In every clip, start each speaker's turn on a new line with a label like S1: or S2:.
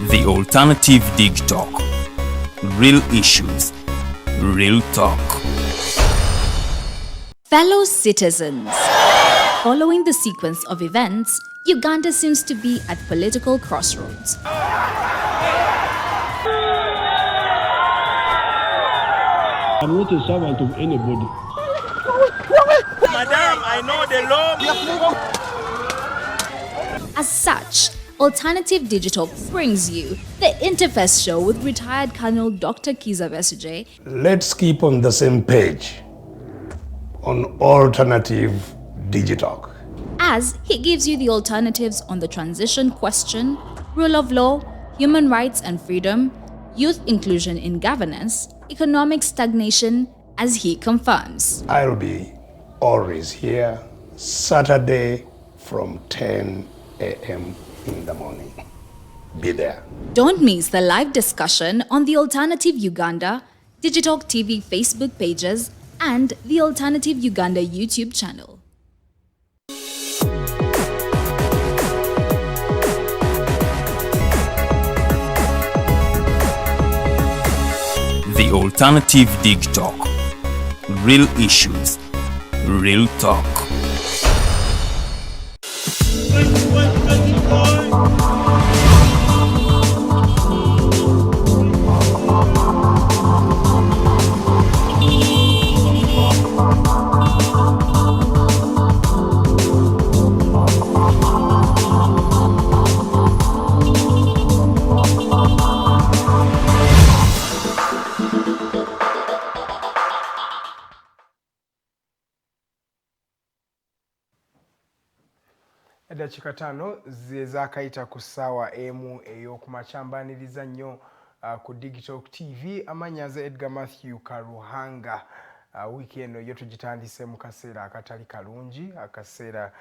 S1: The alternative Digitalk. Real issues, real talk.
S2: Fellow citizens, following the sequence of events, Uganda seems to be at political crossroads.
S3: I'm not a servant of anybody.
S4: Madam, I know the law.
S2: As such, Alternative Digital brings you the Interface Show with retired Colonel Dr. Kiza Besuje.
S3: Let's keep on the same page on Alternative Digitalk.
S2: As he gives you the alternatives on the transition question, rule of law, human rights and freedom, youth inclusion in governance, economic stagnation, as he confirms.
S3: I'll be always here, Saturday from 10 a.m. in the morning. Be there.
S2: Don't miss the live discussion on the Alternative Uganda, Digitalk TV Facebook pages, and the Alternative Uganda YouTube channel.
S1: The alternative Digitalk. Real issues, real talk.
S5: Edakika 5 zezakayita ku ssaawa emu ey'okumakyanbaniriza nnyo ku Digitalk TV. Amanyaze Edgar Matthew Karuhanga. Wiiki eno yo tugitandise mu kaseera akatali kalungi, akaseera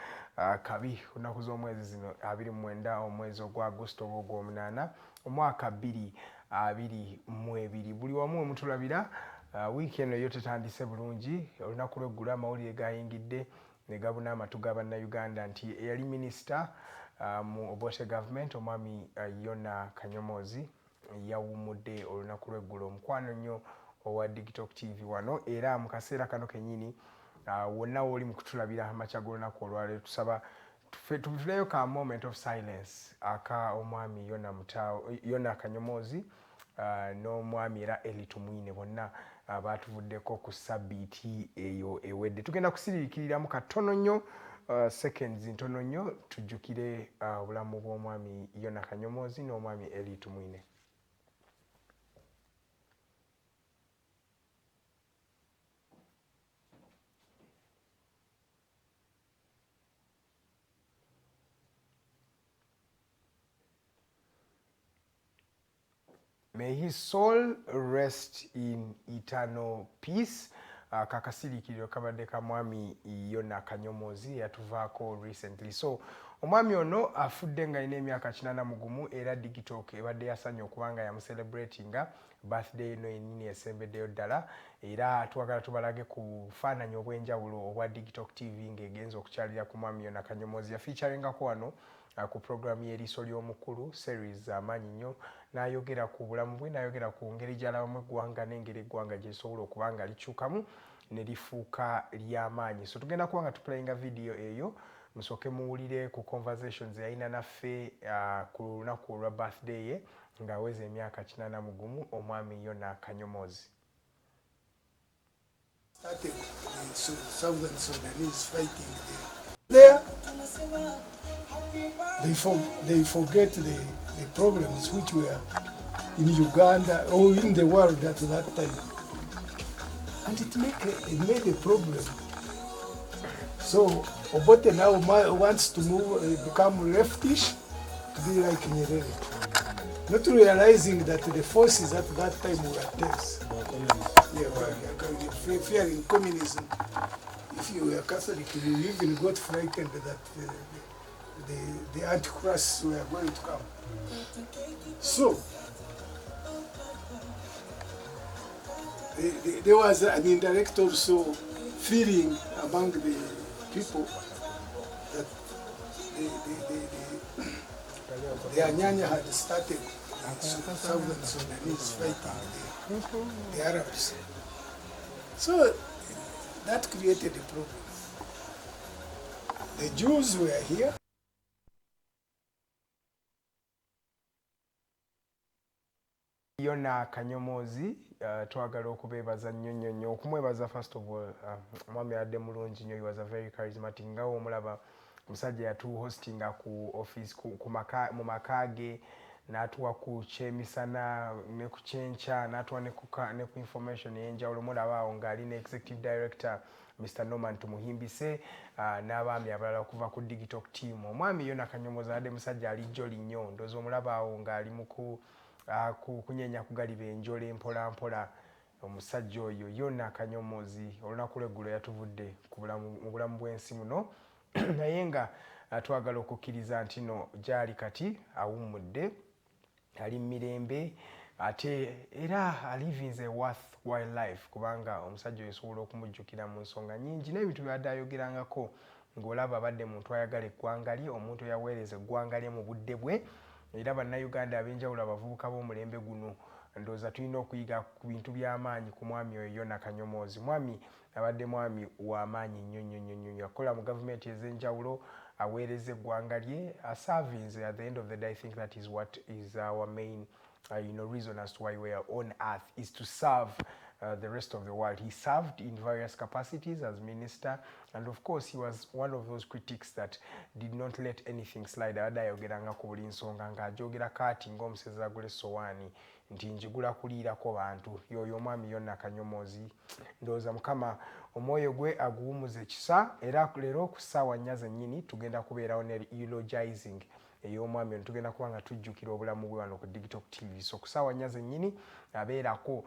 S5: kabi kunaku z'omwezi zino 29 omwezi ogwa Agosto ogw'omunaana omwaka 2022. Buli wamu mutulabira wiiki eno yo tetandise bulungi. Olunaku lw'eggulu amawulire gayingidde ne gabuna amatu ga bannayuganda nti eyali minisita mu Obote government omwami Yona Kanyomozi yawumudde olunaku lw'eggulu. Omukwano nnyo owa Digitalk TV wano, era mu kaseera kano kennyini wonna woli mu kutulabira amakya g'olunaku olwaleero tusaba tufuleyo ka moment of silence aka omwami Yona Kanyomozi n'omwami era Elitumwine bonna batuvuddeko ku sabbiiti eyo ewedde. Tugenda kusiriikiriramu katono nnyo seconds ntono nnyo tujjukire obulamu bw'omwami Yona Kanyomozi n'omwami Elitumwine. May his soul rest in eternal peace. Kakasirikiriro kabadde ka mwami Yona Kanyomozi yatuvaako recently. So omwami ono afudde nga alina emyaka 80 era Digitalk ebadde yasanya okubanga yamucelebratinga birthday eno yennyini esembeddeyo ddala, era twagala tubalage ku bufaananyi obw'enjawulo obwa Digitalk TV ng'egenza okukyalira ku mwami Yona Kanyomozi. Yafeaturingako wano ku programu y'eriiso ly'omukulu series amaanyi nnyo, n'ayogera ku bulamu bwe, n'ayogera ku ngeri gy'alabamu eggwanga n'engeri eggwanga gye lisobola okuba nga likyukamu ne lifuuka ly'amaanyi. So tugenda kuba nga tuplayinga video eyo, musooke muwulire ku conversations yalina naffe ku lunaku olwa birthday ye ng'aweza emyaka 81 omwami Yona Kanyomozi.
S6: Started the Southern Sudanese fighting there. They forget the problems which were in Uganda or in the world at that time. And it made a problem. So Obote now wants to become leftish, to be like Nyerere. Not realizing that the forces at that time were tense. Fearing communism. If you were Catholic, you even got frightened that the antichrists were going to come. So there was an indirect also feeling among the people that the Anyanya had started Southern Sudanese fighting the Arabs. So that created a problem. The Jews were here.
S5: Yona Kanyomozi, twagala okubeebaza nnyo okumwebaza first of all mwami adde mulungi nnyo, he was a very charismatic nga omulaba musajja yatu hostinga ku office mu makage n'atuwa ku kyemisana ne ku kyenkya n'atuwa ne ku information ey'enjawulo. Mulaba awo ng'ali ne executive director Mr. Norman Tumuhimbise n'abaami abalala okuva ku Digitalk team. Omwami Yona Kanyomozi adde musajja ali jjoli nnyo, ndowooza omulaba awo ng'ali mu kunyenya kugaliba enjole mpola mpola. Omusajja oyo Yona Kanyomozi olunaku lw'eggulo yatuvudde mu bulamu bw'ensi muno naye nga twagala okukkiriza nti no gyali kati awummudde, ali mirembe, ate era alivinze a worthwhile life, kubanga omusajja oyo osobola okumujjukira mu nsonga nnyingi n'ebintu by'adde ayogerangako ng'olaba abadde muntu ayagala eggwanga lye, omuntu eyaweereza eggwanga lye mu budde bwe. Era bannayuganda ab'enjawulo abavubuka b'omulembe guno ndowooza tulina okuyiga ku bintu by'amaanyi ku mwami oyo Yona Kanyomozi. Mwami abadde mwami w'amaanyi nnyo, yakola mu gavumenti ez'enjawulo, aweereza eggwanga lye, aservinze. At the end of the day, I think that is what is our main reason as to why we are on earth, is to serve the rest of the world. He served in various capacities as minister, and of course he was one of those critics that did not let anything slide. Abadde ayogeranga ku buli nsonga ng'ajogera kaati ng'omusezi agula essowaani nti njigula kuliirako bantu. Yoyo omwami Yona Kanyomozi, ndowooza Mukama omwoyo gwe aguwumuza ekisa. Era leero ku ssaawa 4 zennyini tugenda kubeerawo ne eulogizing ey'omwami ono, tugenda kuba nga tujjukira obulamu bwe wano ku Digitalk TV. So ku ssaawa 4 zennyini abeerako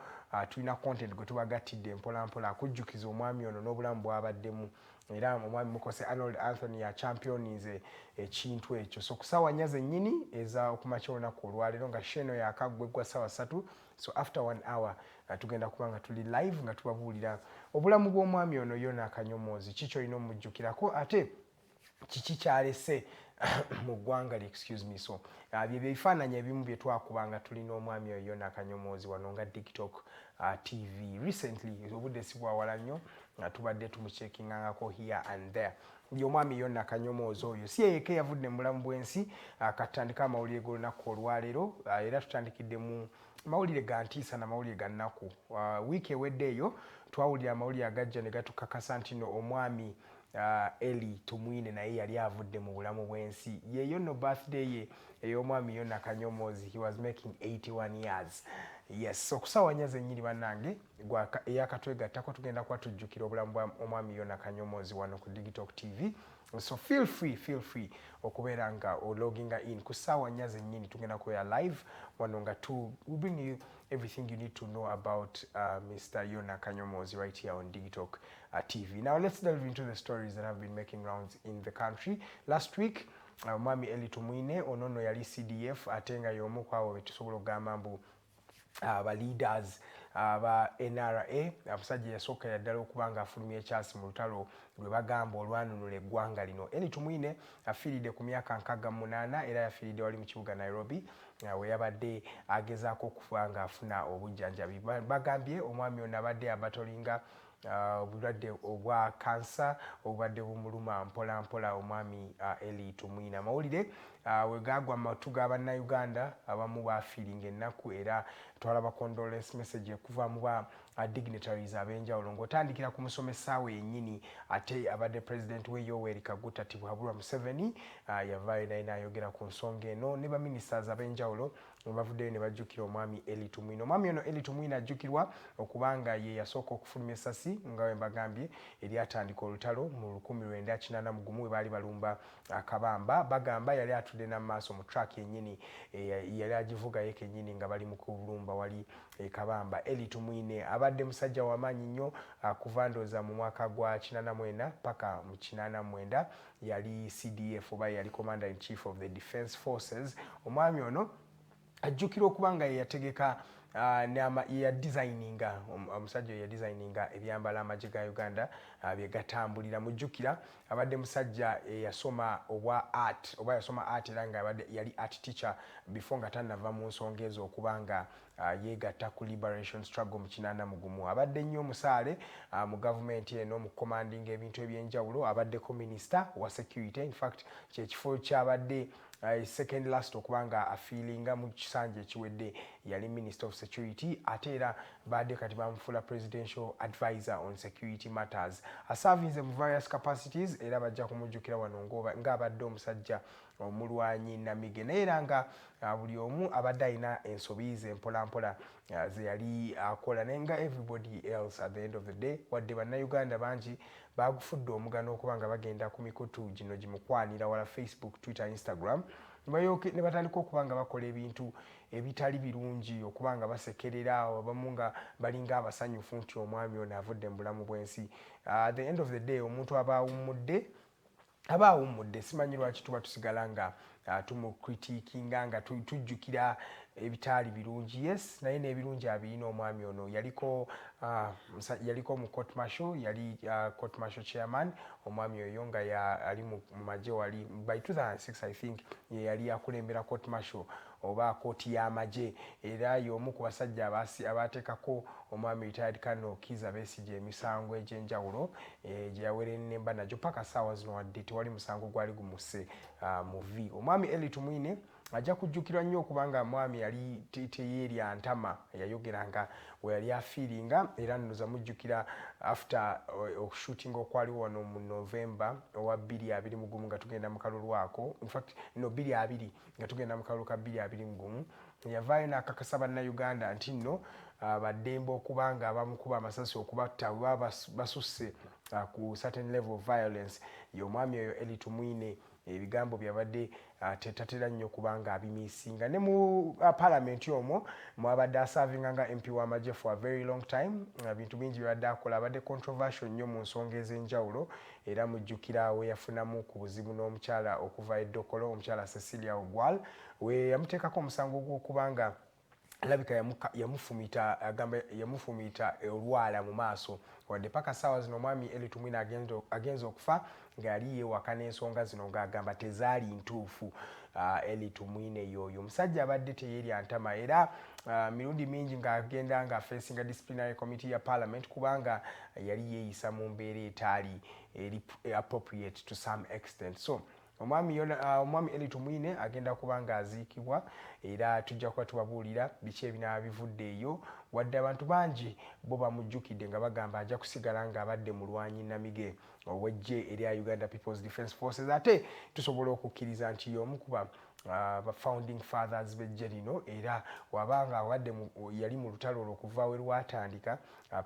S5: tulina content gwe tubagattidde mpola mpola akujjukiza omwami ono n'obulamu bw'abaddemu. Era omwami Mukose Arnold Anthony ya championinze ekintu ekyo. So ku ssaawa 4 zennyini eza okumakya olunaku olwaleero nga sheno yakaggweggwa ssaawa 3. So after 1 hour tugenda kuba nga tuli live nga tubabuulira obulamu bw'omwami ono Yona Kanyomozi, kiki olina omujjukirako ate kiki kyalese mu ggwanga lye, excuse me. So bye bifaananyi ebimu bye twakubanga tulina omwami oyo Yona Kanyomozi wano nga Digitalk TV. Recently obudde si bwawala nnyo tubadde tumucheckingangako here and there. Omwami Yona Kanyomozi oyo si yeke yavudde mu bulamu bw'ensi, katandika amawulire g'olunaku olwaleero, era tutandikidde mu mawulire ga ntiisa na mawulire ga nnaku. Wiiki ewedde eyo twawulira amawulire agajja ne gatukakasa nti no omwami Eli Tumwine naye yali avudde mu bulamu bw'ensi. Yeyo no birthday ye ey'omwami Yona Kanyomozi, he was making 81 years. Yes, so kusaawa 4 zennyini bannange eyakatwegattako tugenda kuba tujjukira obulamu bwa omwami Yona Kanyomozi wano ku Digitalk TV. So feel free okubeera nga logging in ku ssaawa 4 zennyini tugenda kubeera live wano nga we bring you everything you need to know about Mr. Yona Kanyomozi right here on Digitalk TV. Now let's delve into the stories that have been making rounds in the country. Last week Mwami Eli Tumwine onono yali CDF ate nga y'omu ku abo be tusobola okugamba mbu aba leaders aba NRA, abasajja yasooka yaddala okuba nga afulumya ekyasi mu lutalo lwe bagamba olwanunula eggwanga lino. Eli Tumwine afiiridde ku myaka 68 era yafiiridde wali mu kibuga Nairobi we yabadde agezaako okuba nga afuna obujjanjabi. Bagambye omwami ono abadde abatolinga obulwadde obwa kansa obubadde bumuluma mpola mpola omwami Eli Tumwine. Amawulire we gaagwa mu matu ga bannayuganda abamu baafiiringa ennaku, era twalaba condolence message okuva mu ba dignitaries ab'enjawulo ng'otandikira ku musomesa we yennyini ate abadde president we Yoweri Kaguta Tibuhaburwa Museveni yavaayo naye n'ayogera ku nsonga eno, ne baministers ab'enjawulo bavuddeyo ne bajjukira omwami Eli Tumwine. Omwami ono Eli Tumwine ajjukirwa okubanga ye yasooka okufulumya essasi nga we mbagambye eryatandika olutalo mu 1981 we baali balumba Kabamba. Bagamba yali atudde n'amaaso mu track yennyini yali agivugayo kennyini nga bali mu kulumba wali Kabamba. Eli Tumwine abadde musajja w'amaanyi nnyo kuva ndowooza mu mwaka gwa 84 paka mu 89 yali CDF oba yali Commander in Chief of the Defence Forces. Omwami ono ajjukira okuba nga ye yategeka ya designinga omusajja ya designinga ebyambala amagye ga Uganda bye gatambulira. Mujjukira abadde musajja yasoma yasoma art era nga abadde yali art teacher before nga tannava mu nsonga ezo okubanga yeegatta ku liberation struggle mu 81. Abadde nnyo omusaale mu gavumenti eno mu commanding ebintu ebyenjawulo. Abaddeko minister wa security, in fact kyekifo kyabadde second last okubanga afiilinga mu kisanja ekiwedde yali minister of security, ate era badde kati bamufuula presidential advisor on security matters. Aservinze mu various capacities era bajja kumujjukira wano ng'abadde omusajja omulwanyi namige, naye era nga buli omu abadde alina ensobi ze mpolampola ze yali akola, naye nga everybody else at the end of the day, wadde bannayuganda bangi bagufudde omugano okuba nga bagenda ku mikutu gino gimukwanira wala Facebook, Twitter, Instagram ne batandika okuba nga bakola ebintu ebitali birungi, okuba nga basekerera abamu nga balinga abasanyufu nti omwami ono avudde mu bulamu bw'ensi. At the end of the day omuntu aba awummudde, simanyi lwaki tuba tusigala nga tumukritikinga nga tujjukira ebitaali birungi. Yes, naye n'ebirungi abirina omwami ono. Yaliko mu court martial, yali court martial chairman. Omwami oyo nga ali mu magye wali by 2006 I think yali akulembera court martial oba kooti y'amagye, era y'omu ku basajja abateekako omwami retired Colonel Kiza Besigye emisango egy'enjawulo gye yaweera ennemba nagyo paka ssaawa zino wadde tewali musango gwali gumusse mu V. Omwami Eli Tumwine ajja kujjukirwa nnyo okubanga mwami yali teyeerya ntama, yayogeranga we yali afiiringa, era nnoza mujjukira after okushooting okwaliwo wano mu November owa 2021 nga tugenda mu kalulu ako, in fact no 2020 nga tugenda mu kalulu ka 2021, yavaayo n'akakasa bannayuganda nti nno baddembe okubanga abamukuba amasasi okubatta basusse ku certain level of violence. Y'omwami oyo Eli Tumwine ebigambo byabadde tatera nnyo kubanga abimiisinga. Ne mu parliament omwo mwabadde aservinga nga MP w'amagye for a very long time. Bintu bingi byabadde akola, abadde controversial nnyo mu nsonga ez'enjawulo, era mujjukira we yafunamu ku buzibu n'omukyala okuva eddokolo, omukyala Cecilia Ogwal, we yamuteekako omusango gw'okubanga alabika yamufumita olwala mu maaso, wadde paka ssaawa zino omwami Eli Tumwine agenza okufa nga yali yeewaka n'ensonga zino ng'agamba tezaali ntuufu. Eli Tumwine yoyo omusajja abadde teyeerya ntama, era mirundi mingi ng'agenda nga facinga disciplinary committee ya parliament kubanga yali yeeyisa mu mbeera etaali appropriate to some extent. So omwami Eli Tumwine agenda kuba nga aziikibwa, era tujja kuba tubabuulira biki ebinaaba bivudde eyo, wadde abantu bangi bo bamujjukidde nga bagamba ajja kusigala ng'abadde mulwanyi namige ow'eggye erya Uganda People's Defence Forces. Ate tusobola okukkiriza nti y'omu kuba founding fathers b'eggye lino, era wabanga abadde yali mu lutalo olwo okuva we lwatandika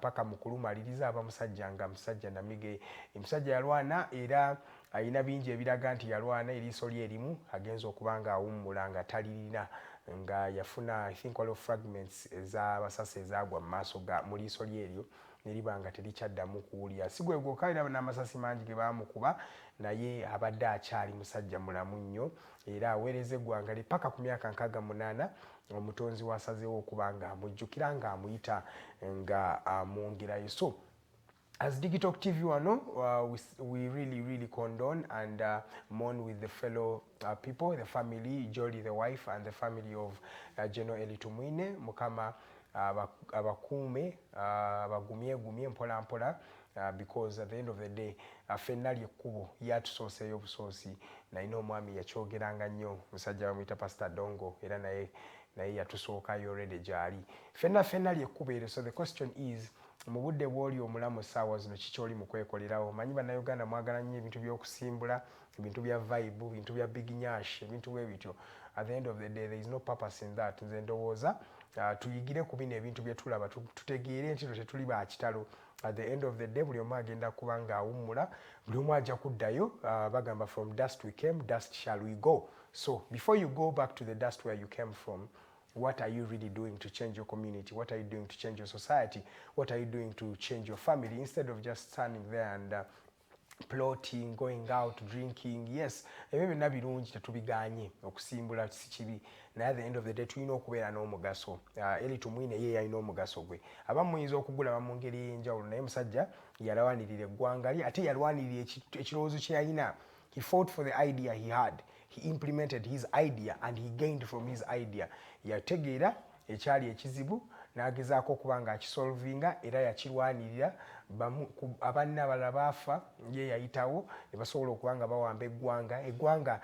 S5: paka mu kulumaliriza abamusajja nga musajja namige. Omusajja yalwana era alina bingi ebiraga nti yalwana eriiso lye erimu agenza okuba nga awummula nga talirina, nga yafuna I think waliwo fragments ez'abasasi ezaagwa mu maaso mu liiso lye eryo neriba nga terikyaddamu kuwulira. Si gwe gwokka, era n'amasasi mangi ge baamukuba, naye abadde akyali musajja mulamu nnyo, era aweereza eggwanga lye paka ku myaka 68. Omutonzi wasazeewo okuba nga amujjukira nga amuyita nga amwongerayo. So as Digitalk TV wano, we really condone and mourn with the fellow people, the family, Jolly the wife and the family of General Eli Tumwine. Mukama abakuume abagumye mpola mpola, because at the end of the day ffenna ly'ekkubo yatusooseeyo obusoosi. Nalina omwami yakyogeranga nnyo, musajja bamuyita Pastor Dongo, era naye yatusookayo already gyali. Ffenna ly'ekkubo eryo. So the question is, mu budde bw'oli omulamu essaawa zino kiki oli mu kwekolerawo? Manyi bannayuganda mwagala nnyo ebintu by'okusimbula, ebintu bya vibe, ebintu bya big nyash, ebintu bwe bityo. At the end of the day there is no purpose in that. Nze ndowooza tuyigire ku bino ebintu bye tulaba, tutegeere nti tetuli ba kitalo. At the end of the day buli omu agenda kuba nga awummula, buli omu ajja kuddayo. Bagamba from dust we came, dust shall we go. So before you go back to the dust where you came from, what are you really doing to change your community? What are you doing to change your society? What are you doing to change your family? Instead of just standing there and plotting, going out, drinking, yes, ebyo byonna birungi tetubiganye okusimbula si kibi naye at the end of the day tulina okubeera n'omugaso. Eli tumwine ye yalina omugaso gwe abamu muyinza okugula mu ngeri ey'enjawulo naye musajja yalwanirira eggwanga lye ate yalwanirira ekirowoozo kye yalina. He fought for the idea he had. He implemented his idea and he gained from his idea. Yategeera ekyali ekizibu n'agezaako okuba ng'akisolvinga era yakirwanirira. Abanne abalala baafa ye yayitawo ne basobola okuba nga bawamba eggwanga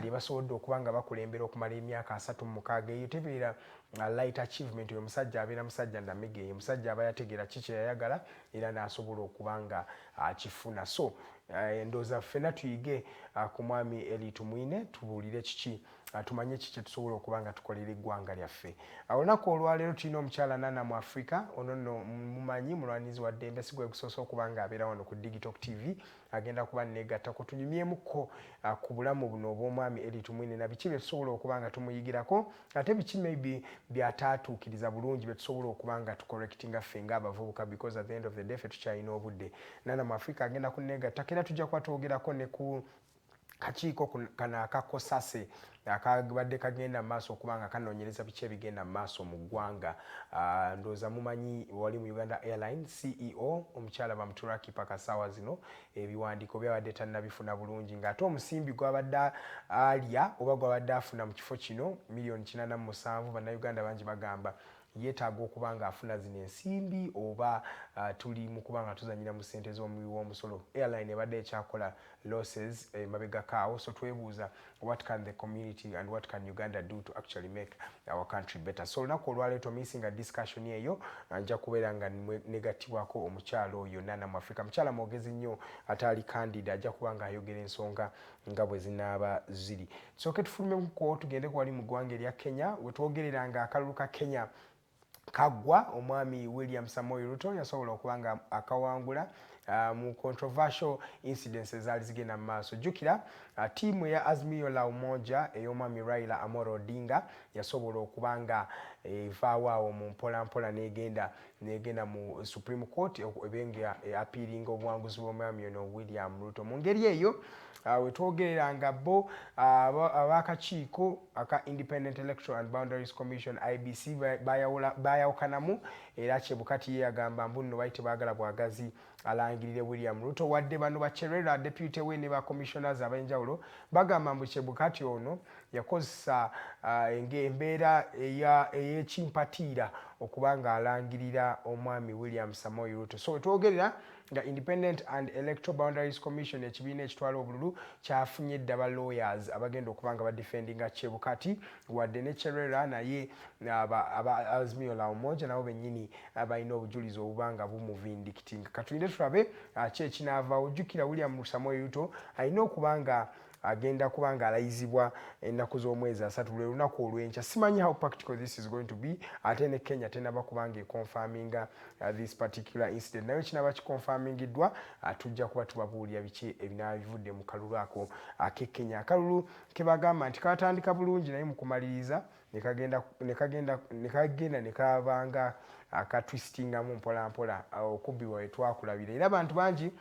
S5: lye basobodde okuba nga bakulembera okumala emyaka 36. Eyo tebeera light achievement. Oyo musajja abeera musajja namege, musajja aba yategeera kiki yayagala era n'asobola okuba nga akifuna. So ndowooza ffenna tuyige ku mwami Eli Tumwine tubuulire kiki tumanye kiki tusobola okuba nga tukolera eggwanga lyaffe. Olunaku olwaleero tulina omukyala Nana Mwafrika. Ono nno mumanyi mulwanizi wa ddembe si gwe gusoosa okuba nga abeera wano ku Digitalk TV. Agenda kuba neegattako tunyumyemukko ku bulamu buno obw'omwami Eli Tumwine na biki bye tusobola okuba nga tumuyigirako ate biki maybe byataatuukiriza bulungi bye tusobola okuba nga tucorrectinga ffe ng'abavubuka because at the end of the day ffe tukyalina obudde. Nana Mwafrika agenda kunneegattako era tujja kuba twogerako ne ku kakiiko kano akakosase akabadde kagenda mu maaso okuba nga kanoonyereza biki ebigenda mu maaso mu ggwanga. Ndowooza mumanyi wali mu Uganda Airline CEO omukyala bamuturaki paka ssaawa zino ebiwandiiko byabadde tannabifuna bulungi ng'ate omusimbi gwabadde alya oba gwabadde afuna mu kifo kino $487,000. Bannayuganda bangi bagamba yeetaaga okuba ng'afuna zino ensimbi oba tuli mu kuba nga tuzanyira mu ssente z'omuwi w'omusolo. Airline ebadde ekyakola losses mabegakaawo. So twebuuza what can the community and what can Uganda do to actually make our country better. So olunaku olwaleero tomisinga discussion eyo nja kubeera nga negattibwako omukyalo oyo Nana Mwafrika. Mukyala mwogezi nnyo ataali candid ajja kuba nga ayogera ensonga nga bwe zinaaba ziri. Tusooke tufulumeko tugende ku wali mu ggwanga erya Kenya we twogerera nga akalulu ka Kenya kagwa omwami William Samoei Ruto yasobola okuba nga akawangula mu controversial incidents ezaali zigenda mu maaso. Jjukira tiimu ya Azimio la Umoja ey'omwami Raila Amolo Odinga yasobola okuba nga evaawo awo mu mpolampola n'egenda mu Supreme Court ebenga apiiringa obuwanguzi bw'omwami ono William Ruto. Mu ngeri eyo we twogerera nga bo ab'akakiiko aka Independent Electoral and Boundaries Commission IBC bayawukanamu era Chebukati ye yagamba mbu nno bayite baagala bwagazi alangirire William Ruto wadde bano bakyerera deputy we ne ba commissioners ab'enjawulo bagamba mbu Chebukati ono yakozesa embeera ey'ekimpatiira okuba nga alangirira omwami William Samoei Ruto. So twogerera nga Independent and Electoral Boundaries Commission ekibiina ekitwala obululu kyafunye eddaba lawyers abagenda okuba nga badefendinga Chebukati wadde ne Cherera naye aba Azimio la Umoja nabo bennyini balina obujulizi obuba nga bumuvindicting. Katulinde tulabe ki ekinaavaawo. Ojjukira William Samoei Ruto alina okuba nga agenda kuba nga alayizibwa ennaku z'omwezi 3 lwe lunaku olw'enkya. Simanyi how practical this is going to be ate ne Kenya tenaba kuba nga econfirminga this particular incident naye kinaba kiconfirmingiddwa tujja kuba tubabuulira biki ebinaaba bivudde mu kalulu ako ake Kenya. Akalulu ke bagamba nti katandika bulungi naye mu kumaliriza ne kagenda ne kabanga akatwistingamu mpolampola okubbibwa we twakulabira era abantu bangi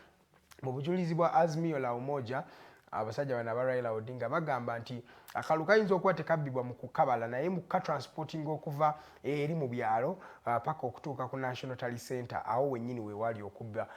S5: mu bujulizi bwa Azimio la Umoja abasajja bana ba Raila Odinga bagamba nti akalu kayinza okuba tekabbibwa mu kukabala naye mu transporting okuva eri mu byalo paka okutuuka ku National Tally Center awo wennyini we wali okubba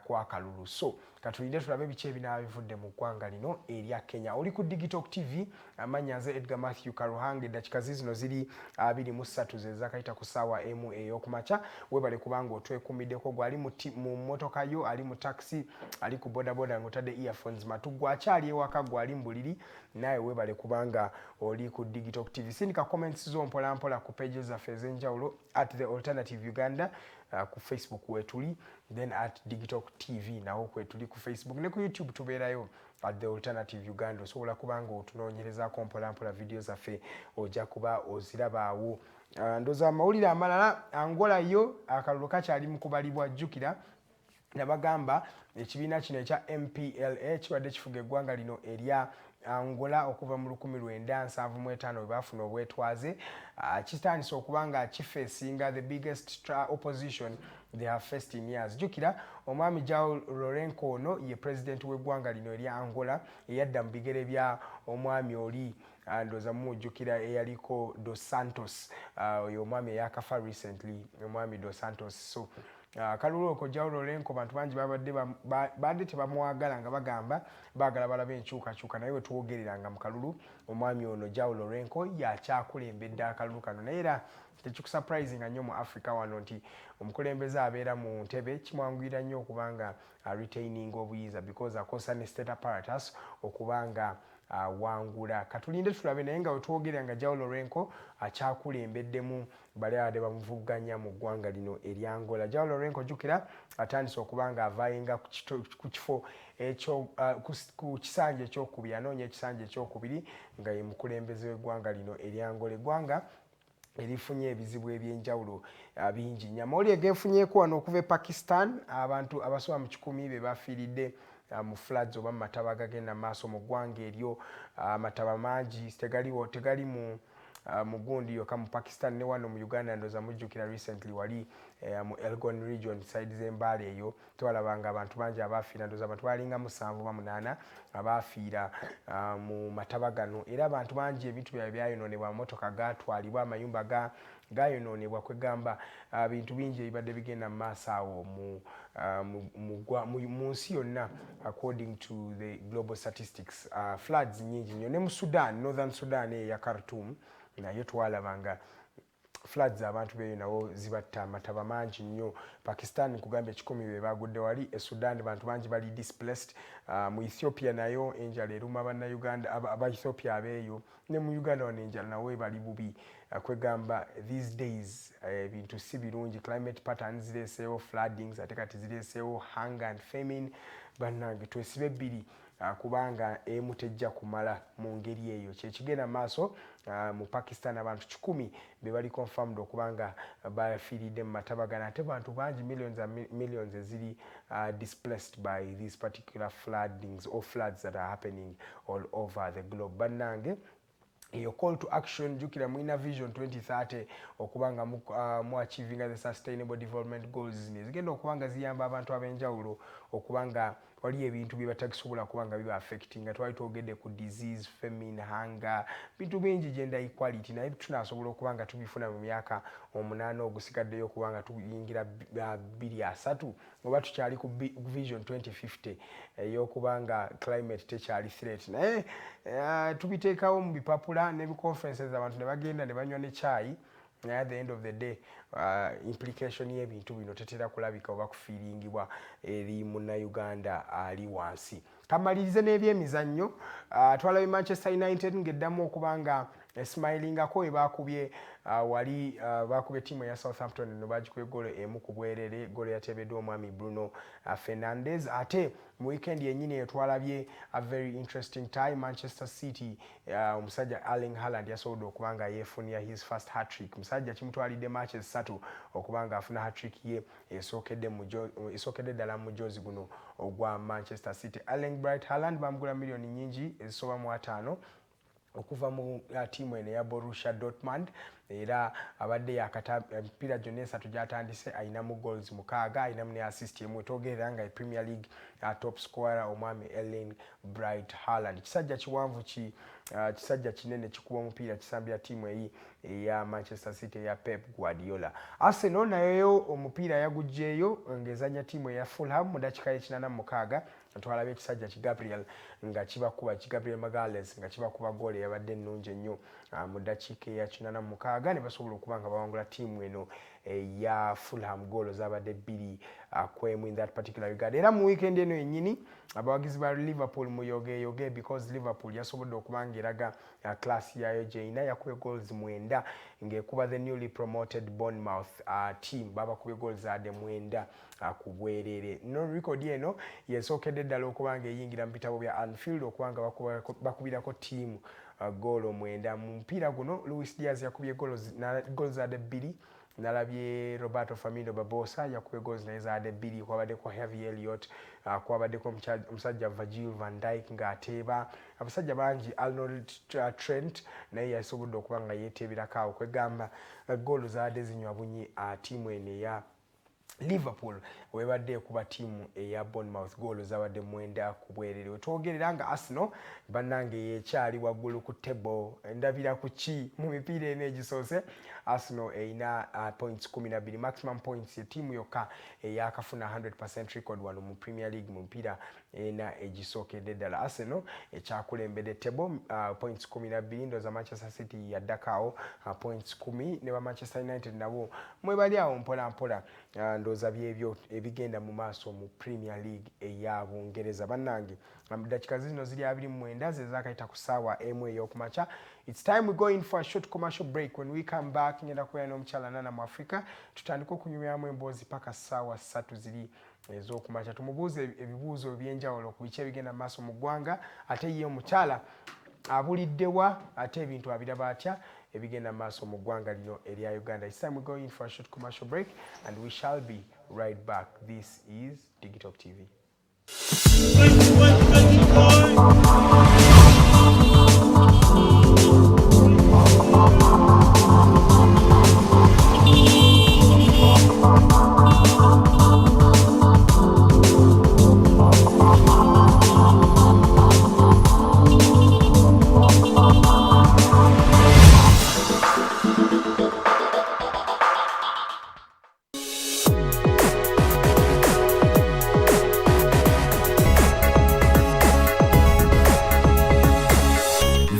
S5: kwa kalulu. So katulinde tulabe biki ebinaaba bivudde mu ggwanga lino erya Kenya. Oli ku Digitalk TV amanya nze Edgar Matthew Karuhange dakika zino ziri 23 zeza kayita ku ssaawa emu ey'okumakya. Webale kubanga otwekumiddeko gwali mu motoka yo ali mu taxi ali ku bodaboda ng'otadde earphones matu gwakyali ewaka gwali mu buliri naye webale kubanga oli ku Digitalk TV. Sindika comments zo mpolampola ku pages zaffe ez'enjawulo at The Alternative Uganda ku Facebook wetuli then at Digitalk TV nawo kwetuli ku Facebook ne ku YouTube tubeerayo at The Alternative Uganda. Osobola kubanga otunoonyerezaako mpolampola video zaffe ojja kuba ozirabaawo. Ndoza amawulire amalala Angola yo akalulu kakyali mu kubalibwa. Jjukira nabagamba ekibiina kino ekya MPLA kibadde kifuga eggwanga lino erya Angola okuva mu 1975 we bafuna obwetwaze kitandise okuba nga kifeesinga the biggest opposition they have faced in years. Jukira omwami João Lourenço ono ye president w'eggwanga lino erya Angola eyadda mu bigere bya omwami oli ndoza mujjukira eyaliko Dos Santos oyo omwami eyakafa recently omwami Dos Santos. So kalulu oko João Lourenço bantu bangi babadde tebamwagala nga bagamba baagala balabe enkyukakyuka naye we tuwogereranga mu kalulu omwami ono João Lourenço yakyakulembedde akalulu kano naye era tekikusurprisinga nnyo mu Africa wano nti omukulembeze abeera mu ntebe kimwanguyira nnyo okubanga retaining obuyinza because akosa ne state apparatus okubanga wangula katulinde tulabe naye nga wetwogerera nga João Lourenço akyakulembeddemu bali ade bamuvuganya mu ggwanga lino erya Angola. João Lourenço jukira atandise okubanga avayinga ku kifo ekyo ku kisanja ekyokubiri anoonya ekisanja ekyokubiri nga ye mukulembeze w'eggwanga lino erya Angola. Eggwanga erifunye ebizibu ebyenjawulo bingi nyamoli egefunyeeko wano okuva e Pakistan abantu abasoba mu 100 be bafiiridde mu floods oba mataba gagenda maaso mu ggwanga eryo mataba mangi tegali mu mugundi yoka mu Pakistan ne wano mu Uganda ndoza mujjukira recently wali mu Elgon region side z'Embale eyo twalabanga abantu bangi abafiira ndoza abantu balinga 7 ba 8 abafiira mu mataba gano era abantu bangi ebintu byayononebwa motoka gatwalibwa amayumba gayononebwa kwegamba bintu bingi ebibadde bigenda mu maaso awo mu nsi yonna according to the global statistics. Floods nyingi nnyo ne mu Sudan, Northern Sudan ya Khartoum naye twalabanga floods abantu beyo nawo zibatta amataba mangi nnyo. Pakistan kugamba 10 be bagudde wali Sudan bantu bangi bali displaced mu Ethiopia nayo enjala eruma bannayuganda aba Ethiopia abeeyo ne mu Uganda wano enjala nawe bali bubi kwegamba these days bintu si birungi climate patterns zireseewo floodings ate kati zireseewo hunger and famine bannange twesibe bbiri kubanga emu tejja kumala mu ngeri eyo kyekigenda maaso mu Pakistan abantu 10 be bali confirmed okubanga bafiiridde mu mataba gano ate bantu bangi millions eziri displaced by these particular floodings or floods that are happening all over the globe. Bannange your call to action jukira muina vision 2030 okubanga mu achieving the sustainable development goals zigenda okubanga ziyamba abantu abenjawulo okubanga wali ebintu bibatakisobola kubanga biba affecting atwali twogedde ku disease famine hunger bintu bingi gender equality naye tunasobola okubanga tubifuna mu myaka 8 ogusigaddeyo okubanga tuyingira 23 oba tukyali ku vision 2050 eyokubanga climate tekyali threat naye tubiteekawo mu bipapula ne conferences abantu ne bagenda ne banywa ne chai at the end of the day implication y'ebintu bino tetera kulabika oba kufiiringibwa eri munnayuganda ali wansi. Kamalirize n'ebyemizannyo twalabe Manchester United ng'eddamu okubanga smilingako ebakubye wali bakubye tiimu ya Southampton no bagikubye golo emu ku bwerere golo yatebeddwa omwami Bruno Fernandes ate mu weekend yennyini etwalabye a very interesting time Manchester City omusajja Erling Haaland yasobodde okubanga yeefunira his first hat-trick musajja kimutwalidde matches 3 okubanga afuna hat-trick ye esookedde ddala mu mujozi guno ogwa Manchester City. Erling Bright Haaland bamugula millioni nyingi ezisoba mu 5 okuva mu tiimu eno ya Borussia Dortmund era abadde yakata emipiira gyonna 3 gyatandise ayinamu goals 6 ayinamu ne assist emu twogerera nga Premier League top scorer omwami Erling Bright Haaland. Kisajja kiwanvu kisajja kinene kikuba omupiira kisambira tiimu eyi eya Manchester City ya Pep Guardiola. Arsenal nayo omupiira yagujjeeyo ng'ezanya tiimu eya Fulham mu dakiika y'ekinamu 6 twalabe ekisajja Gabriel nga kibakuba Gabriel Magalhaes nga kibakuba goal yabadde nnungi ennyo mu dakiika ya 86 ne basobola okubanga bawangula tiimu eno ya Fulham goal zabadde 2-1 in that particular regard. Era mu weekend eno yennyini abawagizi ba Liverpool mu yoge because Liverpool yasobodde okubanga eraga class yayo gyeyina yakubye goals 9 ng'ekuba the newly promoted Bournemouth team babakubye goals ade 9 ku bwerere. No record eno yesookedde ddala okubanga eyingira mu bitabo bya Anfield okubanga bakubirako tiimu goal 9 mu mupiira guno. Luis Diaz yakubye goals ade 2 nalabye Roberto Firmino Barbosa yakubye goals naye zaade 2 kwabaddeko Heavy Elliott kwabaddeko omusajja Virgil van Dijk ng'ateeba abasajja bangi Arnold Trent naye yasobodde okuba nga yeeteebirako awo kwegamba goal zaade zinywa bunyi ttiimu eno eya Liverpool webadde kuba tiimu eya Bournemouth goal zabadde 9 ku bwerere. Wetwogerera nga Arsenal bannange yekyali waggulu ku table ndabira ku ki mu mipiira eno egisoose Arsenal erina points 12 maximum points ye tiimu yokka eyakafuna 100% record wano mu Premier League mu mipiira ena egisookedde ddala. Arsenal ekyakulembedde table points 12 ndoza Manchester City yaddakaawo points 10 ne ba Manchester United nabo mwebali awo mpola mpola ndoza byebyo ebigenda mu maaso mu Premier League eya Bungereza. Bannange dakika zino ziri 29 zezakayita ku ssaawa emu ey'okumakya. It's time we go in for a short commercial break. When we come back ngenda kubeera n'omukyala Nana Mwafrika tutandika okunyumyamu emboozi paka ssaawa 3 ziri ez'okumakya. Tumubuuze ebibuuzo eby'enjawulo ku biki ebigenda mu maaso mu ggwanga ate ye omukyala abuliddewa ate ebintu abiraba atya ebigenda mu maaso mu ggwanga lino erya Uganda. It's time we go in for a short commercial break and we shall be right back. This is Digitalk TV.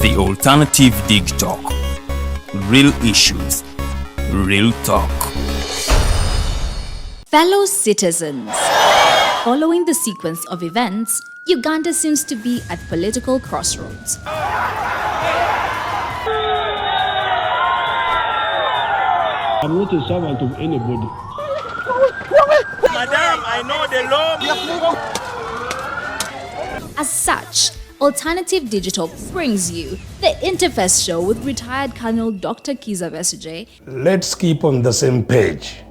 S1: The Alternative Digitalk. Real issues, real talk.
S2: Fellow citizens, following the sequence of events, Uganda seems to be at political crossroads.
S7: I'm not a servant of anybody.
S4: Madam, I know the law.
S2: As such, Alternative Digital brings you the Interface Show with retired Colonel Dr. Kiza Besuje.
S3: Let's keep on the same page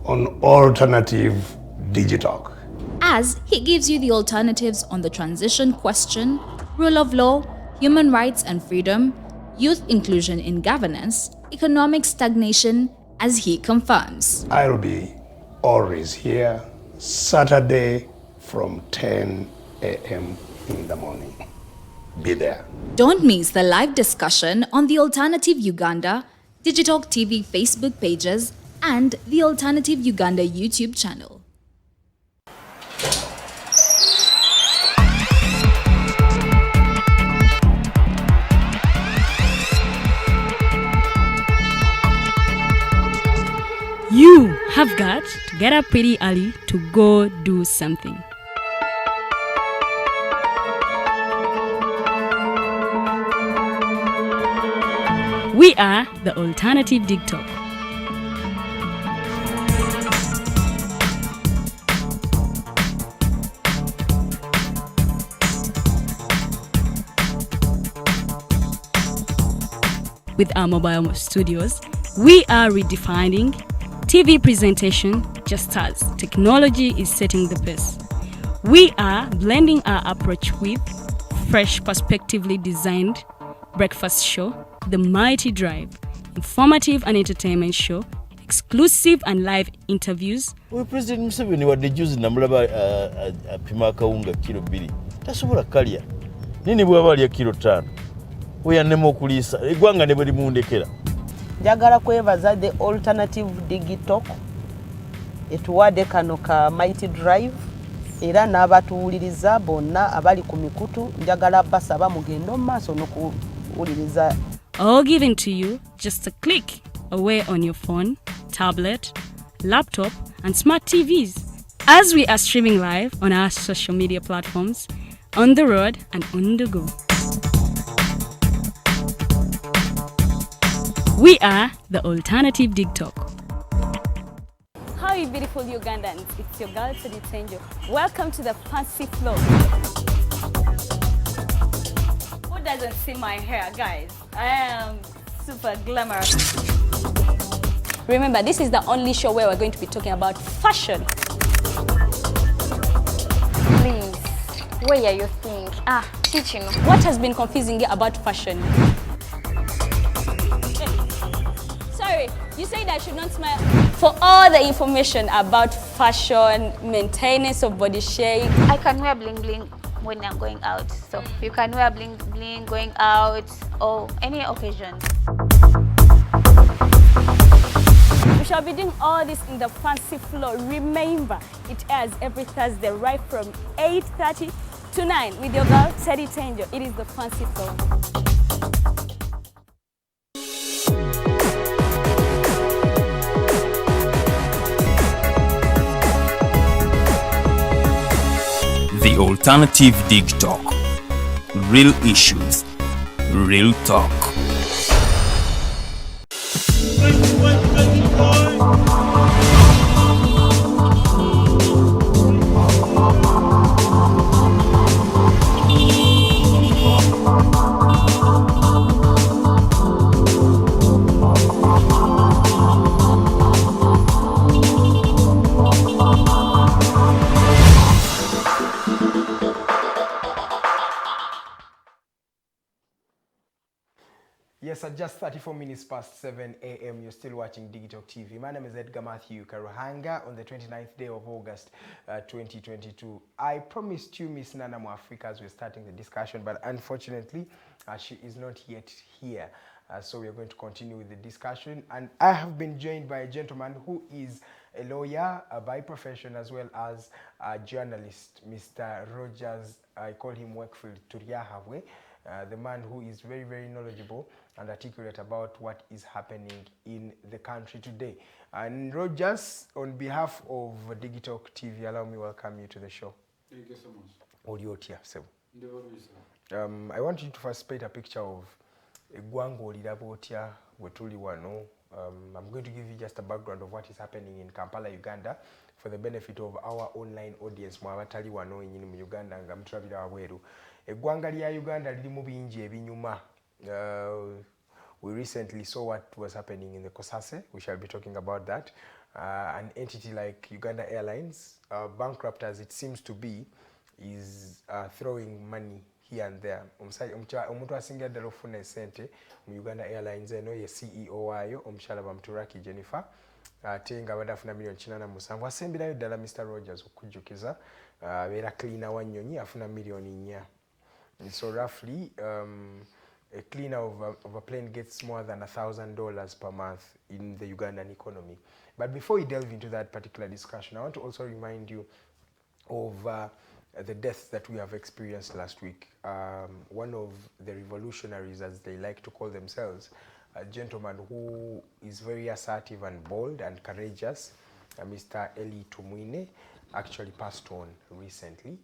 S3: on Alternative Digitalk,
S2: As he gives you the alternatives on the transition question, rule of law, human rights and freedom, youth inclusion in governance, economic stagnation, as he confirms.
S3: I'll be always here Saturday from 10 a.m. in the morning. Be there.
S2: Don't miss the live discussion on the Alternative Uganda, Digitalk TV Facebook pages, and the Alternative Uganda YouTube channel.
S8: You have got to get up pretty early to go do something. We are the Alternative Digitalk. With our mobile studios, we are redefining TV presentation just as technology is setting the pace. We are blending our approach with fresh, perspectively designed breakfast show, The Mighty Drive, informative and entertainment show, exclusive and live interviews.
S7: We President Museveni wadde juzi namulaba apima akawunga kilo 2 tasobola kalya nini bwaba alya kilo 5 weyanema okuliisa eggwanga ne bwe limundekera.
S9: Njagala kwebaza the Alternative Digitalk etuwadde kano ka Mighty Drive era n'abatuwuliriza bonna abali ku mikutu njagala basaba mugendo maaso n'okuwuliriza.
S8: All given to you just a click away on your phone, tablet, laptop, and smart TVs. As we are streaming live on our social media platforms, on the road and on the go. We are the Alternative Digitalk. How you beautiful Ugandans? It's your girl Sijja. Welcome to the fancy floor. Who doesn't see my hair, guys? I am super glamorous. Remember, this is the only show where we're going to be talking about fashion.
S10: Please, where are you think? Teaching.
S8: What has been confusing you about fashion? Sorry, you said I should not smile. For all the information about fashion, maintenance of body shape.
S10: I can wear bling bling when I'm going out. So you can wear bling bling going out or any occasion.
S8: We shall be doing all this in the Fancy Floor. Remember, it airs every Thursday right from 8:30 to 9 with your girl, Teddy Tenjo. It is the Fancy Floor.
S1: The Alternative Digitalk. Real issues, real talk.
S5: Yes, at just 34 minutes past 7 a.m., you're still watching Digitalk TV. My name is Edgar Matthew Karuhanga on the 29th day of August 2022. I promised you Miss Nana Mwafrika as we're starting the discussion, but unfortunately, she is not yet here. So we're going to continue with the discussion. And I have been joined by a gentleman who is a lawyer by profession as well as a journalist, Mr. Rogers. I call him Wakefield Turiahabwe. The man who is very, very knowledgeable and articulate about what is happening in the country today. And Rogers, on behalf of Digitalk TV, allow me to welcome you to the show.
S11: Thank you so much.
S5: I want you to first paint a picture of eggwanga ly'obuntu wetuli wano. I'm going to give you just a background of what is happening in Kampala, Uganda, for the benefit of our online audience. Mwabatali wano inyini mu Uganda nga mutulabira wabweru. Eggwanga lya Uganda lirimu bingi ebinyuma. We recently saw what was happening in the Kosase. We shall be talking about that. An entity like Uganda Airlines, bankrupt as it seems to be, is throwing money here and there. Omuntu asinga ddala okufuna esente mu Uganda Airlines eno ye CEO waayo omukyala Bamuturaki Jennifer. Ate nga abadde afuna $487,000. Asemberayo ddala Mr. Rogers okujjukiza abeera cleaner wa nnyonyi afuna $4,400,000. And so roughly, a cleaner of a plane gets more than $1,000 per month in the Ugandan economy. But before we delve into that particular discussion, I want to also remind you of the deaths that we have experienced last week. One of the revolutionaries, as they like to call themselves, a gentleman who is very assertive and bold and courageous, Mr. Eli Tumwine, actually passed on recently.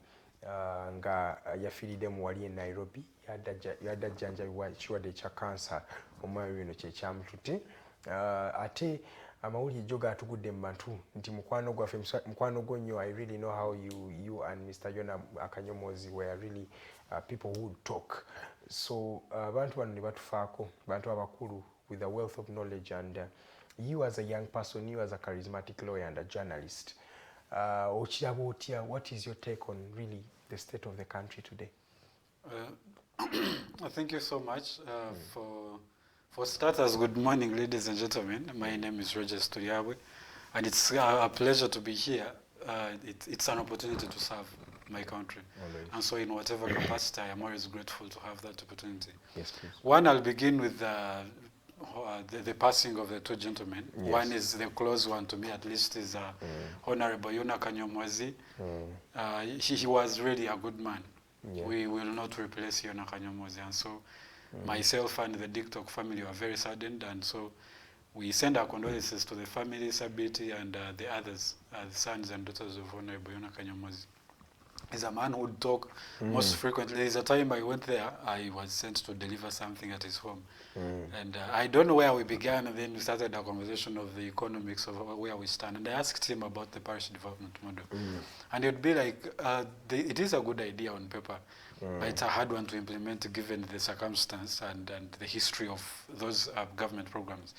S5: Nga yafiridde mu wali e Nairobi yadda jjanjabibwa ekirwadde ekya kansa omwami bino kyekyamutute. Ate amawulire jo gaatugudde mu bantu nti mukwano gwaffe mukwano gwo nnyo. I really know how you and Mr. Yona Akanyomozi were really people who would talk. So abantu bano ne batufaako, bantu abakulu with a wealth of knowledge, and you as a young person, you as a charismatic lawyer and a journalist, what is your take on really the state of the country today?
S11: Thank you so much. For starters, good morning, ladies and gentlemen. My name is Rogers Turiahabwe, and it's a pleasure to be here. It's an opportunity to serve my country. Always. And so in whatever capacity, I am always grateful to have that opportunity.
S5: Yes, please.
S11: One, I'll begin with the passing of the two gentlemen. Yes. One is the close one to me, at least, is Honorable Yona Kanyomozi. He was really a good man. Yeah. We will not replace Yona Kanyomozi. And so myself and the Digitalk family were very saddened. And so we send our condolences to the family, Sabiti, and the others, the sons and daughters of Honorable Yona Kanyomozi. He's a man who would talk most frequently. There's a time I went there, I was sent to deliver something at his home. And I don't know where we began, and then we started a conversation of the economics of where we stand. And I asked him about the parish development model. And it would be like, it is a good idea on paper, but it's a hard one to implement given the circumstance and the history of those government programs.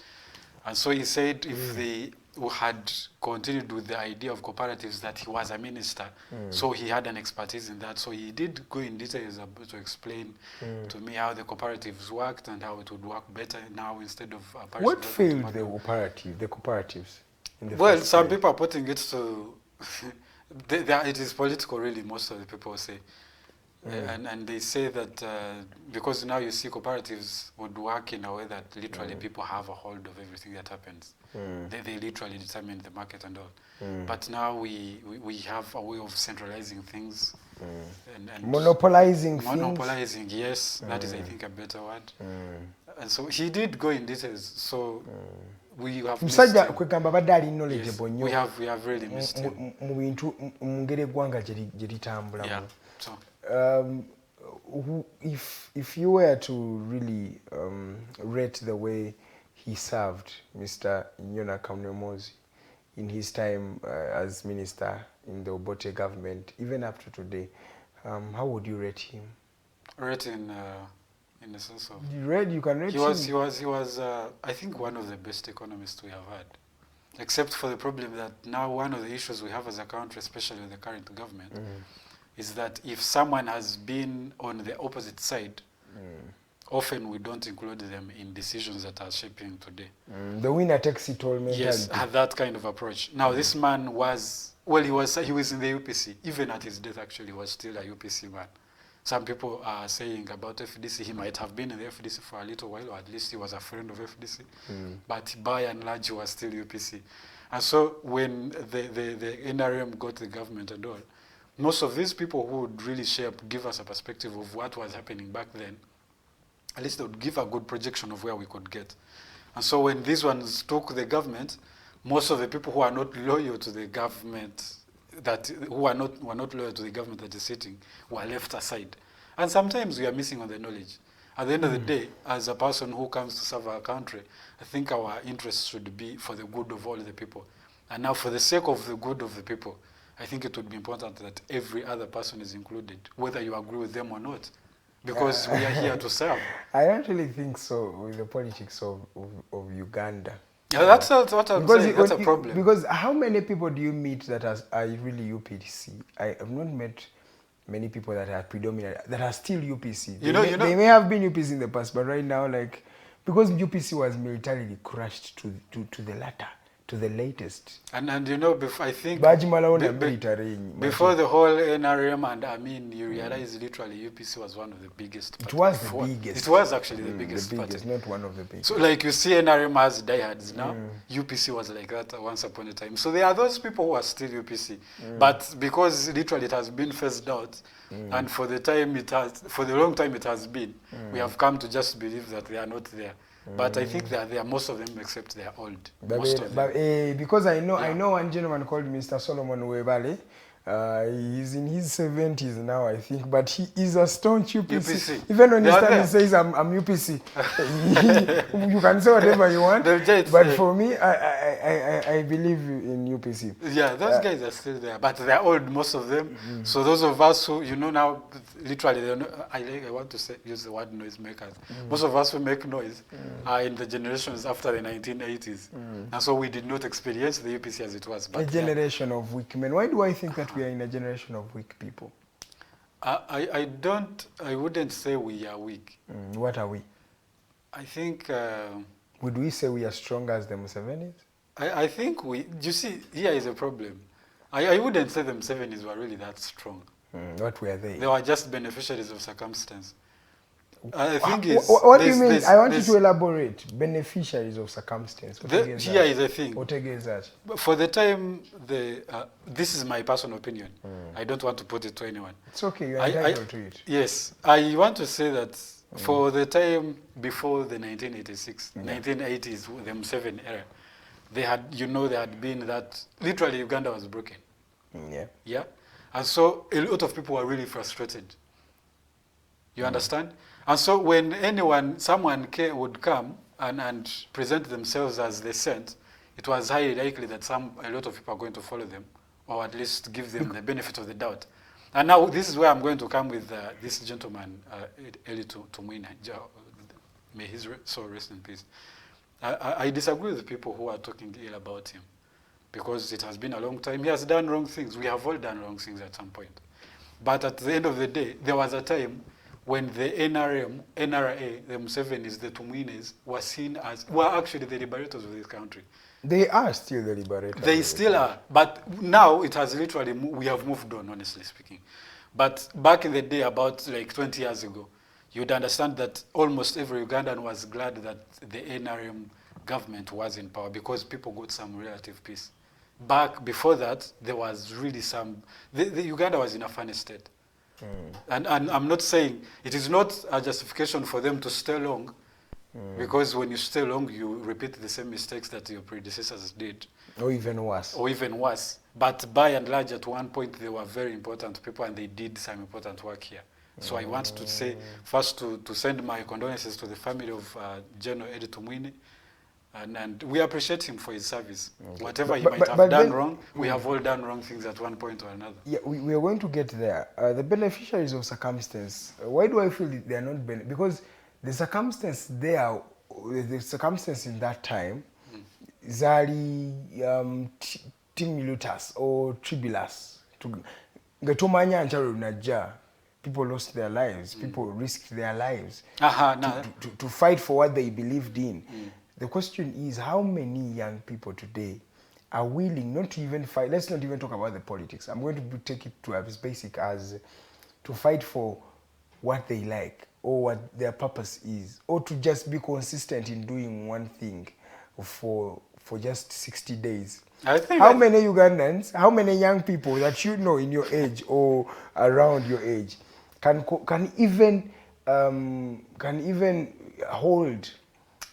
S11: And so he said if they had continued with the idea of cooperatives, that he was a minister, so he had an expertise in that. So he did go in details to explain to me how the cooperatives worked and how it would work better now instead of...
S5: What failed the cooperatives?
S11: Well, some people are putting it to... it is political, really, most of the people say. And they say that because now you see cooperatives would work in a way that literally people have a hold of everything that happens. They literally determine the market and all. But now we have a way of centralizing things. And
S5: monopolizing things?
S11: Monopolizing, yes. That is, I think, a better word. And so he did go in details. So we have missed him. Yes, we have really missed him. Yeah. So.
S5: If you were to really rate the way he served Mr. Nana Nalongo Mwafrika in his time as minister in the Obote government, even up to today, how would you rate him?
S11: Rate in the sense of...
S5: You can rate him?
S11: He was I think, one of the best economists we have had. Except for the problem that now one of the issues we have as a country, especially with the current government, is that if someone has been on the opposite side, often we don't include them in decisions that are shaping today.
S5: The winner takes it all mentality.
S11: Yes, had that kind of approach. Now this man was, well, he was in the UPC. Even at his death, actually, he was still a UPC man. Some people are saying about FDC, he might have been in the FDC for a little while, or at least he was a friend of FDC. But by and large, he was still UPC. And so when the NRM got the government and all, most of these people who would really give us a perspective of what was happening back then, at least they would give a good projection of where we could get. And so when these ones took the government, most of the people who are not loyal to the government, who are not loyal to the government that is sitting, were left aside. And sometimes we are missing on the knowledge. At the end of the day, as a person who comes to serve our country, I think our interests should be for the good of all the people. And now for the sake of the good of the people, I think it would be important that every other person is included, whether you agree with them or not, because we are here to serve.
S5: I don't really think so with the politics of Uganda.
S11: Yeah, that's what I'm saying. That's a problem.
S5: Because how many people do you meet that are really UPC? I have not met many people that are predominant, that are still UPC. They may have been UPC in the past, but right now, like, because UPC was militarily crushed to the latter, to the latest.
S11: And you know, I think before the whole NRM and Amin, you realize literally UPC was one of the biggest.
S5: It was the biggest.
S11: It was actually the biggest party.
S5: Not one of the biggest.
S11: So like you see NRM has diehards now, UPC was like that once upon a time. So there are those people who are still UPC. But because literally it has been phased out, and for the long time it has been, we have come to just believe that they are not there. But I think they are there, most of them, except they are old.
S5: Because I know one gentleman called Mr. Solomon Webale. He's in his 70s now, I think, but he is a staunch UPC. Even when he says, I'm UPC, you can say whatever you want, but for me, I believe in UPC.
S11: Yeah, those guys are still there, but they're old, most of them. So those of us who, now, literally, I want to use the word noisemakers. Most of us who make noise are in the generations after the 1980s. And so we did not experience the UPC as it was. But
S5: a generation of weak men. Why do I think that we are in a generation of weak people?
S11: I wouldn't say we are weak.
S5: What are we?
S11: I think...
S5: would we say we are strong as the Musevenis?
S11: I think you see, here is a problem. I wouldn't say the Musevenis were really that strong.
S5: What were they?
S11: They were just beneficiaries of circumstance. I think
S5: what do you mean? I want you to elaborate. Beneficiaries of circumstance.
S11: Here is the thing.
S5: What is that?
S11: For the time, this is my personal opinion. I don't want to put it to anyone.
S5: It's okay. You're entitled to it.
S11: Yes. I want to say that for the time before the 1986, 1980s, the M7 era, they had been that, literally Uganda was broken. Yeah. And so a lot of people were really frustrated. You understand? And so when someone would come and present themselves as the saint, it was highly likely that a lot of people are going to follow them, or at least give them the benefit of the doubt. And now this is where I'm going to come with this gentleman, Eli Tumwina, may his soul rest in peace. I disagree with people who are talking ill about him, because it has been a long time. He has done wrong things. We have all done wrong things at some point. But at the end of the day, there was a time when the NRA, the Musevenis, the Tumwines, were seen as, were actually the liberators of this country.
S5: They are still the liberators.
S11: They still are. But now it has literally, we have moved on, honestly speaking. But back in the day, about like 20 years ago, you'd understand that almost every Ugandan was glad that the NRM government was in power, because people got some relative peace. Back before that, there was really some, the Uganda was in a funny state. And I'm not saying, it is not a justification for them to stay long, because when you stay long, you repeat the same mistakes that your predecessors did.
S5: Or even worse.
S11: Or even worse. But by and large, at one point, they were very important people, and they did some important work here. So I want to say, first, to send my condolences to the family of General Eddie Tumwine, and we appreciate him for his service. Okay. Whatever he might have done wrong, we have all done wrong things at one point or another. Yeah,
S5: we are going to get there. The beneficiaries of circumstance, why do I feel they are not because the circumstance there, the circumstance in that time, zali tumultuous or tribulous. People lost their lives. People risked their lives to fight for what they believed in. The question is, how many young people today are willing not to even fight? Let's not even talk about the politics. I'm going to take it to as basic as to fight for what they like or what their purpose is, or to just be consistent in doing one thing for just 60 days. I think how many Ugandans, how many young people that you know in your age or around your age can even hold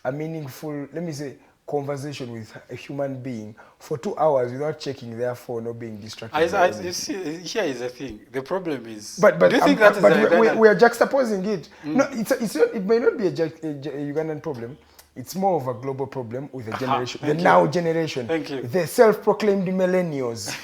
S5: a meaningful, let me say, conversation with a human being for 2 hours without checking their phone or being distracted?
S11: You see, here is the thing. The problem is,
S5: do you think that we are juxtaposing it? No, it's not, it may not be a Ugandan problem. It's more of a global problem with the generation, the now generation, the self-proclaimed millennials.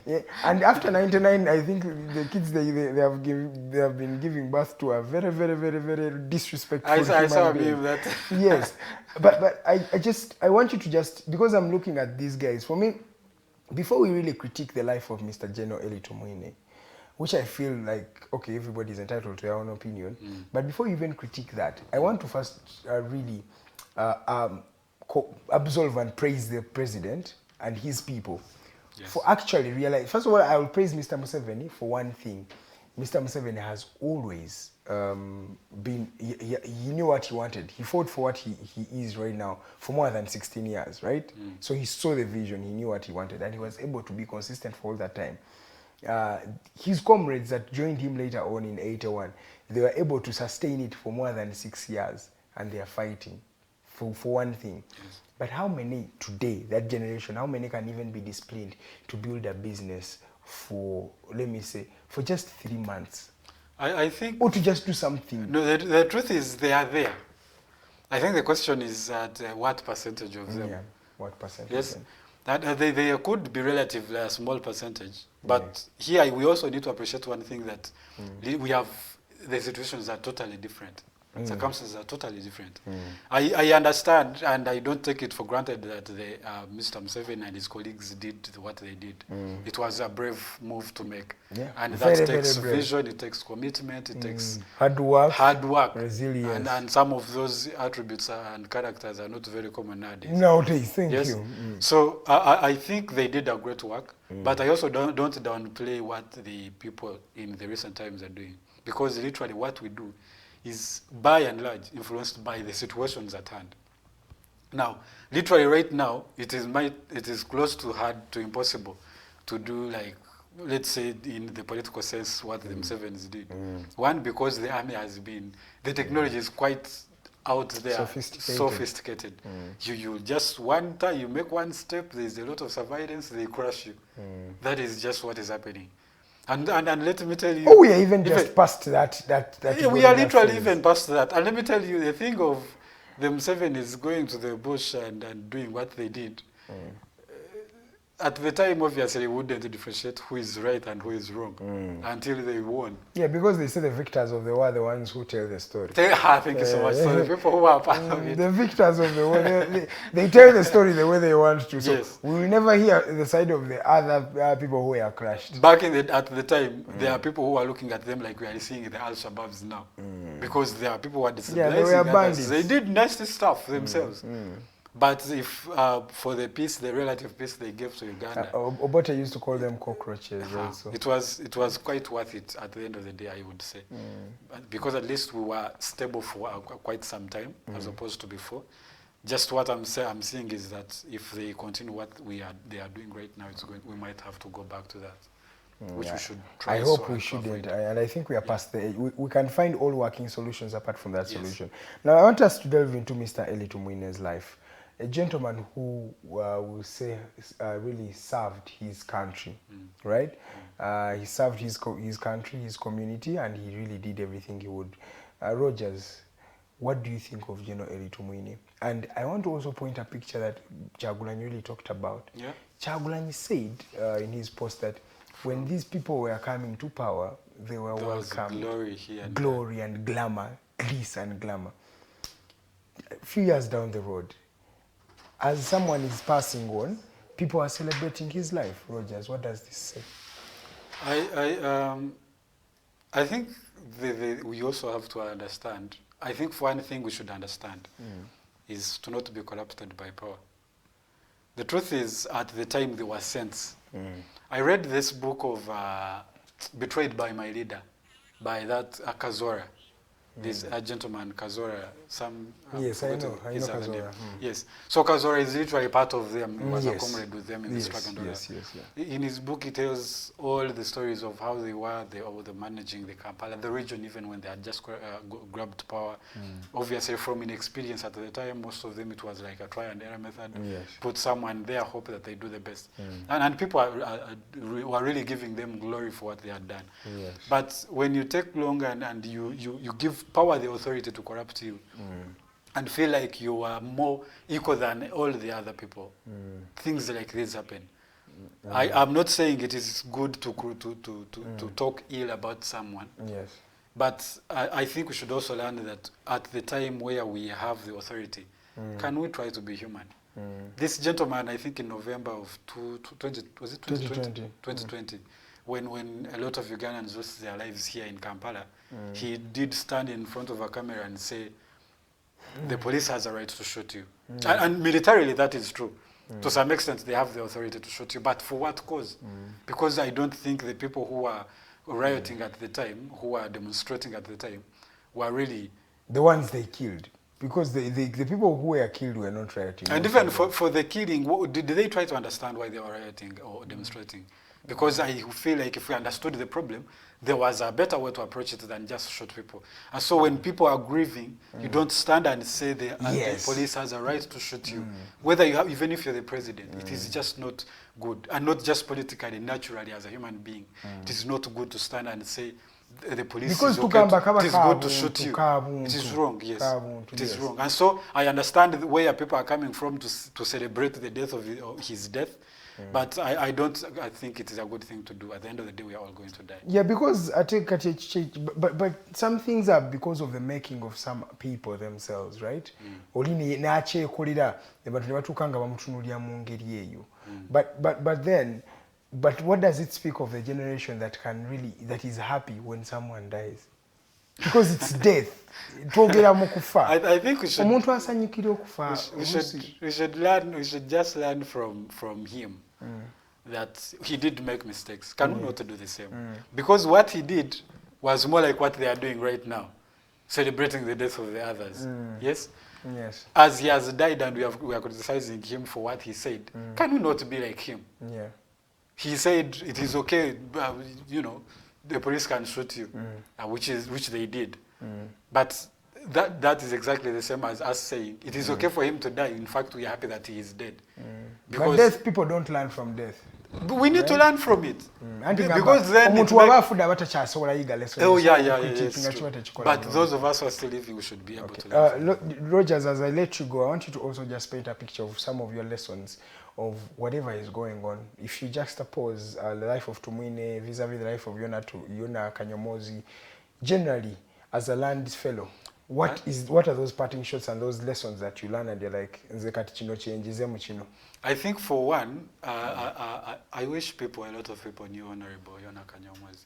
S5: Yeah. And after 99, I think the kids they have been giving birth to a very, very, very, very disrespectful human being. That. Yes, but I want you to just, because I'm looking at these guys. For me, before we really critique the life of Mr. General Eddie Tumwine, which I feel like, okay, everybody's entitled to their own opinion, but before you even critique that, I want to first really absolve and praise the president and his people. Yes. For actually realizing, first of all, I will praise Mr. Museveni for one thing. Mr. Museveni has always been, he knew what he wanted. He fought for what he is right now for more than 16 years, right? So he saw the vision, he knew what he wanted, and he was able to be consistent for all that time. His comrades that joined him later on in 81, they were able to sustain it for more than 6 years, and they are fighting for one thing. Yes. But how many today, that generation, how many can even be disciplined to build a business for, let me say, for just 3 months?
S11: I think...
S5: Or to just do something.
S11: No, the truth is they are there. I think the question is at what percentage of them? Yeah,
S5: what percentage?
S11: Yes, that they could be relatively a small percentage. But here we also need to appreciate one thing, that we have, the situations are totally different. Circumstances are totally different. I understand, and I don't take it for granted that Mr. Museveni and his colleagues did what they did. It was a brave move to make. Yeah. And that takes vision, it takes commitment, it takes hard work, resilience. And some of those attributes and characters are not very common nowadays.
S5: Nowadays, thank you.
S11: So I think they did a great work, but I also don't downplay what the people in the recent times are doing. Because literally what we do is by and large influenced by the situations at hand. Now, literally right now, it is close to hard to impossible to do, like, let's say in the political sense, what the Museveni's did. One, because the army has been, the technology is quite out there, sophisticated. You just one time, you make one step, there's a lot of surveillance, they crush you. That is just what is happening. And let me tell you...
S5: Oh, we are even just past that.
S11: Yeah, we are literally even past that. And let me tell you, the thing of the Museveni is going to the bush and doing what they did. at the time, obviously, wouldn't differentiate who is right and who is wrong until they won.
S5: Yeah, because they say the victors of the war are the ones who tell the story.
S11: Thank you so much. So the people who are part of it.
S5: The victors of the war, they tell the story the way they want to. So
S11: Yes.
S5: we will never hear the side of the other people who were crushed.
S11: Back at the time, there are people who are looking at them like we are seeing the Al-Shabaabs now. Because there are people who are destabilizing
S5: they were
S11: others.
S5: bandits.
S11: They did nasty stuff themselves. But if for the peace, the relative peace they gave to Uganda,
S5: Obote used to call them cockroaches also.
S11: it was quite worth it at the end of the day, I would say, because at least we were stable for quite some time as opposed to before. Just what I'm seeing is that if they continue what they are doing right now, we might have to go back to that. Which we should try.
S5: I hope we shouldn't, and I think we are past the age. We can find all working solutions apart from that solution. Now, I want us to delve into Mr. Eli Tumwine's life, a gentleman who will say really served his country, right? He served his country, his community, and he really did everything he would. Rogers, what do you think of General Eli Tumwine? And I want to also point a picture that Kyagulanyi really talked about.
S11: Yeah.
S5: Kyagulanyi said in his post that when these people were coming to power, they were welcomed.
S11: Glory here.
S5: Glory and glamour, gliss and glamour. A few years down the road, as someone is passing on, people are celebrating his life. Rogers, what does this say?
S11: I think we also have to understand. I think for one thing we should understand is to not be corrupted by power. The truth is, at the time there was sense. I read this book of Betrayed by My Leader, by that Kazora. This gentleman, Kazora,
S5: yes, I know Kazora.
S11: Yes. So Kazora is literally part of them. He was a comrade with them in the struggle. In his book, he tells all the stories of how they were managing the Kampala, the region, even when they had just grabbed power. Obviously, from inexperience at the time, most of them, it was like a try and error method. Put someone there, hope that they do the best. And people were really giving them glory for what they had done. But when you take long and you give power the authority to corrupt you and feel like you are more equal than all the other people, things like this happen. I'm not saying it is good to talk ill about someone, but I think we should also learn that at the time where we have the authority, can we try to be human? This gentleman, I think in November of 2020, when a lot of Ugandans lost their lives here in Kampala, he did stand in front of a camera and say, the police has a right to shoot you. And militarily, that is true. To some extent, they have the authority to shoot you. But for what cause? Because I don't think the people who were rioting at the time, who were demonstrating at the time, were really...
S5: the ones they killed. Because the people who were killed were not rioting.
S11: And even for the killing, did they try to understand why they were rioting or demonstrating? Because I feel like if we understood the problem, there was a better way to approach it than just shoot people. And so when people are grieving, you don't stand and say the police has a right to shoot you. Whether you have, even if you're the president, it is just not good. And not just politically, naturally as a human being. It is not good to stand and say the police
S5: because
S11: is okay it is good to shoot you. It is wrong, yes. It is wrong. And so I understand where people are coming from to celebrate the death of his death. But I think it is a good thing to do. At the end of the day, we are all going to die.
S5: Yeah, because I think, but some things are because of the making of some people themselves, right? But what does it speak of the generation that that is happy when someone dies? Because it's death.
S11: I think we should just learn from him that he did make mistakes. Can we not do the same? Because what he did was more like what they are doing right now, celebrating the death of the others. Yes?
S5: Yes.
S11: As he has died and we are criticizing him for what he said, can we not be like him?
S5: Yeah.
S11: He said it is okay, the police can shoot you, which they did. But that is exactly the same as us saying it is okay for him to die. In fact, we are happy that he is dead.
S5: But death, people don't learn from death.
S11: We need to learn from it.
S5: Because then
S11: yes. But those of us who are still living, we should be able to learn.
S5: Rogers, as I let you go, I want you to also just paint a picture of some of your lessons of whatever is going on. If you juxtapose the life of Tumwine vis-a-vis the life of Yona Kanyomozi, generally, as a land fellow, what are those parting shots and those lessons that you learn and you're like,
S11: I think for one, I wish a lot of people knew Honorable Yona Kanyomozi.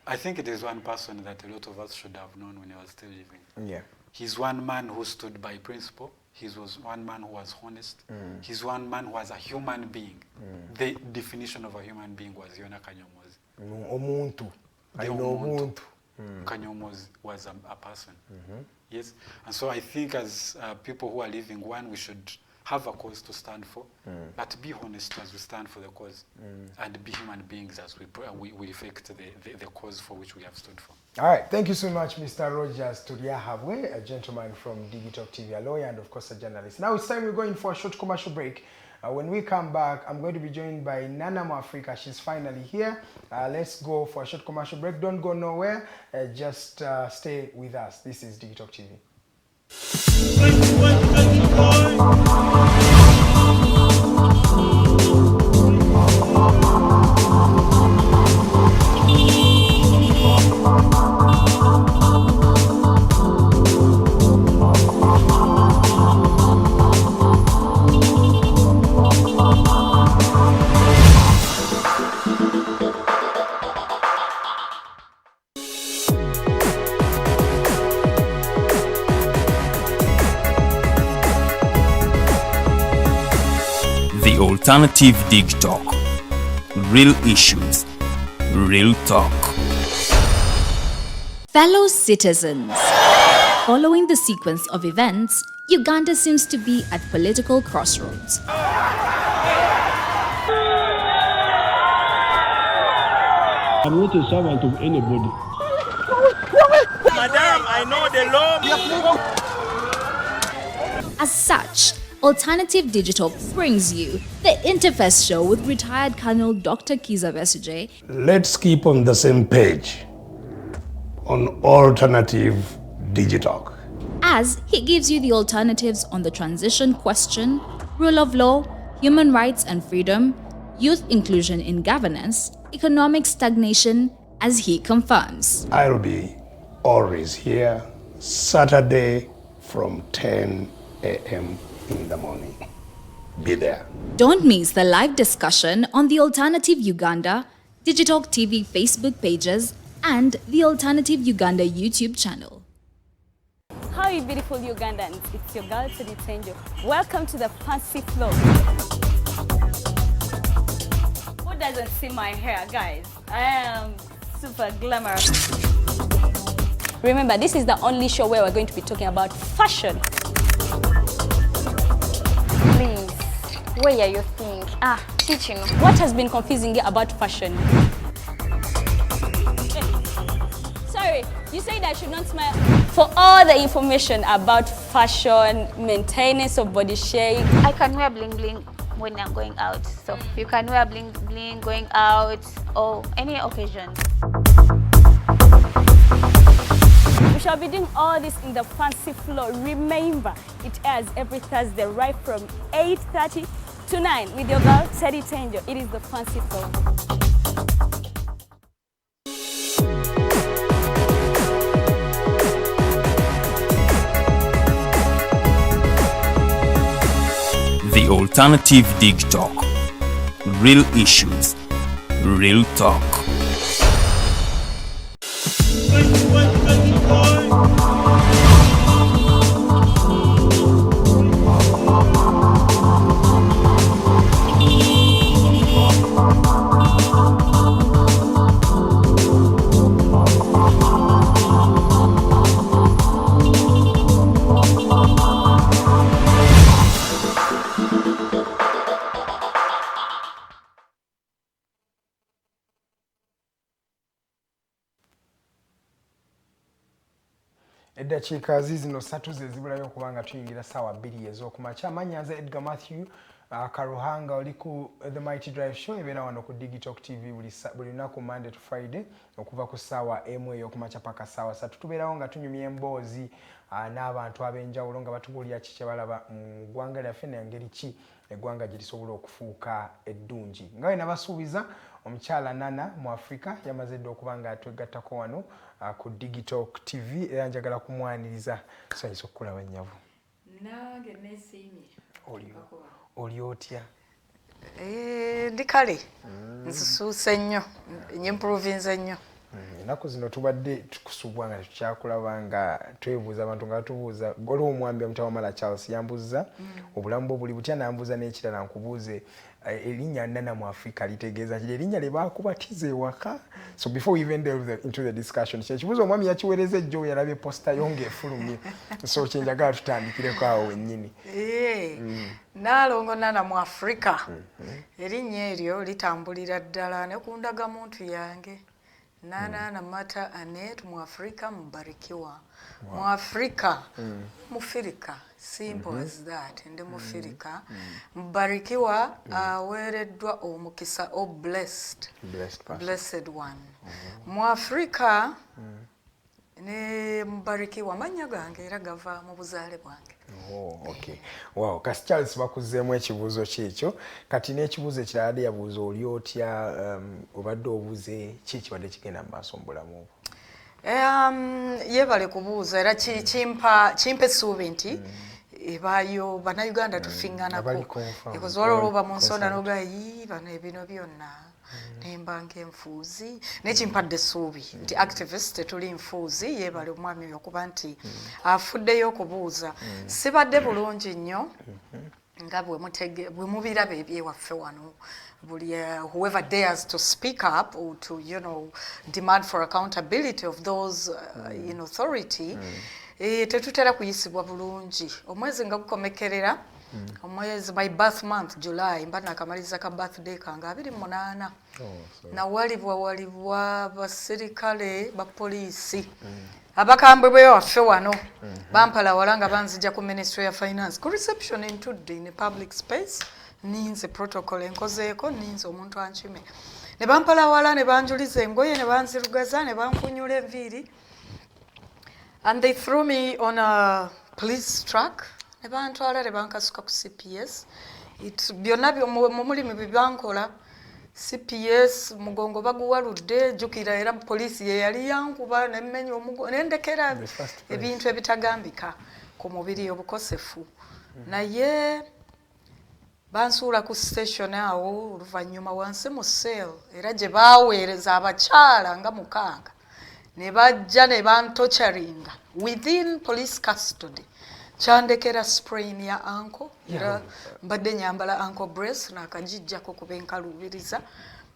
S11: I think it is one person that a lot of us should have known when he was still living.
S5: Yeah.
S11: He's one man who stood by principle. He was one man who was honest. He's one man who was a human being. The definition of a human being was Yona Kanyomozi.
S5: Omuntu. I know Omuntu.
S11: Kanyomozi was a person. Yes. And so I think as people who are living, one, we should have a cause to stand for, but be honest as we stand for the cause, and be human beings as we effect the cause for which we have stood for.
S5: All right, thank you so much, Mr. Rogers Lyabwe, a gentleman from Digitalk TV, a lawyer and of course a journalist. Now it's time we're going for a short commercial break. When we come back, I'm going to be joined by Nana Mwafrika. She's finally here. Let's go for a short commercial break. Don't go nowhere. Just stay with us. This is Digitalk TV.
S1: Alternative Digitalk. Real issues, real talk.
S2: Fellow citizens, following the sequence of events, Uganda seems to be at political crossroads.
S12: I'm not a servant of anybody.
S4: Madam, I know the law.
S2: As such, Alternative Digital brings you the Interface Show with retired Colonel Dr. Kiza Besuje.
S3: Let's keep on the same page on Alternative Digital,
S2: as he gives you the alternatives on the transition question, rule of law, human rights and freedom, youth inclusion in governance, economic stagnation, as he confirms.
S3: I'll be always here Saturday from 10 a.m. in the morning. Be there.
S2: Don't miss the live discussion on the Alternative Uganda, Digitalk TV Facebook pages, and the Alternative Uganda YouTube channel.
S8: How are you beautiful Ugandans? It's your girl Digitalk. Welcome to the fancy floor. Who doesn't see my hair, guys? I am super glamorous. Remember, this is the only show where we're going to be talking about fashion.
S10: Please, where are you think? Teaching.
S8: What has been confusing you about fashion? Sorry, you said I should not smile. For all the information about fashion, maintenance of body shape.
S10: I can wear bling bling when I'm going out. So you can wear bling bling going out or any occasion.
S8: We shall be doing all this in the fancy floor. Remember, it airs every Thursday right from 8:30 to 9 with your girl, Teddy Tenjo. It is the fancy floor.
S1: The Alternative Digitalk. Real issues, real talk.
S5: eddakiika zino 3 ze zibulayo okubanga tuyingira ssaawa 2 ez'okumakya. Amanyanza Edgar Matthew Karuhanga oli ku The Mighty Drive Show ebeera wano ku Digitalk TV buli lunaku Monday to Friday okuva ku ssaawa emu ey'okumakya paka ssaawa 3. Tubeerawo nga tunyumya emboozi n'abantu ab'enjawulo nga batubuulira ki kye balaba mu ggwanga lyaffe n'engeri ki eggwanga gye lisobola okufuuka eddungi. Nga bwe nabasuubiza omukyala Nana Mwafrika yamaze dda okuba nga twegattako wano ku Digitalk TV era njagala kumwaniriza tusanyusa okukulaba nnyabo.
S13: Nange neesiimye.
S5: Oli otya?
S13: Ndi kale nzisuuse nnyo nyimprovinze nnyo.
S5: Ennaku zino tubadde tukusubwa nga tukyakulaba nga twebuuza abantu nga batubuuza oli omwambi omutawamala Charles yambuuza obulamu bwo buli butya nambuuza n'ekirala nkubuuze erinnya Nana Mwafrika litegeeza ki erinnya lye baakubatiza ewaka. So before we even delve into the discussion kyekibuuzo omwami yakiweereza ejjo yalabye posta yonge efulumye so kyenjagala tutandikireko awo wennyini.
S13: Nalongo Nana Mwafrika erinnya eryo litambulira ddala ne ku ndagamuntu yange. Nana Namata Anet Mwafrika Mbarikiwa. Mwafrika Mufirika. Simple as that. Ndi Mufirika. Mbarikiwa aweereddwa omukisa o blessed. Blessed one. Mwafrika ne Mbarikiwa manya gange era gava mu buzaale bwange.
S5: Oh, okay. Wow, kasi Charles bakuzeemu ekibuuzo kyekyo. Kati n'ekibuuzo ekirala yabuuza oli otya obadde obuuze ki ekibadde kigenda mu maaso mu bulamu bwo?
S13: Yeebale kubuuza era kimpa essuubi nti ebaayo bannayuganda tufiŋŋanako. Ekozwala olwoba mu nsonda n'ogaa bano ebino byonna nemba nk'enfuuzi nekimpadde essuubi nti activist tuli nfuuzi yeebale omwami oyo okuba nti afuddeyo okubuuza. Sibadde bulungi nnyo nga bwe mubiraba ebyewaffe wano. Whoever dares to speak up or to demand for accountability of those in authority tetutera kuyisibwa bulungi. Omwezi nga gukomekerera omwezi my birth month July mba nakamaliza ka birthday kange 28 na walibwa basirikale ba poliisi abakambwe bwe waffe wano bampala walanga banzija ku Ministry of Finance ku reception intudde in a public space ninze protocol enkozeeko ninze omuntu ankime ne bampala wala ne banjuliza engoye ne banzirugaza ne bankunyula enviiri and they threw me on a police truck. Ne bantwala ne bankasuka ku CPS. Byonna mu mulimu bye bankola CPS mugongo baguwaludde jjukira era poliisi ye yali yankuba nemmenya omugongo nendekera ebintu ebitagambika ku mubiri obukosefu. Naye bansuula ku station awo oluvannyuma wansi mu cell era gye baaweereza abakyala nga 6 ne bajja ne bantocharinga within police custody. Chandekera sprain ya ankle era mbadde nyambala ankle brace nakagijjako kuba enkalubiriza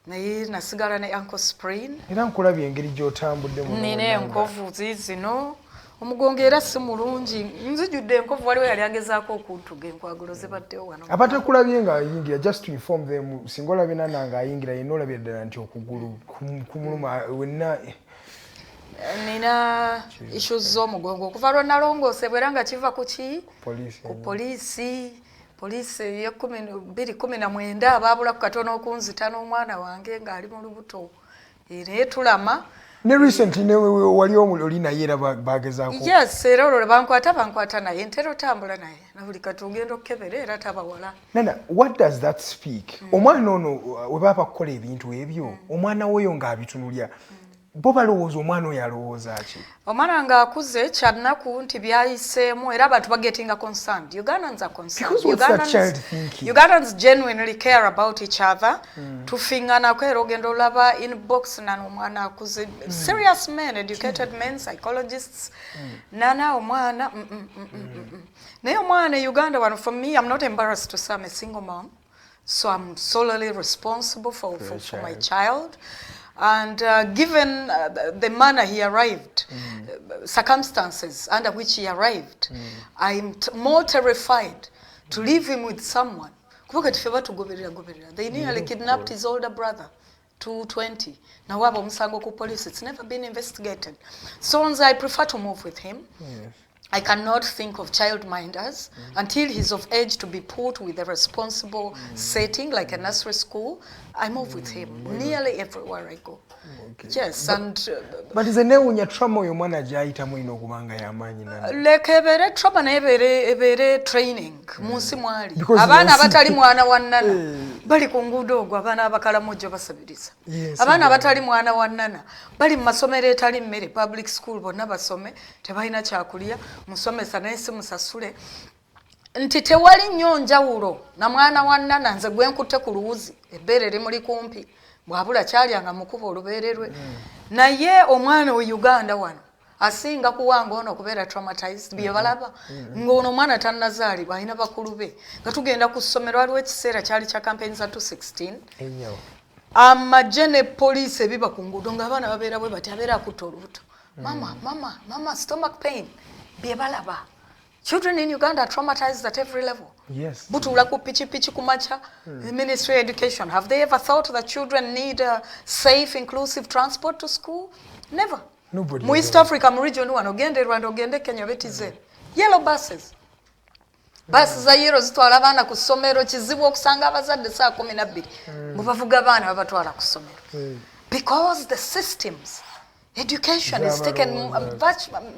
S13: naye nasigala ne ankle sprain
S5: era nkulabye engeri gy'otambudde mu
S13: nine enkovu zino omugongo era si mulungi nzijudde enkovu waliwo yali agezaako okuntuga enkwagulo zibaddewo wano
S5: abatakulabye nga ayingira just to inform them singa olabye Nana nga ayingira yenna olabye ddala nti okugulu kumuluma wenna
S13: nina issues z'omugongo okuva lwe nalongoosebwa era nga kiva ku ki ku poliisi ye 2019 abaabulaku katono okunzita n'omwana wange ng'ali mu lubuto naye tulama
S5: ne recent ne wali oli naye era bagezaako
S13: yes era olwo bankwata naye ntera otambula naye na buli kati ogenda okukebera era tabawala.
S5: Nana, what does that speak? Omwana ono we baba kukola ebintu ebyo omwana weyo ng'abitunulya bo balowooza omwana oyo alowooza ki?
S13: Omwana ng'akuze kyanaku nti byayiseemu era abantu bagetinga concerned. Ugandans are concerned. Ugandans genuinely care about each other. Tufiŋŋanako era ogenda olaba inbox nano omwana akuze. Serious men, educated men, psychologists. Nana omwana naye omwana Uganda wano for me I'm not embarrassed to say I'm a single mom. So I'm solely responsible for my child. And given the manner he arrived, circumstances under which he arrived, I'm more terrified to leave him with someone. They nearly kidnapped his older brother 220 nawaba omusango ku police. It's never been investigated. So I prefer to move with him. Yes. I cannot think of childminders until he's of age to be put with a responsible setting like a nursery school. I move with him nearly everywhere I go. Okay. Yes,
S5: but is a neunya trauma oyo mwana jaita mu ino kubanga yamanyi nana.
S13: Like ebere trauma na ebere training munsi mwali. Abana abatali mwana wa nana bali ku nguudo ogwo abana abakala mojo basabiriza. Abana abatali mwana wa nana bali mu masomero etali mmere public school bonna basome tebalina kyakulya musomesa naye si musasule. Nti tewali nnyo njawulo na mwana wa nana nze gwe nkutte ku luwuzi ebbere limuli kumpi bwabula kyalyanga mukuba olubeererwe naye omwana we Uganda wano asinga kuwanga ono okubeera traumatized bye balaba ng'ono omwana tannazaalibwa alina bakulu be nga tugenda ku ssomero waliwo ekiseera kyali kya campaign za 2016 amagye ne poliisi ebiba ku nguudo ng'abaana babeera bwe bati abeera akutta olubuto mama stomach pain bye balaba. Children in Uganda are traumatized at every level.
S5: Yes.
S13: Butula ku pichi kumacha. The Ministry of Education, have they ever thought that children need safe, inclusive transport to school? Never.
S5: Nobody.
S13: Mu East Africa, mu region one, ogende Rwanda, ogende Kenya, betize. Yellow buses. Buses za yellow zitwala abaana ku ssomero kizibu okusanga abazadde saa 12. Mubavuga abaana babatwala ku ssomero. Because the systems education is taken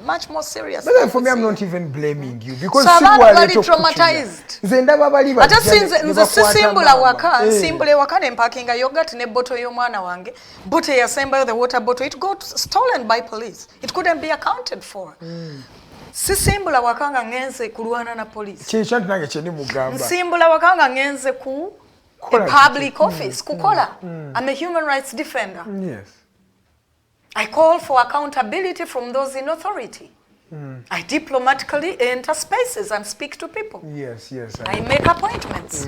S13: much more serious.
S5: But for me, I'm not even blaming you because
S13: so very traumatized. Ate nze sisimbula waka, nsimbule waka ne mpakinga yogurt ne bottle y'omwana wange. Bottle yasembayo the water bottle, it got stolen by police. It couldn't be accounted for. Sisimbula wakanga ngenze kulwana na police.
S5: Kyekyantu nange kye nimugamba.
S13: Nsimbula wakanga ngenze ku a public office kukola. I'm a human rights defender.
S5: Yes.
S13: I call for accountability from those in authority. I diplomatically enter spaces and speak to people.
S5: Yes.
S13: I make appointments.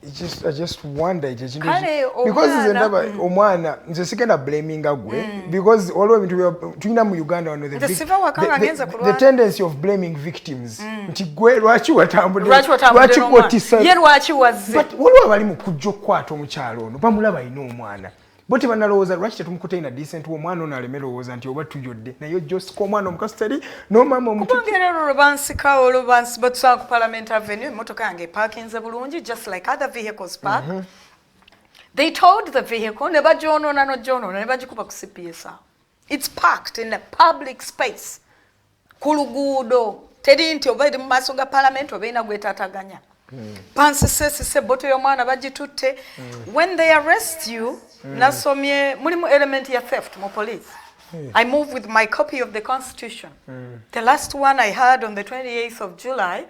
S5: I just wonder because is another omwana nze sigenda blaming agwe because all of it tulina mu Uganda wano the tendency of blaming victims nti gwe lwaki watambudde lwaki kwotisa
S13: ye lwaki wazze
S5: but waliwo abali mu kujjo kwata omukyalo ono bamulaba ino omwana bote banalowooza lwaki tetumukute ina decent omwana ono alemerowooza nti oba tuyodde naye just ko omwana omukasitali n'omama omutu
S13: kubongera olubansika olubansi batusaa ku Parliament Avenue emmotoka yange parkinze bulungi just like other vehicles park. They towed the vehicle ne bajonoona nojonoona ne bagikuba ku CPS. It's parked in a public space ku luguudo teri nti oba eri mu maaso ga Parliament oba ina gwetaataganya. Pansi sese boto y'omwana bagitutte. When they arrest you nasomye mulimu element ya theft mu police. I move with my copy of the Constitution. The last one I had on the 28th of July,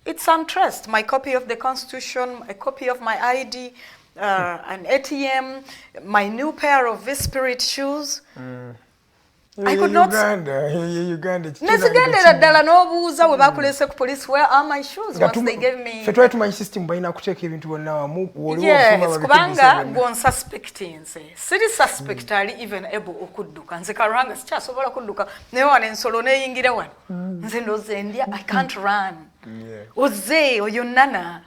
S13: it's untraced. My copy of the Constitution, a copy of my ID, an ATM, my new pair of Spirit shoes. I could not.
S5: Uganda.
S13: Nezigendera ddala n'obuuza bwe bakulese ku police, where are my shoes once they gave me.
S5: Fetwa tumanyi system bayina kuteeka ebintu bonna wamu woliwo
S13: yes, kubanga gon suspecting nze. Siri suspect ali even able okudduka. Nze Karanga sikyasobola kudduka. Naye wano ensolo neeyingira wano. Nze ndoze ndya, I can't run. Oze oyo Nana.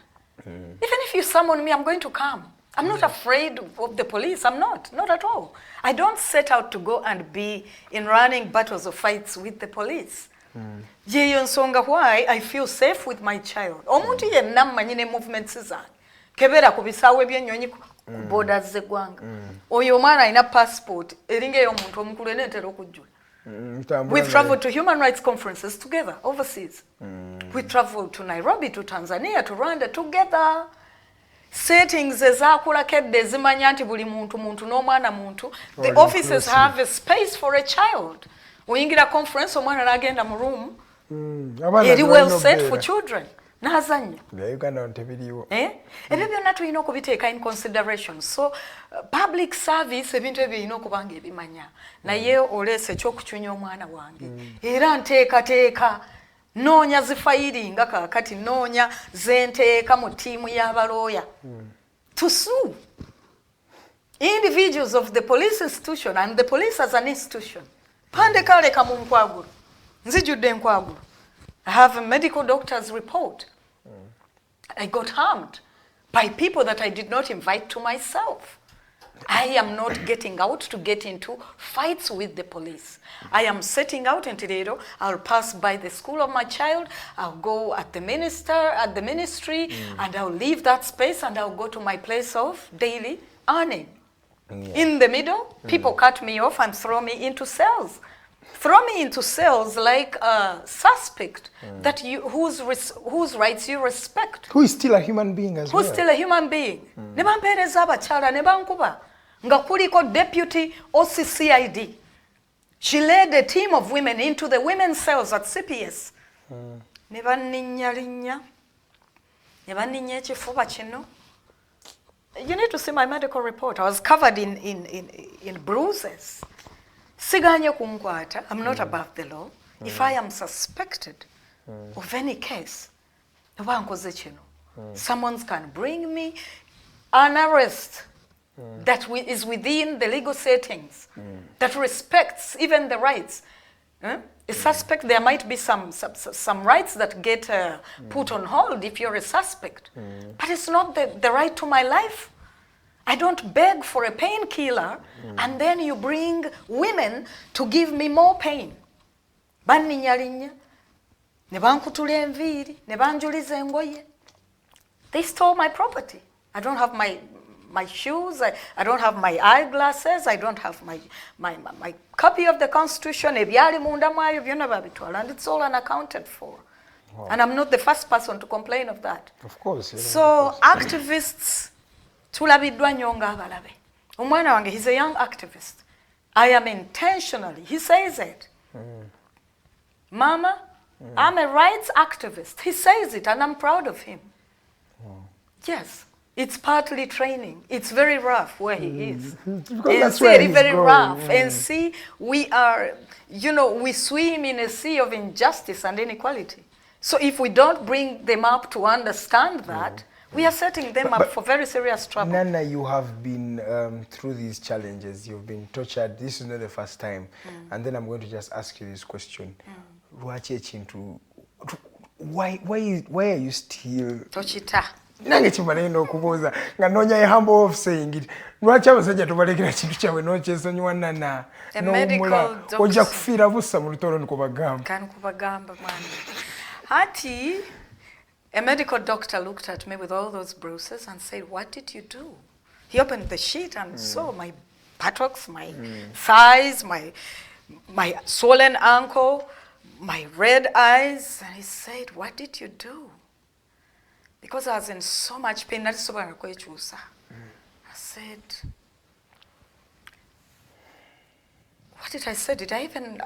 S13: Even if you summon me, I'm going to come. I'm not afraid of the police. I'm not at all. I don't set out to go and be in running battles or fights with the police. Yeyo nsonga why I feel safe with my child. Omuntu yenna mmanyi ne movements zange. Kebera ku bisaawe by'ennyonyi ku borders z'eggwanga. Oyo omwana alina passport eringa ey'omuntu omukulu eneetera okujjula. We've traveled to human rights conferences together overseas. We traveled to Nairobi, to Tanzania, to Rwanda together. Settings ezakulakedde ezimanya nti buli muntu n'omwana muntu. The offices have a space for a child. Oyingira conference omwana n'agenda mu room. Eri well set for children. N'azanya.
S5: Uganda ntebiriwo.
S13: Ebyo byonna tulina okubiteeka in consideration. So public service ebintu ebyo birina okubanga ebimanya. Naye oleese ekyokucunya omwana wange. Era nteekateeka. Noonya zifayiringa kakati noonya zenteeka mu tiimu y'abalooya to sue individuals of the police institution and the police as an institution. Pandekaleka mu nkwagulu nzijudde enkwagulu. I have a medical doctor's report. I got harmed. by people that I did not invite to myself. I am not getting out to get into fights with the police. I am setting out in Tirero. I'll pass by the school of my child. I'll go at the ministry, and I'll leave that space and I'll go to my place of daily earning. In the middle, people cut me off and throw me into cells. Throw me into cells like a suspect that whose rights you respect.
S5: Who is still a human being as well.
S13: Who's still a human being. Ne bampeereza abakyala ne bankuba nga kuliko deputy OCCID. She led a team of women into the women's cells at CPS. Ne banninnya ekifuba kino. You need to see my medical report. I was covered in bruises. Siganye kunkwata. I'm not above the law. If I am suspected of any case, someone can bring me an arrest that is within the legal settings, that respects even the rights. A suspect, there might be some rights that get put on hold if you're a suspect. But it's not the right to my life. I don't beg for a painkiller, and then you bring women to give me more pain. Banninyalinya, ne bankutula enviiri, ne banjuliza engoye. They stole my property. I don't have my shoes, I don't have my eyeglasses, I don't have my copy of the Constitution, ebyali munda mwayo byonna babitwala, and it's all unaccounted for. Wow. And I'm not the first person to complain of that.
S5: Of course.
S13: So activists, tulabiddwa nnyo ng'abalabe. Omwana wange, he's a young activist. I am intentionally, he says it. Mama, I'm a rights activist. He says it, and I'm proud of him. Yes. It's partly training. It's very rough where he is. It's very rough. And see, we are, we swim in a sea of injustice and inequality. So if we don't bring them up to understand that, we are setting them up for very serious trouble.
S5: Nana, you have been through these challenges. You've been tortured. This is not the first time. And then I'm going to just ask you this question. Why are you still...
S13: Tochita.
S5: Nange kimalayo n'okubuuza nga noonya a humble of saying it. Lwaki abasajja tubalekera kintu kyabwe n'okyesonyiwa Nana n'owummula ojja kufiira busa mu lutalo nikubagamba.
S13: Kankubagamba mwana. Hati, a medical doctor looked at me with all those bruises and said, "What did you do?" He opened the sheet and saw my buttocks, my thighs, my swollen ankle, my red eyes, and he said, "What did you do?" Because I was in so much pain, I said, what did I say?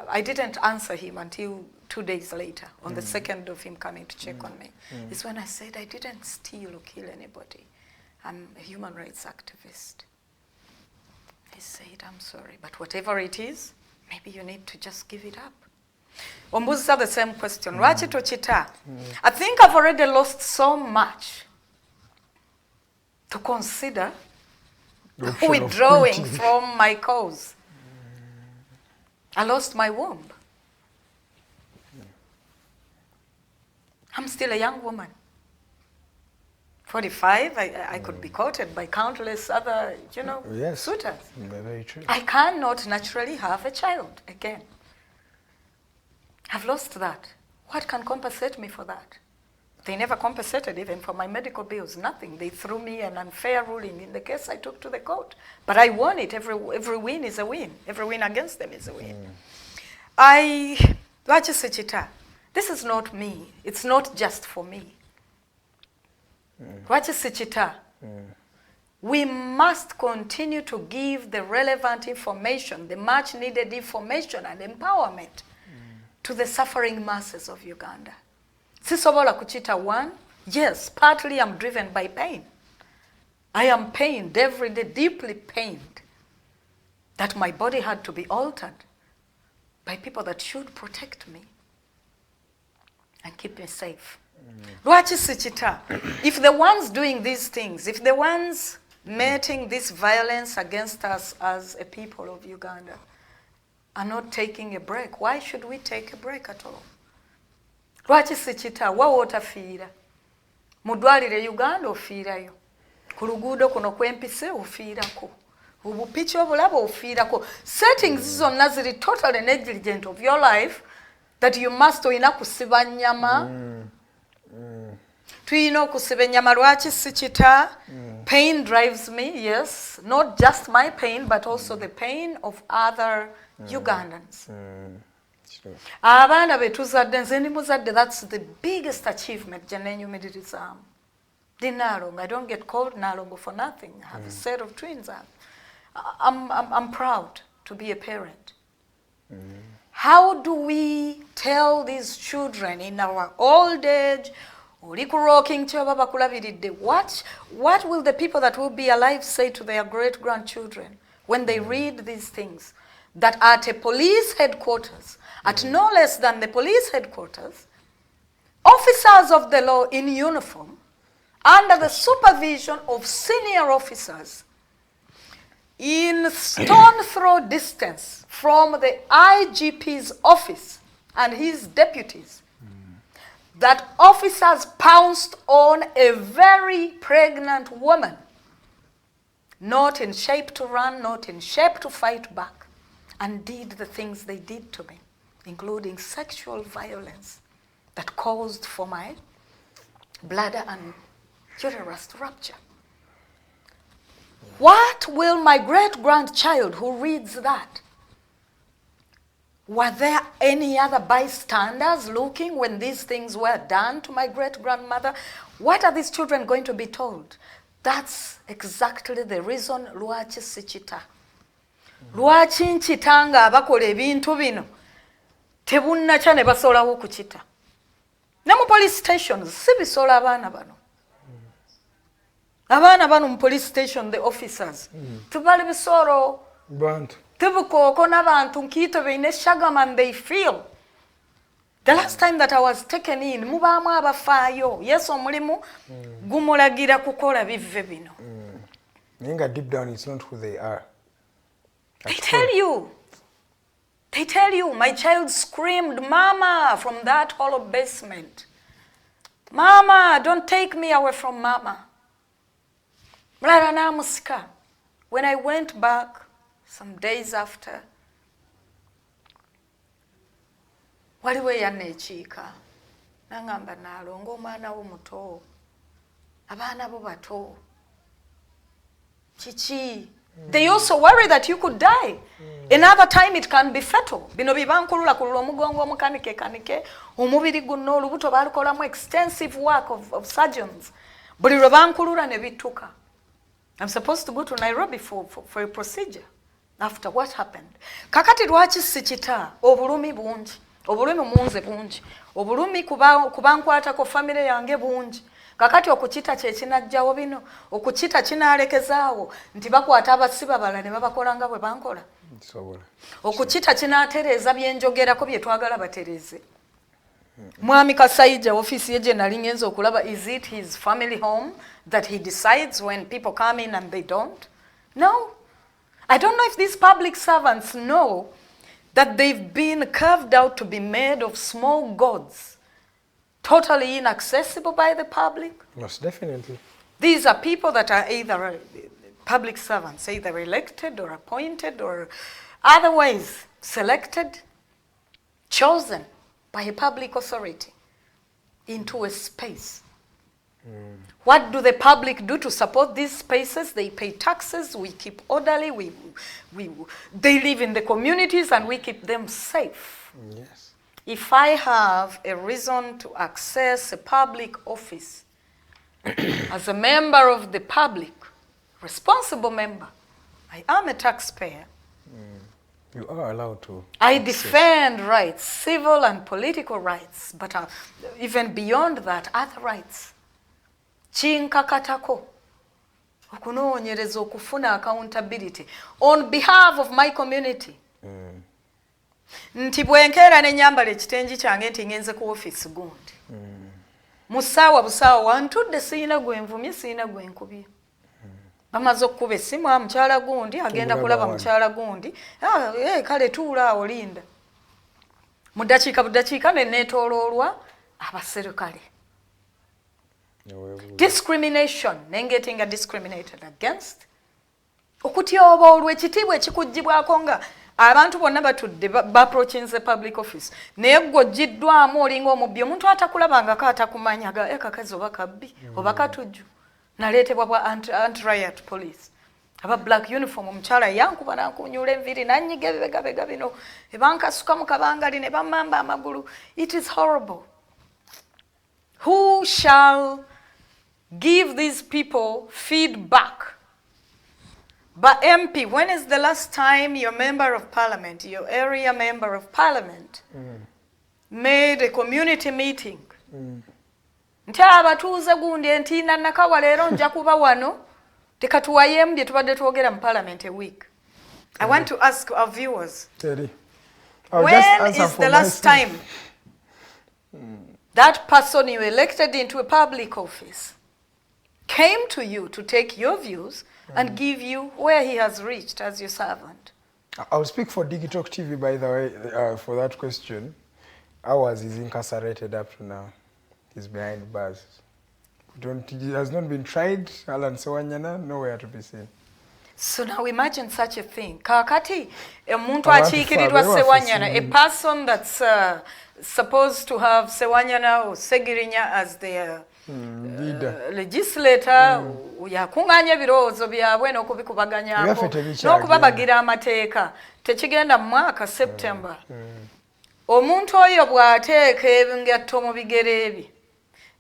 S13: I didn't answer him until 2 days later, on the second of him coming to check on me. It's when I said, I didn't steal or kill anybody. I'm a human rights activist. He said, I'm sorry, but whatever it is, maybe you need to just give it up. Ombuza the same question. Lwaki tochita? I think I've already lost so much to consider withdrawing from my cause. I lost my womb. I'm still a young woman. 45, I could be courted by countless other, suitors.
S5: Very true.
S13: I cannot naturally have a child again. I've lost that. What can compensate me for that? They never compensated even for my medical bills, nothing. They threw me an unfair ruling in the case I took to the court. But I won it. Every win is a win. Every win against them is a win. This is not me. It's not just for me. We must continue to give the relevant information, the much needed information and empowerment to the suffering masses of Uganda. Sisobola kuchita one, yes, partly I'm driven by pain. I am pained every day, deeply pained, that my body had to be altered by people that should protect me and keep me safe. Lwaki sichita? If the ones doing these things, if the ones meting this violence against us as a people of Uganda are not taking a break, why should we take a break at all? Lwaki sichita? Wa otafiira? Mudwalire Uganda ofiirayo. ku luguudo kuno kwempise ofiirako obupiki obulaba ofiirako settings zonna ziri totally negligent of your life that you must oyina kusiba nnyama tuyina okusiba ennyama lwaki sikita pain drives me yes not just my pain but also the pain of other Ugandans abaana betuzadde nze ndi muzadde that's the biggest achievement gye neenyumirizaamu ndi Nalongo I don't get called Nalongo for nothing I have a set of twins I'm proud to be a parent how do we tell these children in our old age oli ku rocking chair baba kulabiridde what will the people that will be alive say to their great grandchildren when they read these things that at a police headquarters at no less than the police headquarters officers of the law in uniform under the supervision of senior officers in stone throw distance from the IGP's office and his deputies that officers pounced on a very pregnant woman, not in shape to run, not in shape to fight back, and did the things they did to me, including sexual violence that caused for my bladder and uterus to rupture. What will my great-grandchild who reads that? Were there any other bystanders looking when these things were done to my great-grandmother? What are these children going to be told? That's exactly the reason lwaki sikita. Lwaki nkita nga abakola ebintu bino tebunnacha ne basolawo kukita. Ne mu police stations si bisola abaana bano. Abaana bano mu police station the officers. Tubali bisoro.
S5: Bantu.
S13: Tibukooko n'abantu nkiito beine shagama and they feel. The last time that I was taken in, mubaamu abafaayo. Yes, omulimu gumulagira kukola bivve bino.
S5: Nenga deep down it's not who they are.
S13: They tell you, my child screamed, Mama, from that hollow basement. Mama, don't take me away from Mama. Mlara namusika. When I went back, some days after, waliwo yanekiika nangamba Nalongo omwana wo muto abaana bo bato kiki. They also worry that you could die. Another time it can be fatal. Bino bibankulula kulula omugongo omukanike omubiri guno olubuto balukolamu extensive work of surgeons. Buli lwe bankulula ne bituka. I'm supposed to go to Nairobi for a procedure after what happened. Kakati lwaki sikita obulumi bungi. Obulumi munze bungi. Obulumi kubankwatako family yange bungi. Kakati okukita kye kinajjawo bino, okukita kinalekezaawo nti bakwata abasiba bala ne babakola nga bwe bankola. Okukita kinaatereeza byenjogerako bye twagala batereze. Mwami Kasajja office ye gye nali ngenza okulaba, is it his family home that he decides when people come in and they don't? No. I don't know if these public servants know that they've been carved out to be made of small gods, totally inaccessible by the public.
S5: Most definitely.
S13: These are people that are either public servants, either elected or appointed or otherwise selected, chosen by a public authority into a space. What do the public do to support these spaces? They pay taxes, we keep orderly, they live in the communities and we keep them safe.
S5: Yes.
S13: If I have a reason to access a public office as a member of the public, responsible member, I am a taxpayer.
S5: You are allowed to.
S13: I defend rights, civil and political rights, but even beyond that, other rights. Chinkakatako. Okunoonyereza okufuna accountability on behalf of my community. Nti bwenkeera ne nyambala ekitengi kyange nti ngenze ku office gundi. Musaawa busaawa wantudde siyina gwenvumye siyina gwenkubye. Bamaze okukuba essimu mukyala gundi agenda kulaba mukyala gundi. Kale tuula awo linda. Mu ddakiika ne neetooloolwa abaserikale. discrimination nengetinga discriminated against okutyoba olw'ekitiibwa ekikuggyibwako nga abantu bonna batudde baapproachinze public office naye gw'oggiddwamu olinga omubbi omuntu atakulabangako atakumanyaga ekakazi oba kabbi oba katujju naleetebwa bwa anti-riot police aba black uniform omukyala yankuba nankunyula enviri nanyiga ebibegabega bino ebankasuka mu kabangali ne bamamba amagulu. It is horrible. Who shall give these people feedback? But MP, when is the last time your member of parliament, your area member of parliament, made a community meeting? Nti abatuuze gundi enti nannakawa leero nja kuba wano tekatuwayemu bye tubadde twogera mu parliament a week. I want to ask our viewers, when is the last time that person you elected into a public office came to you to take your views and give you where he has reached as your servant?
S5: I'll speak for Digitalk TV, by the way, for that question. Ours is incarcerated up to now. He's behind bars. It has not been tried. Alan Sewanyana, nowhere to be seen.
S13: So now imagine such a thing. Kakati, omuntu achiikirirwa Sewanyana, a person that's supposed to have Sewanyana or Segirinya as their legislator, yakunganya ebirowoozo byabwe n'okubikubaganyako n'okubabagira amateeka tekigenda mu mwaka September. Omuntu oyo bw'ateeka engatto mu bigere bye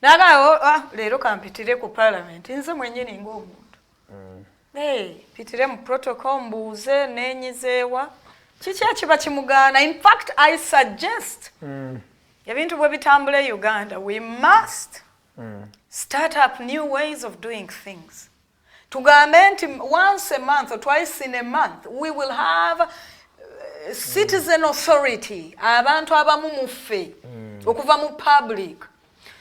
S13: n'agamba leero kampitire ku parliament nze mwennyini ng'omuntu pitire mu protocol mbuuze neenyizeewa kiki ekiba kimugaana. In fact, I suggest ebintu bwe bitambula e Uganda, we must start up new ways of doing things. Tugambe nti once a month or twice in a month we will have citizen authority, abantu abamu muffe okuva mu public,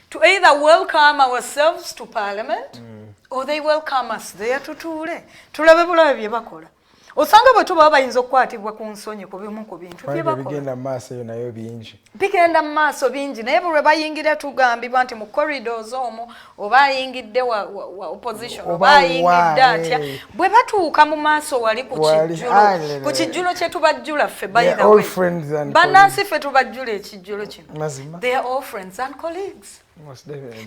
S13: to either welcome ourselves to parliament or they welcome us there tutuule tulabe bulabe bye bakola. Osanga bwe tuba bayinza okukwatibwa ku nsonyi ku bimu ku bintu bye bakola. Bigenda mu maaso eyo nayo bingi. Bigenda mu maaso bingi naye bwe bayingira tugambibwa nti mu corridors omwo oba ayingidde wa opposition oba ayingidde atya bwe batuuka mu maaso wali ku kijjulo kye tubajjula ffe by the way. Bannansi ffe tubajjula ekijjulo kino. They are all friends and colleagues.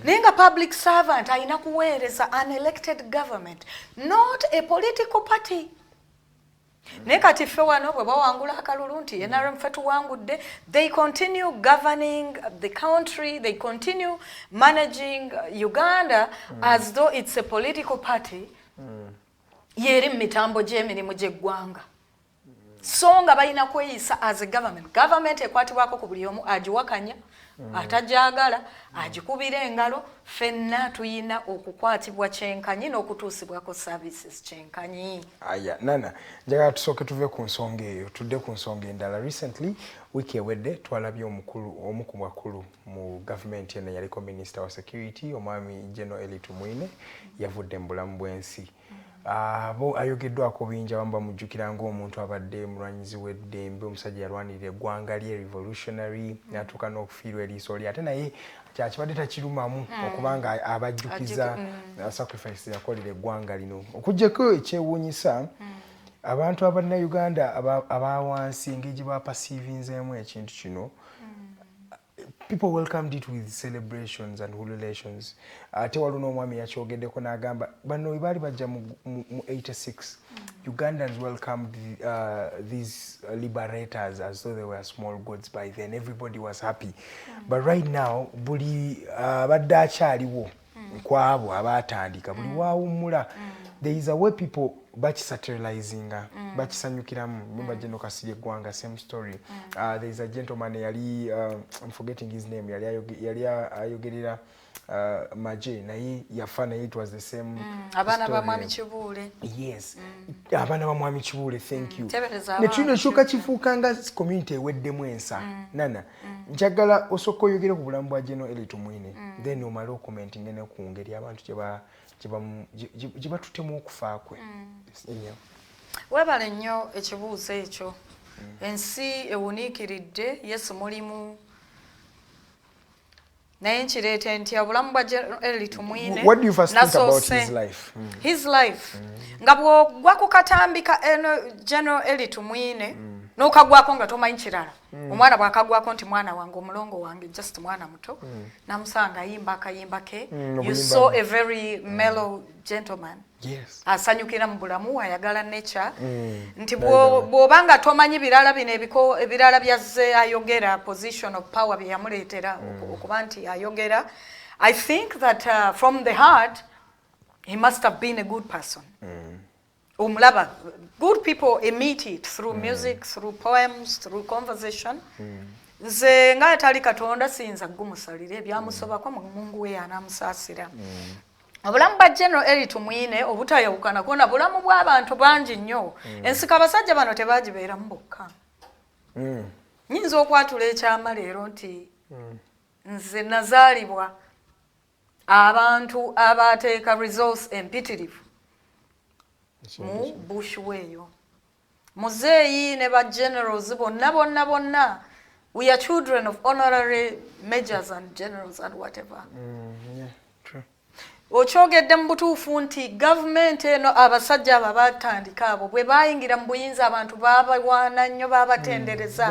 S13: Naye nga public servant alina kuweereza an elected government, not a political party. Naye kati ffe wano bwe bawangula akalulu nti NRM ffe tuwangudde, they continue governing the country, they continue managing Uganda as though it's a political party yeri mu mitambo gy'emirimu gy'eggwanga. So nga balina kweyisa as a government ekwatibwako ku buli omu agiwakanya atajagala agikubira engalo. Ffenna tuyina okukwatibwa kyenkanyi n'okutuusibwako services kyenkanyi.
S5: Aya Nana, njagala tusooke tuve ku nsonga eyo tudde ku nsonga endala. Recently wiki ewedde twalabye omu ku bakulu mu government eno yaliko minister wa security omwami General Elitu Mwine yavudde mu bulamu bw'ensi. Abo ayogeddwako bingi abamu bamujjukira ng'omuntu abadde mulwanyizi w'eddembe, omusajja yalwanirira eggwanga lye revolutionary n'atuuka n'okufiirwa eriiso lye ate naye kyakibadde takirumamu okubanga abajjukiza sacrifice yakolera eggwanga lino. Okuggyako ekyewuunyisa abantu abannayuganda abawansi engeri gye bapasiivinzeemu ekintu kino, people welcomed it with celebrations and relations. Ate waliwo n'omwami yakyogeddeko n'agamba bano we baali bajja mu 86 Ugandans welcomed these liberators as though they were small gods by then. Everybody was happy. But right now buli abadde akyaliwo kwabo abatandika buli waawummula, there is a way people bakisatirizinga bakisanyukiramu. Remember General Kasirye Eggwanga, same story. There is a gentleman yali I'm forgetting his name, yali ayogerera maje naye yafa naye it was the same
S13: abaana ba mwami Kibuule.
S5: Yes, abaana ba mwami Kibuule, thank you. Ne tuno shuka kifuukanga community eweddemu ensa. Nana njagala osooka oyogere ku bulamu bwa General Elitu Mwine, then omale okomenting ne ku ngeri abantu gye batutemu okufa kwe.
S13: Webale nnyo ekibuuzo ekyo. Ensi ewuniikiridde, Yesu mulimu naye nkireete nti obulamu bwa General Tumwine.
S5: What do you first think about his life?
S13: His life. Nga bw'ogwa ku katambi ka General Tumwine n'okagwako nga tomanyi kirala. Omwana bw'akagwako nti mwana wange omulongo wange just mwana muto. Namusanga ayimba akayimba ke. You saw a very mellow gentleman.
S5: Yes.
S13: Asanyukira mu bulamu ayagala nature. Nti bw'obanga tomanyi birala bino ebirala byazze ayogera position of power byamuleetera okuba nti ayogera. I think that from the heart he must have been a good person. Umlaba, good people emit it through music, through poems, through conversation. Nze nga atali Katonda siyinza gumusalira ebyamusobako Mungu we anamusaasira. Obulamu bwa General Tumwine obutayawukana kona bulamu bw'abantu bangi nnyo. Ensika abasajja bano tebagibeeramu bokka. Nyinza okwatula ekyama leero nti nze nazaalibwa abantu abateeka resource empitirivu mu bush weeyo. Muzeeyi ne ba generals bonna we are children of honorary majors and generals and whatever.
S5: Yeah, true.
S13: Okyogedde mu butuufu nti gavumenti eno abasajja abo batandika abo bwe bayingira mu buyinza abantu babawaana nnyo babatendereza.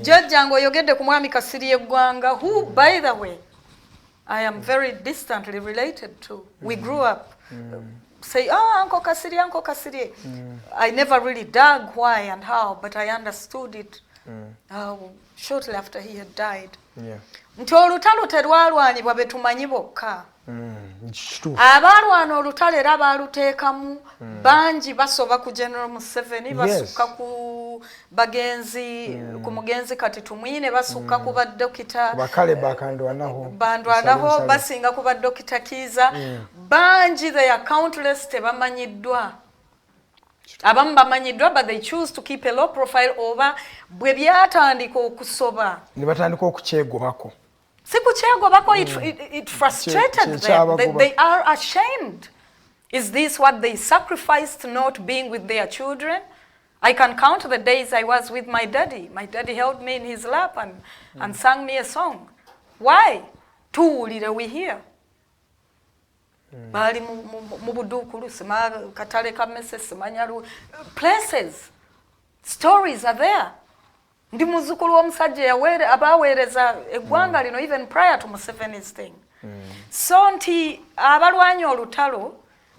S13: Jjajjange oyogedde ku mwami Kasirye Eggwanga, who by the way I am very distantly related to. We grew up say, oh, Uncle Kasirye, Uncle Kasirye. I never really dug why and how, but I understood it shortly after he had died.
S5: Yeah.
S13: Nti olutalo terwalwanibwa be tumanyi bokka. Abalwana olutalo era baaluteekamu bangi basoba ku General Museveni, basukka ku bagenzi ku mugenzi kati Tumwine, basukka ku badokita
S5: bakale bakandwanaho
S13: basinga ku badokita Kiza. Bangi they are countless tebamanyiddwa. Abamu bamanyiddwa, but they choose to keep a low profile over bwe byatandika okusoba
S5: ne batandika okukyegobako.
S13: It frustrated them. They are ashamed. Is this what they sacrificed not being with their children? I can count the days I was with my daddy. My daddy held me in his lap and sang me a song. Why? Tuwulire we hear. Bali mu budukulu sima katale kamese simanyalu places. Stories are there. Ndi muzukulu omusajja abaweereza eggwanga lino even prior to Museveni's thing. So nti abalwanyi olutalo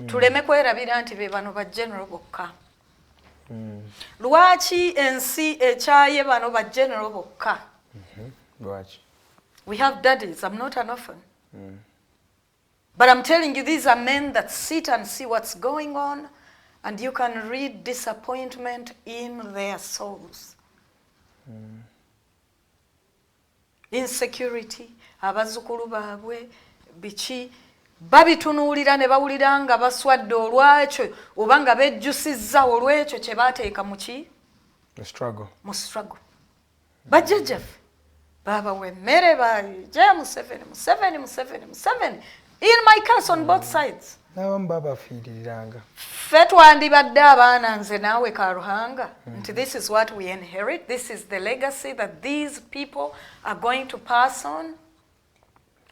S13: tuleme kwerabira nti be bano ba general bokka. Lwaki ensi ekyaye bano ba general bokka?
S5: Lwaki?
S13: We have daddies. I'm not an orphan. But I'm telling you, these are men that sit and see what's going on, and you can read disappointment in their souls. Insecurity, abazukulu baabwe biki babitunuulira ne bawulira nga baswadde olwakyo oba nga bejjusizza olwekyo kye baateeka mu mu struggle. Bajjajjaffe baabawa emmere bajja Museveni. In my case, on both sides. Ffe twandibadde abaana nze naawe Karuhanga. This is what we inherit. This is the legacy that these people are going to pass on.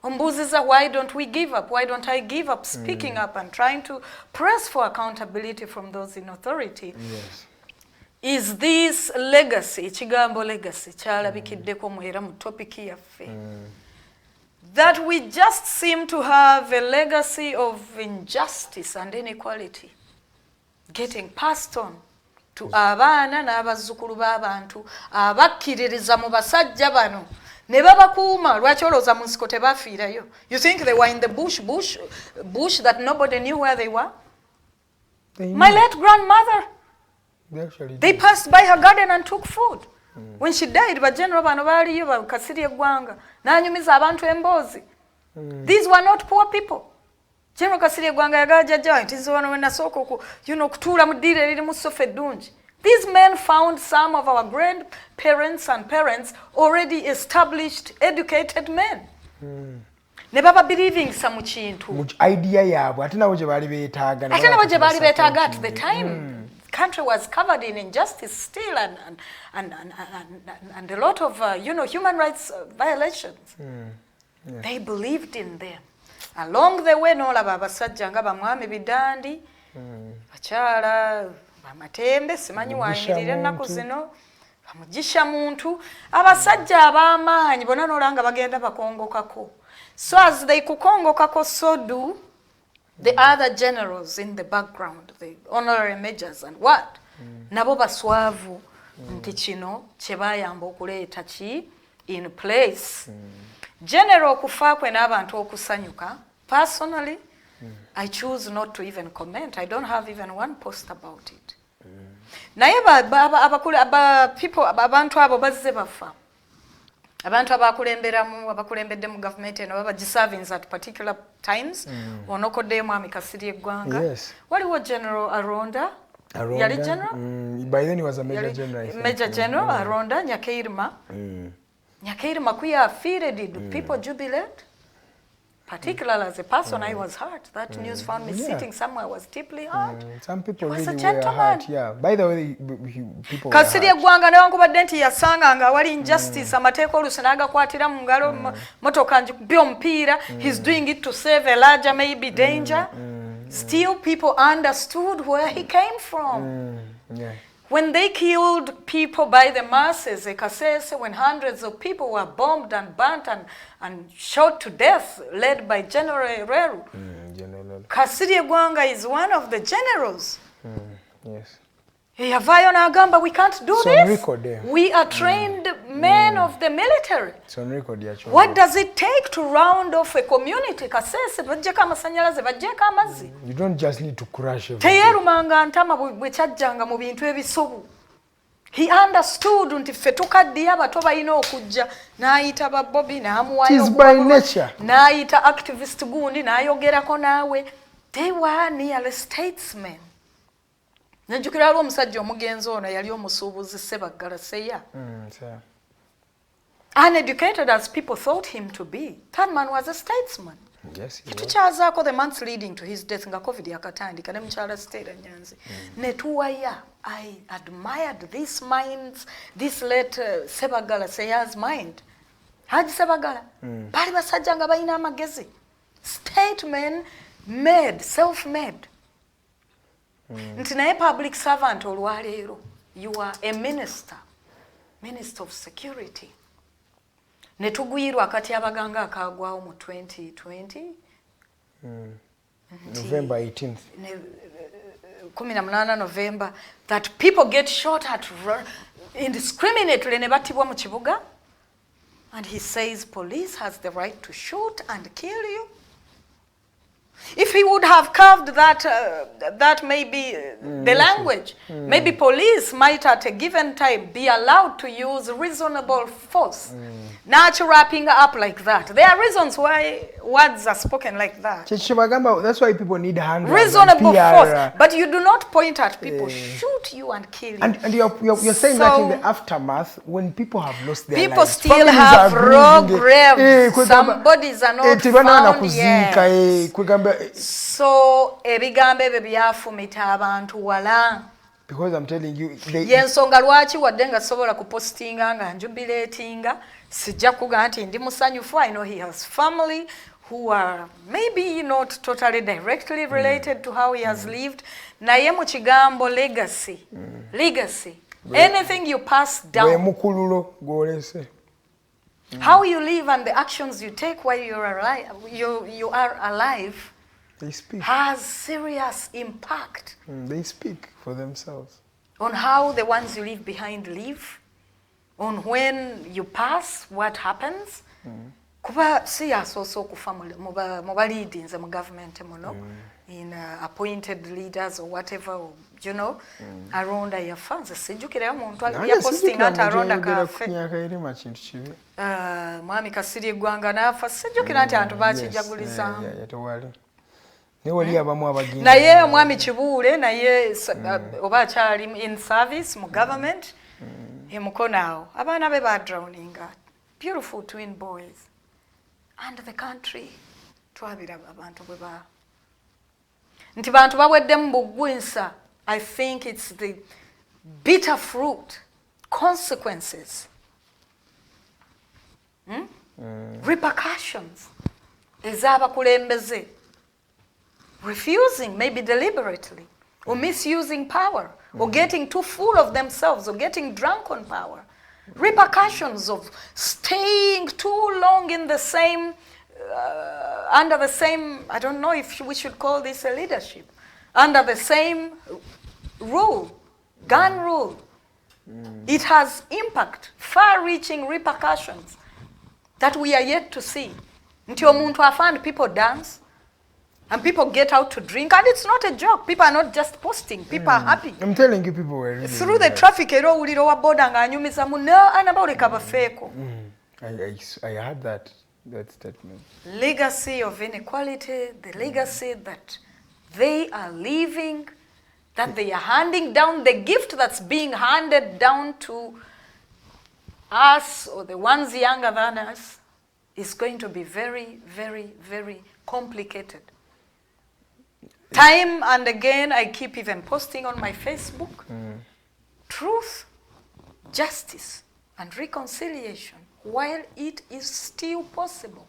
S13: Ombuziza, why don't we give up? Why don't I give up speaking up and trying to press for accountability from those in authority?
S5: Yes.
S13: Is this legacy, Chigambo legacy, kyalabikiddeko mwera mu topic yaffe, that we just seem to have a legacy of injustice and inequality getting passed on to abaana n'abazzukulu b'abantu abakkiririza mu basajja bano ne babakuuma. Lwaki olowooza mu nsiko tebafiirayo? You think they were in the bush that nobody knew where they were? My late grandmother, they passed by her garden and took food. When she died, ba general bano baaliyo ba Kasirye Eggwanga n'anyumiza abantu emboozi. These were not poor people. General Kasirye Eggwanga yagala jjajja nti nze wano we nasooka okutuula mu ddiiro eririmu ssofa eddungi. These men found some of our grandparents and parents already established, educated men. Ne baba believing mu kintu.
S5: Idea yaabwe ate nabo gye baali beetaaga.
S13: Ate nabo gye baali beetaaga at the time. country was covered in injustice still and a lot of, human rights violations.
S5: Yes.
S13: They believed in them. Along the way, n'olaba abasajja nga bamwami bidandi, bakyala, bamatembe, simanyi wayimirira ennaku zino, bamugisha muntu, abasajja ab'amaanyi bonna n'olanga bagenda bakongokako. So as they kukongokako, so do the other generals in the background, the honorary majors and what? Nabo baswavu nti kino kye bayamba okuleeta ki in place. General okufa kwe n'abantu okusanyuka, personally, I choose not to even comment. I don't have even one post about it. Naye abantu abo bazze bafa. Abantu abakulembedde mu government eno baba serving at particular times. Onokodde mwami Kasirye Eggwanga.
S5: Yes.
S13: Waliwo General Aronda. Yali general?
S5: By then he was a major general.
S13: Major General Aronda Nyakeirima. Nyakeirima kuya afired. Did people jubilate? Particularly as a person, I was hurt. That news found me sitting somewhere. I was deeply hurt.
S5: Some people
S13: was
S5: really
S13: a gentleman.
S5: were hurt. Yeah. By the way, people
S13: Kasirye Eggwanga newankubadde nti yasanga nga wali injustice amateeka oluusi n'agakwatira mu ngalo motoka njikubbye omupiira. He's doing it to save a larger maybe danger. Still people understood where he came from.
S5: Yeah.
S13: When they killed people by the masses, when hundreds of people were bombed and burnt and shot to death, led by General Herero, Kasirye Eggwanga is one of the generals.
S5: Yes.
S13: Yavayo n'agamba, we can't do this. We are trained men of the military. What does it take to round off a community? Kasese bajjeko amasanyalaze, bajjeko amazzi.
S5: You don't just need to crush everything.
S13: Teyerumanga ntama bwe kyajjanga mu bintu ebisobu. He understood nti ffe tukaddiye abato balina okujja, n'ayita ba Bobby n'amuwaayo n'ayita activist gundi n'ayogerako naawe. They were nearly statesmen. Najjukira lwo omusajja omugenzi ono yali omusuubuzi Sebaggala Seya. Uneducated as people thought him to be, that man was a statesman.
S5: Yes, he was.
S13: Tukyazaako the months leading to his death nga COVID yakatandika ne mukyala Stella Nyanzi. Netuwaya, I admired these minds, this late Sebaggala Seya's mind. Haji Sebaggala, bali basajja nga balina amagezi. Statesmen made, self-made. Nti naye public servant olwaleero, you are a minister of security. Netugwirwa akati abaganga akagwawo mu 2020
S5: November 18th.
S13: 18 November, that people get shot at indiscriminately ne battibwa mu kibuga, and he says police has the right to shoot and kill you. If he would have carved that maybe the language, maybe police might at a given time be allowed to use reasonable force. Not wrapping up like that. There are reasons why words are spoken like that.
S5: That's why people need handguns.
S13: Reasonable force. But you do not point at people, shoot you and kill you.
S5: And you're saying that in the aftermath, when people have lost their
S13: people
S5: lives.
S13: People still have raw graves. Some bodies are not found yet. So, ebigambo ebyo byafumita abantu wala.
S5: Because I'm telling you,
S13: yensonga lwaki wadde nga sobola kupostinga nga njubilatinga sijja kuga nti ndi musanyufu. I know he has family who are maybe not totally directly related to how he has lived. Naye mu kigambo legacy. Anything you pass down. How you live and the actions you take while you are alive.
S5: They speak.
S13: Has serious impact.
S5: They speak for themselves.
S13: On how the ones you leave behind live. On when you pass, what happens. Kuba serious also kufa muba leadings mu government muno. In appointed leaders or whatever, you know, around your fans. Sijjukira omuntu ali posting at around akafe. Mwami Kasirye Eggwanga nafa. Sijjukira nti abantu bakijaguliza. Naye omwami Kibuule naye oba akyali in service mu government emukonaawo abaana be ba drowninga, beautiful twin boys, and the country twabira abantu bwe ba nti bantu bawedde mu bugwinsa I think it's the bitter fruit, consequences, repercussions. Ez'abakulembeze refusing, maybe deliberately, or misusing power, or getting too full of themselves, or getting drunk on power. Repercussions of staying too long in the same, under the same, I don't know if we should call this a leadership, under the same rule, gun rule. It has impact, far-reaching repercussions that we are yet to see. Until omuntu afand, people dance, and people get out to drink, and it's not a joke. People are not just posting, people are happy.
S5: I'm telling you, people were really
S13: through the traffic, ero wa boda nga anyumiza mu no anabauleka bafeeko.
S5: I heard that statement.
S13: Legacy of inequality, the legacy that they are leaving, that they are handing down, the gift that's being handed down to us or the ones younger than us is going to be very, very, very complicated. Time and again, I keep even posting on my Facebook, truth, justice, and reconciliation, while it is still possible.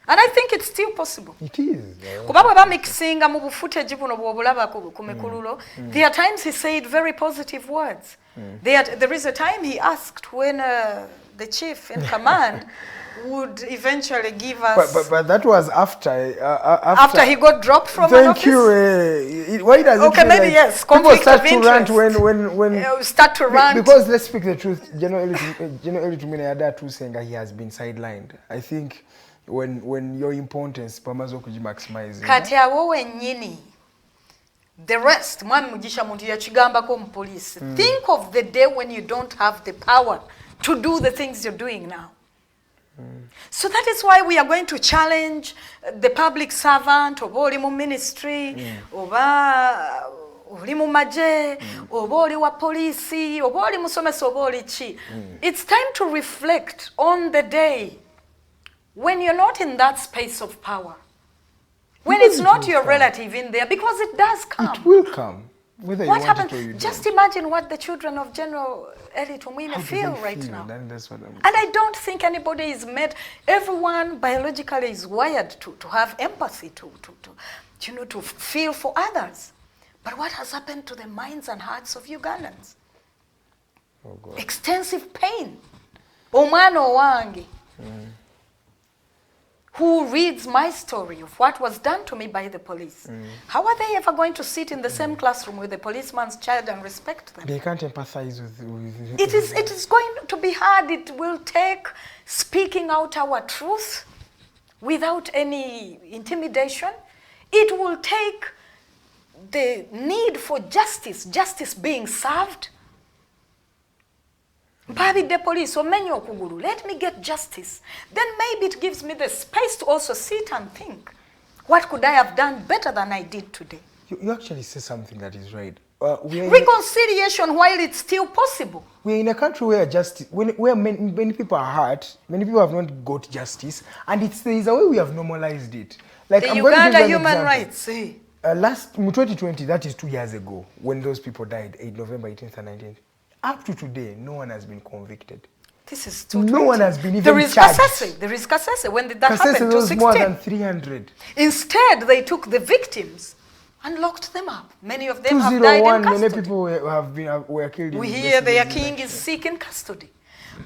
S13: And I think it's still possible.
S5: It is.
S13: Kubaba ba mixinga mu footage buno bwobulaba ku mikululo, there are times he said very positive words. There is a time he asked when the chief in command would eventually give us.
S5: But that was
S13: after he got dropped from
S5: an
S13: office.
S5: Thank you. Why does it
S13: okay, maybe
S5: like
S13: yes.
S5: People start
S13: to
S5: rant when
S13: start to rant.
S5: Because let's speak the truth. General Tumine Adatu saying he has been sidelined. I think when your importance pamazo kujimaximize.
S13: Kati awo wenyini. The rest, mwami mujisha muntu yachigambako mu police. Think of the day when you don't have the power to do the things you're doing now. So that is why we are going to challenge the public servant, oba oli mu ministry, oba oli mu maje, oba oli wa police, oba oli musomesa, oba oli chi. It's time to reflect on the day when you're not in that space of power. When it's not your relative in there, because it does come.
S5: It will come. Whether
S13: what
S5: you want
S13: happened?
S5: it or you
S13: Just
S5: don't.
S13: Imagine what the children of General Eli Tumwine feel right now.
S5: That's what
S13: And I don't think anybody is made. Everyone biologically is wired to have empathy, to feel for others. But what has happened to the minds and hearts of Ugandans?
S5: Oh God.
S13: Extensive pain. Omano wangi. Who reads my story of what was done to me by the police? How are they ever going to sit in the same classroom with the policeman's child and respect them?
S5: They can't empathize with
S13: It is going to be hard. It will take speaking out our truth without any intimidation. It will take the need for justice being served. The police, or many okuguru, let me get justice. Then maybe it gives me the space to also sit and think, what could I have done better than I did today?
S5: You actually say something that is right.
S13: Reconciliation while it's still possible.
S5: We're in a country where justice, where many people are hurt, many people have not got justice, and there is a way we have normalized it. Like
S13: the Uganda human rights.
S5: Last 2020, that is 2 years ago, when those people died, November 18th and 19th. Up to today, no one has been convicted.
S13: This is 220.
S5: No one has been even
S13: There is
S5: charged.
S13: Kasese. There is Kasese. When did that happen?
S5: There was more than 300.
S13: Instead, they took the victims and locked them up. Many of them have died in custody.
S5: Many people were killed.
S13: We hear their king is sick in custody.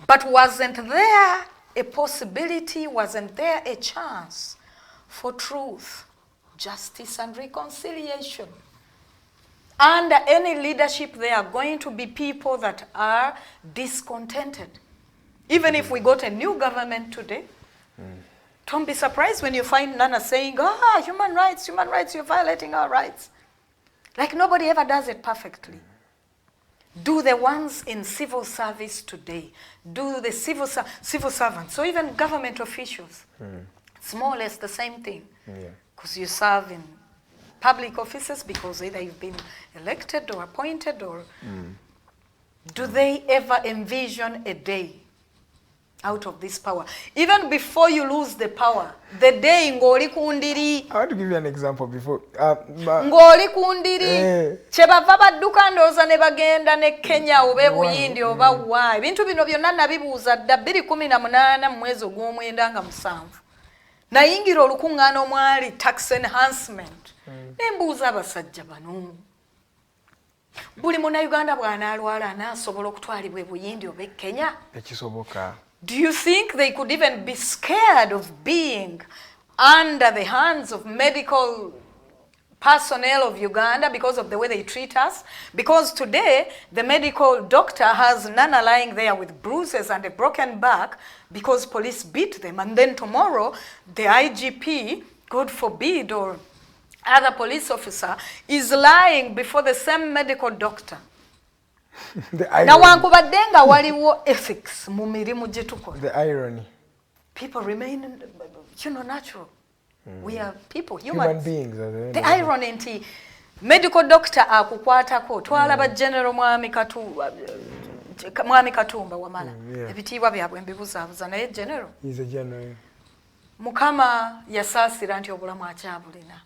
S13: But wasn't there a possibility, wasn't there a chance for truth, justice, and reconciliation? Under any leadership, there are going to be people that are discontented. Even if we got a new government today, don't be surprised when you find Nana saying, human rights, you're violating our rights. Like nobody ever does it perfectly. Do the ones in civil service today. Do the civil servants, so even government officials. It's more or less the same thing. Because you serve in public offices because either you've been elected or appointed or do they ever envision a day out of this power. Even before you lose the power, the day ngoli kundiri.
S5: I want to give you an example before.
S13: Ngoli kundiri. Chebava badduka ndoza ne bagenda ne Kenya obe buyindi oba wa. Bintu bino byonna nabibuuza dda 2018 mu mwezi ogw'omwenda nga 7. Nayingira olukuŋŋaana omwali tax enhancement. Nembuuza abasajja bano. Buli Munnayuganda bw'anaalwala anaasobola okutwalibwa buyindi oba Kenya.
S5: Ekisoboka.
S13: Do you think they could even be scared of being under the hands of medical personnel of Uganda because of the way they treat us? Because today, the medical doctor has Nana lying there with bruises and a broken back because police beat them. And then tomorrow, the IGP, God forbid, or other police officer is lying before the same medical doctor. The
S5: irony.
S13: People remain, natural. We are people, human
S5: beings.
S13: The irony nti medical doctor akukwatako twala ba general mwami Katumba wamala ebitiibwa byabwe mbibuzaabuza naye general.
S5: He's a general.
S13: Mukama yasaasira nti obulamu akyabulina.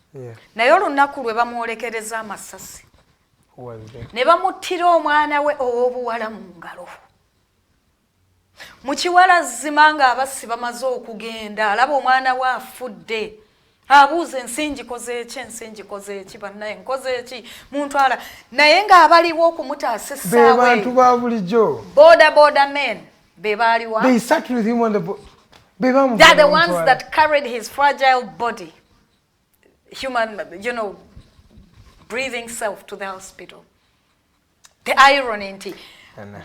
S13: Naye olunaku lwe bamwolekereza amasasi ne bamuttira omwana we ow'obuwala mu ngalo. Mu kiwalazzima ng'abassi bamaze okugenda alaba omwana we afudde. Abuuza ensingi koze eki bannaye nkoze eki muntwala naye ng'abaliwo okumutaasa essaawa
S5: be bantu ba bulijjo.
S13: Boda men be baaliwa.
S5: They sat with him on the boat.
S13: They are the ones that carried his fragile body, human, breathing self to the hospital. The irony nti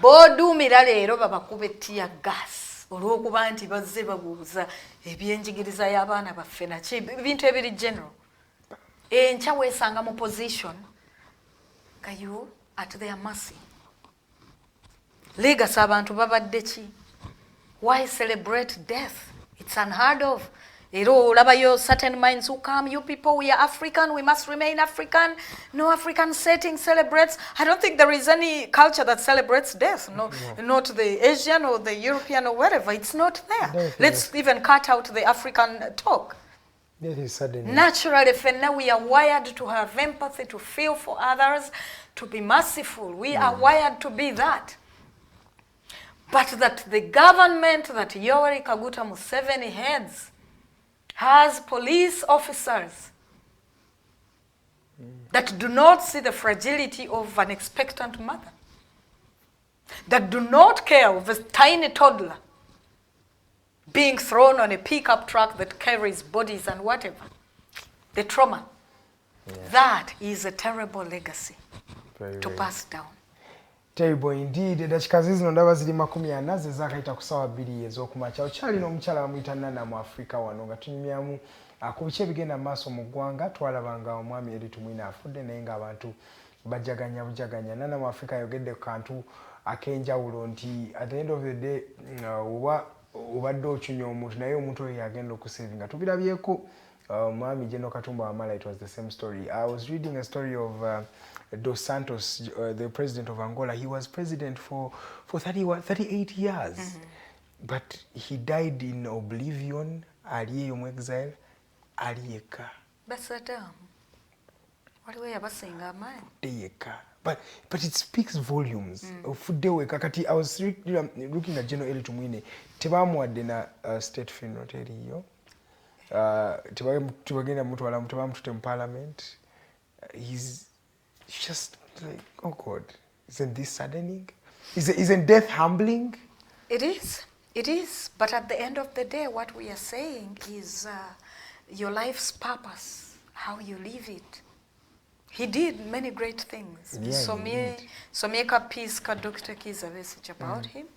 S13: boduumira leero babakube tear gas olw'okuba nti bazze babuuza ebyenjigiriza y'abaana baffe naki bintu ebiri general. Enkya weesanga mu position nga you at their mercy. Legacy abantu babadde ki? Why celebrate death? It's unheard of. Certain minds who come, you people, we are African, we must remain African. No African setting celebrates. I don't think there is any culture that celebrates death. No, not the Asian or the European or wherever. It's not there. Let's even cut out the African talk. Naturally, we are wired to have empathy, to feel for others, to be merciful. We are wired to be that. But that the government that Yoweri Kaguta Museveni heads has police officers that do not see the fragility of an expectant mother, that do not care of a tiny toddler being thrown on a pickup truck that carries bodies and whatever. The trauma. That is a terrible legacy to pass down.
S5: Terrible indeed. Edakika zino ndaba ziri 40 zezakayita ku ssaawa 2 ez'okumakya. Okyalina omukyala bamuyita Nana Mwafrika wano nga tunyumyamu ku biki ebigenda mu maaso mu ggwanga. Twalabanga omwami eri tumwina afudde naye ng'abantu bajaganya bujaganya. Nana Mwafrika ayogedde ku kantu ak'enjawulo nti at the end of the day obadde okyunya omuntu naye omuntu oyo yagenda okusevinga. Tubirabyeko Mwami General Katumba Wamala, it was the same story. I was reading a story of Dos Santos, the president of Angola. He was president for 38 years. But he died in oblivion, aliye mu exile, aliyeka.
S13: Basadamu. Waliwo yabasinga amaanyi.
S5: Yeka. But it speaks volumes. I was looking at General Eli Tumwine. Tebamuwadde na state funeral teriyo. Tibagenda mutwala mutute mu parliament. He's just like, oh God, isn't this saddening? Isn't death humbling?
S13: It is. But at the end of the day, what we are saying is your life's purpose, how you live it. He did many great things. Someka peace ka Dr. Kiza message about him.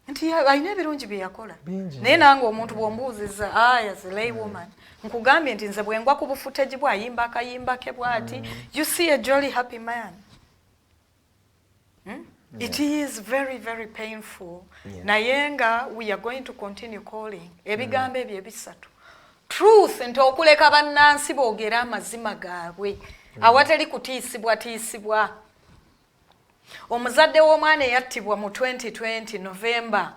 S13: Nti ayina ebirungi bye yakola. Naye nange omuntu bw'ombuuziza as a lay woman nkugambye nti nze bwengwa ku bufuteji bw'ayimba akayimba ke bw'ati, you see a jolly happy man. It is very, very painful. Naye nga we are going to continue calling ebigambo ebyo ebisatu. Truth nti okuleka bannansi boogera amazima gaabwe awatali kutiisibwa. Omuzadde w'omwana eyattibwa mu 2020 November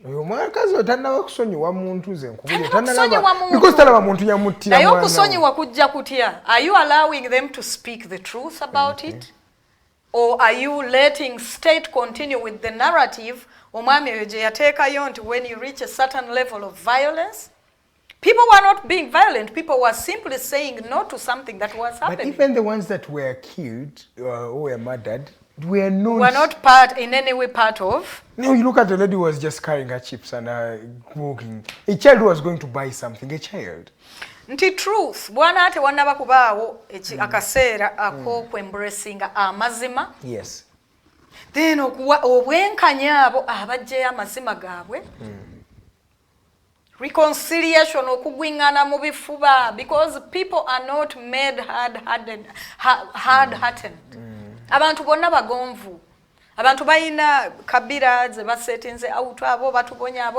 S5: Oyo mwakazi otannaba kusonyiwa muntu ze nkubule tannaba because talaba muntu yamuttira
S13: mwana. Nayo kusonyiwa kujja kutya? Are you allowing them to speak the truth about it? Or are you letting state continue with the narrative omwami oyo gye yateekayo nti when you reach a certain level of violence? People were not being violent. People were simply saying no to something that was happening.
S5: But even the ones that were killed or were murdered were
S13: not part in any way part of.
S5: No, you look at the lady who was just carrying her chips and walking. A child who was going to buy something. A child.
S13: Nti truth. Bwana ate wanaba kubaawo akaseera ak'okwembracing amazima.
S5: Yes.
S13: Then obwenkanya abo abajjeyo amazima gaabwe. Reconciliation okugwingana mu bifuba because people are not made hard-hearted. Abantu bonna bagonvu. Abantu bayina kabira ze basetinze out abo batubonya.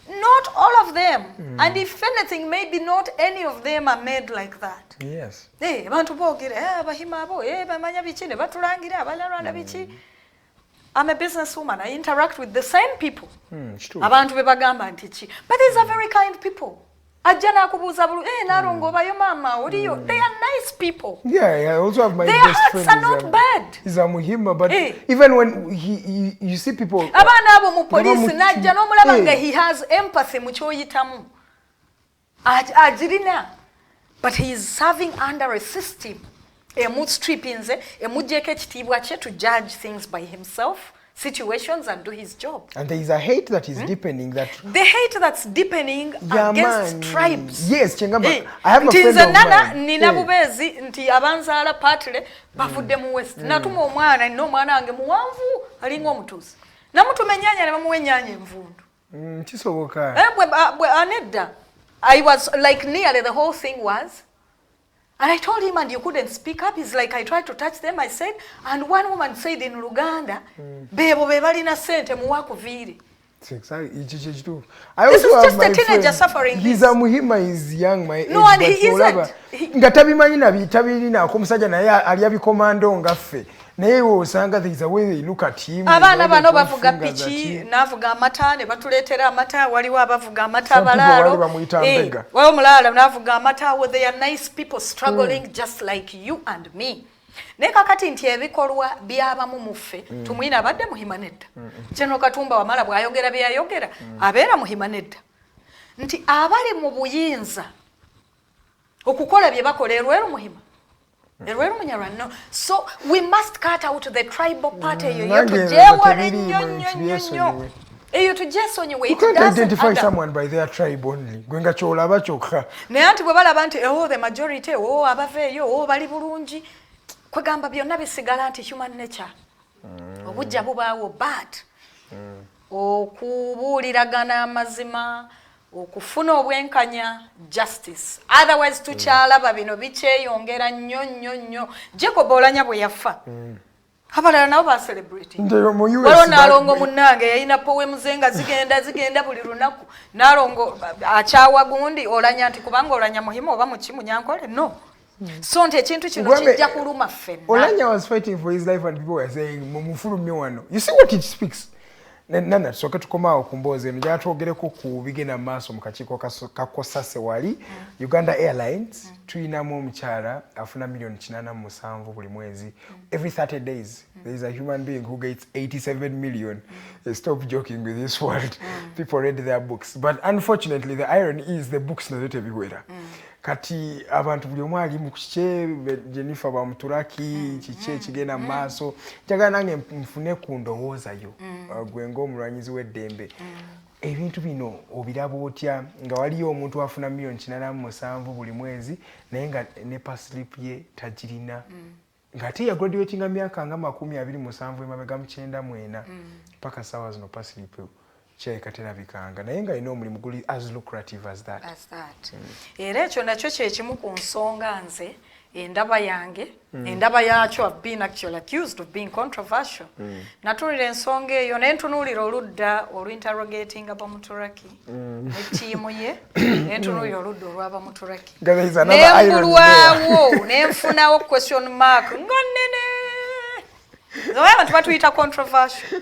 S13: Not all of them. And if anything, maybe not any of them are made like that.
S5: Yes.
S13: Abantu boogera bahima abo bamanya biki ne batulangira abalarwanda biki. I'm a businesswoman. I interact with the same people.
S5: It's true.
S13: Abantu bebagamba nti ki. But these are very kind people. Ajja nakubuuza bulu, Nalongo bayo mama, oliyo. They are nice people.
S5: Yeah, I also have my
S13: Their
S5: best
S13: hearts
S5: friend.
S13: Are not bad.
S5: He's a muhimma, but even when you see people.
S13: Abaana abo mu police najja n'omulaba nga he has empathy mu kyoyitamu. Ajirina. But he is serving under a system. Strippinze, ekitiibwa kye to judge things by himself, situations, and do his job.
S5: And there is a hate that is deepening. That
S13: the hate that's deepening against tribes.
S5: Yes, Chengamba. I have a friend of
S13: Nana Nina Bubezi nti abanzaala patile bavudde mu West. Natuma omwana nno omwana wange muwanvu alinga omutuuzi. Namutume ennyanya ne bamuwa ennyanya envundu.
S5: Kisoboka.
S13: Bwe anedda. I was like nearly the whole thing was. And I told him, and you couldn't speak up. He's like, I tried to touch them. I said, and one woman said in Luganda, Bebo bebalina sente muwakuviri.
S5: Exactly.
S13: This is just a teenager suffering.
S5: He's a muhima, he's young, my age.
S13: No, and he isn't.
S5: Ngatabimanyina bitabirina akomusajja naye ali abikomando ngaffe. Naye osanga there is a way they look at him.
S13: Abaana bano bavuga piki, navuga amata ne batuleetera amata, waliwo abavuga amata abalaalo. Waliwo omulaalo navuga amata. They are nice people struggling just like you and me. Naye kakati nti ebikolwa byabamu muffe tumwina abadde muhima nedda. General Katumba Wamala bw'ayogera byayogera abeera muhima nedda. Nti abali mu buyinza okukola bye bakola erweru muhima. No. So we must cut out the tribal party. You
S5: can't identify someone by their tribe only.
S13: The majority, abaveeyo, bali bulungi. Kwegamba byonna bisigala nti human nature. Obujja bubaawo but okubuuliragana amazima. Okufuna obwenkanya justice. Otherwise tukyalaba bino bikyeyongera nnyo. Jacob Olanya bwe yafa. Abalala nabo ba celebrity. Waliwo Nalongo munnange yalina poems nga zigenda buli lunaku. Nalongo akyawa gundi Olanya nti kubanga Olanya muhimu oba mukimu nyankole no. So nti ekintu kino kijja kuluma ffenna.
S5: Olanya was fighting for his life and people were saying mumufulumye wano. You see what it speaks? Nana soka tukomaawo ku mboozi eno gyatwogereko ku bigenda maaso mu kakiiko kakosase wali Uganda Airlines tuyinamu omukyala afuna $487 buli mwezi. Every 30 days there is a human being who gets 87 million. Stop joking with this world. People read their books, but unfortunately the irony is the books nazo tebiwera. Kati abantu buli omu ali mu kike Jennifer bamuturaki kike kigenda maaso njagala nange nfune ku ndowooza yo gwe ng'omulwanyizi w'eddembe ebintu bino obiraba otya nga waliyo omuntu afuna $487 buli mwezi naye nga ne paslip ye tagirina ng'ate yagraduatinga myaka nga 27 emabega mu 94 paka ssaawa zino paslip kyekaterabikanga naye nga alina omulimu guli as lucrative as that.
S13: Era ekyo nakyo kyekimu ku nsonga nze endaba yange endaba yaakyo have been actually accused of being controversial. Natuulira ensonga eyo naye ntunuulira oludda olwinterrogating Abamuturaki ne ttiimu ye nentunuulira oludda olw'Abamuturaki nembulwawo nenfunawo question mark nga nnene abantu batuyita controversial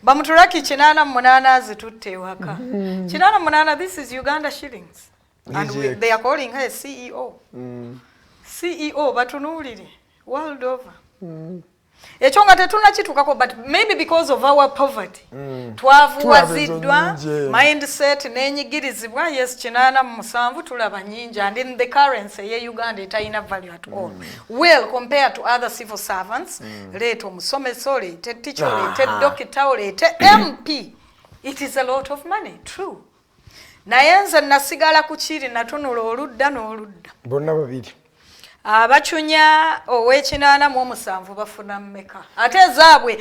S13: bamuturaki 88 zitutte waka 88 this is Uganda shillings and they are calling her CEO CEO batunuulire world over ekyo nga tetunnakitukako but maybe because of our poverty twavuwaziddwa mindset n'enyigirizibwa yes 87 tulaba nyingi and in the currency ye Uganda etalina value at all well compared to other civil servants leeta omusomeso leeta teacher leeta doctor leeta MP it is a lot of money true naye nze nasigala ku kiri natunula oludda n'oludda
S5: bonna babiri
S13: abachunya ow'ekinaana mu omusanvu bafuna mmeka ate zaabwe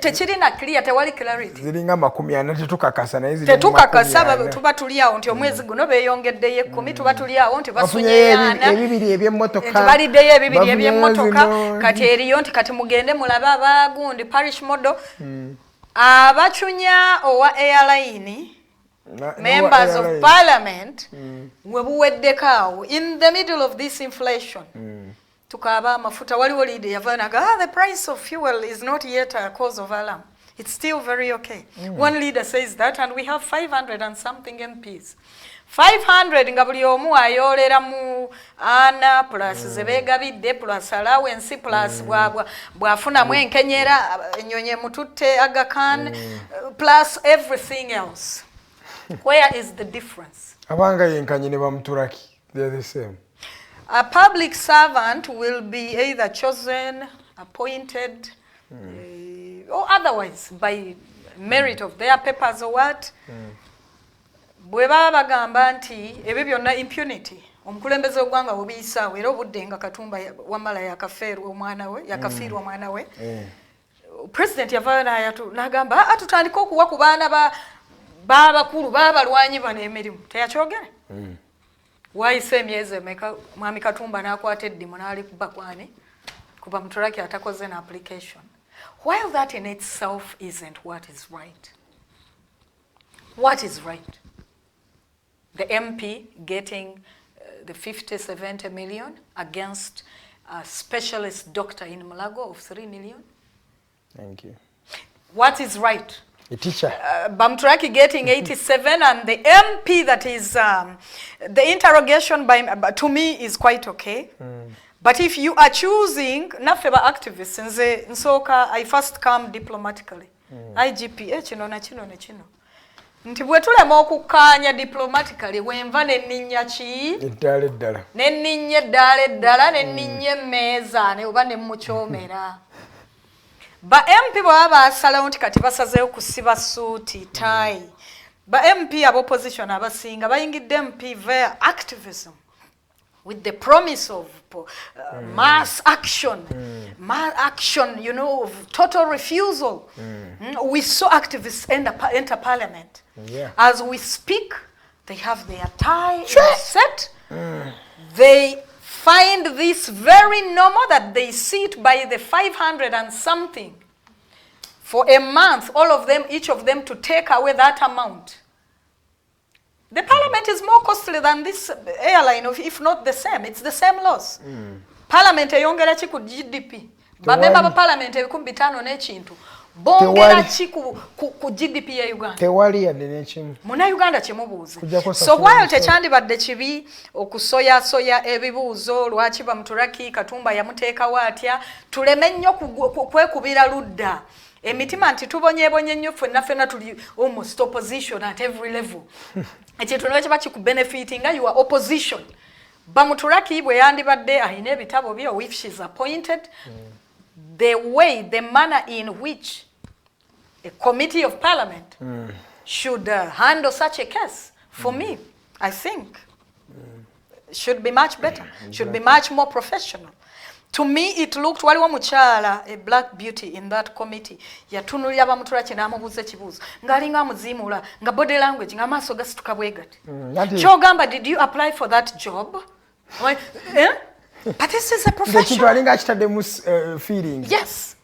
S13: tekirina clear tewali clarity
S5: ziringa 40 tetukakasa naye
S13: tetukakasa tuba tuli awo nti omwezi guno beeyongeddeyo 10 tuba tuli awo nti bafunye
S5: ebibiri eby'emmotoka
S13: baliddeyo ebibiri eby'emmotoka kati eriyo nti kati mugende mulabe abaagundi parish model abachunya owa airline members of parliament webuweddekaawo in the middle of this inflation tukaaba amafuta waliwo leader yavanaga the price of fuel is not yet a cause of alarm it's still very okay one leader says that and we have 500 and something MPs 500 nga buli omu ayolera mu ana plus zebegabidde plus allowance plus bwafunamu enkenyera ennyonyi mututte Aga Khan plus everything else. Where is the difference?
S5: Abanga yenkanye ne bamuturaki they're the same.
S13: A public servant will be either chosen, appointed, or otherwise by merit of their papers or what. Bwe baba bagamba nti ebyo byonna impunity. Omukulembeze ogwanga obiyisa era obudde nga Katumba wamala yakafiirwa omwana we. President yavaayo n'agamba atutandika okuwa ku baana babakulu babalwanyi bano emirimu teyakyogere wayise emyezi emeka mwami Katumba n'akwata eddimu n'ali kubakwani kuba muturaki atakoze na application while that in itself isn't what is right. What is right? The MP getting the 50-70 million against a specialist doctor in Mulago of 3 million?
S5: Thank you.
S13: What is right?
S5: A teacher.
S13: Bamturaki getting 87 and the MP that is the interrogation to me is quite okay. But if you are choosing nafeba activists nze nsoka I first come diplomatically. IGP kino na kino ne kino. Nti bwe tulema okukkaanya diplomatically wenva n'enninnya ki
S5: eddala
S13: n'enninnya eddala n'enninnya emmeeza ne oba ne mukyomera. Ba MP baba basalawo nti kati basazeewo kusiba suuti tie ba MP abo opposition abasinga bayingidde MP via activism with the promise of mass action you know of total refusal. We saw activists enter parliament. As we speak they have their tie set. They find this very normal that they sit by the 500 and something for a month, all of them, each of them to take away that amount. The parliament is more costly than this airline, if not the same. It's the same loss. Parliament eyongera ki ku GDP. Bamemba ba parliament ebikumbi 5 n'ekintu. Bongera ki ku GDP ya Uganda.
S5: Tewali yadde n'ekimu.
S13: Muna Uganda kyemubuuze. So while tekyandibadde kibi okusoya ebibuuzo lwaki bamuturaki Katumba yamuteekawo atya tuleme nnyo kwekubira ludda. Emitima nti tubonyeebonye nnyo ffenna tuli almost opposition at every level. Ekintu ne kiba kikubenefitinga you are opposition. Bamuturaki bwe yandibadde alina ebitabo byo if she's appointed the manner in which a committee of parliament should handle such a case for me I think should be much better, should be much more professional. To me it looked waliwo mukyala a black beauty in that committee yatunulira bamuturaki n'amubuuza ekibuuzo ng'alinga amuziimula nga body language ng'amaaso gasituka bwe gati kyogamba did you apply for that job? But this is a profession.
S5: Feeling.
S13: Yes.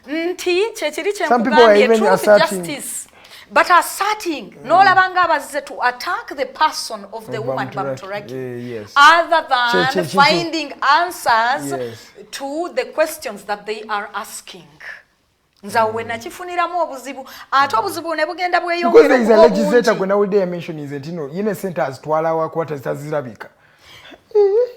S13: Nti kyekiri kyemugambye truth justice. But asserting no labanga abazize to attack the person of the woman Bamuturaki other than finding answers to the questions that they are asking. nzawe nakifuniramu obuzibu ate obuzibu ne bugenda bweyongera
S5: because there is a legislator when I would mention is that yine centers twalawa kwata zitazirabika.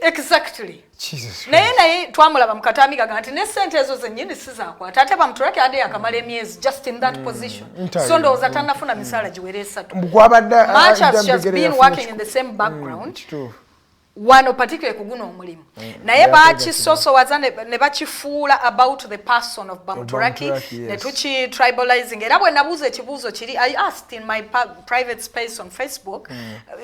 S13: Exactly.
S5: Jesus.
S13: Naye twamulaba mukatami gaga nti ne sente ezo zennyini sizakwata ate bamutulake ade yakamala emyezi just in that position. So ndowooza tannafuna misaala giwera esatu. Much has just been working in the same background. Wano particularly kuguno omulimu. Naye bakisosowaza ne bakifuula about the person of Bamuturaki, ne tuki tribalizing. Era bwe nabuuza ekibuuzo kiri, I asked in my private space on Facebook,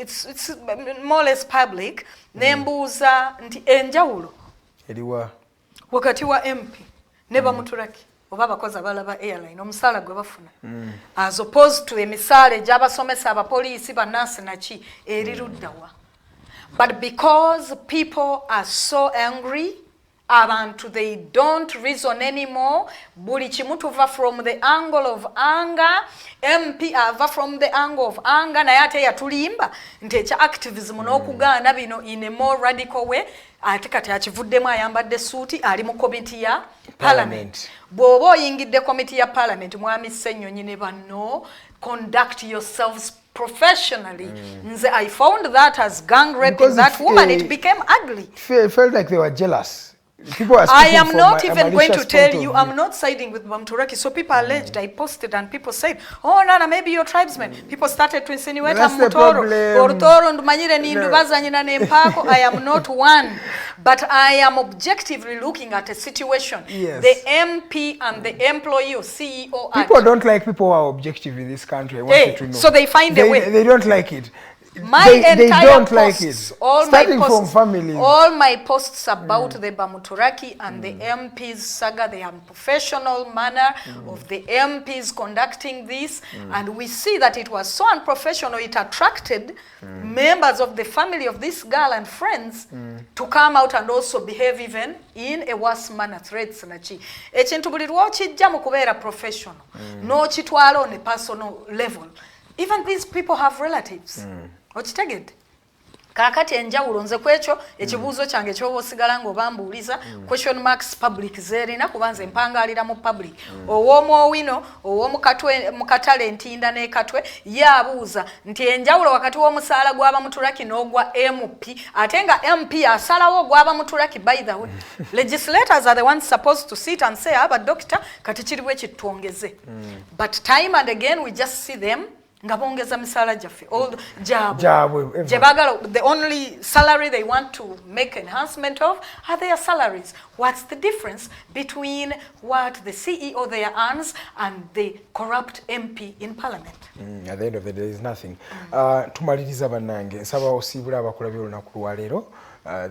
S13: it's more or less public, ne mbuuza nti enjawulo
S5: eriwa
S13: wakati wa MP ne Bamuturaki oba abakozi abalaba airline omusaala gwe bafuna as opposed to emisaala egy'abasomesa abapoliisi bannansi naki eriruddawa. But because people are so angry, abantu they don't reason anymore. Buli kimu tuva from the angle of anger. MP ava from the angle of anger. Naye ate yatulimba nti ekya activism n'okugaana bino in a more radical way. Ate kati akivuddemu ayambadde suuti ali mu committee ya parliament. Bw'oba oyingidde committee ya parliament mwami Ssennyonyi ne banno, conduct yourselves professionally. I found that as gang raping that woman, it became ugly.
S5: It felt like they were jealous. People are
S13: I am not even going to tell you, I'm not siding with Bamuturaki. So people alleged, I posted and people said, oh Nana, maybe you're tribesmen. People started to insinuate I'm Mutoro. I am not one. But I am objectively looking at a situation.
S5: Yes.
S13: The MP and the employee or CEO.
S5: People don't like people who are objective in this country. I want you to know.
S13: So they find a way.
S5: They don't like it.
S13: They
S5: don't
S13: posts,
S5: like it.
S13: Starting
S5: from families.
S13: All my posts about the Bamuturaki and the MPs saga, the unprofessional manner of the MPs conducting this, and we see that it was so unprofessional, it attracted members of the family of this girl and friends to come out and also behave even in a worse manner, threats nachi. Ekintu buli lw'okijja mu kubeera professional, n'okitwala on a personal level. Even these people have relatives. Okitegedde kakati enjawulo nze kwekyo ekibuuzo kyange kyoba osigala ng'obambuuliza question marks public zeerina kubanze empangaalira mu public ow'omwowino ow'omukatale ntinda n'ekatwe yaabuuza nti enjawulo wakati w'omusaala gw'Abamuturaki n'ogwa MP ate nga MP asalawo gw'Abamuturaki. By the way, legislators are the ones supposed to sit and say aba doctor kati kiriwe kitwongeze, but time and again we just see them nga bongeza misaala gyaffe all gyabwe the only salary they want to make enhancement of are their salaries. What's the difference between what the CEO there earns and the corrupt MP in parliament?
S5: At the end of the day, there is nothing. Tumaliriza bannange nsaba osiibula abakulabye olunaku lwa leero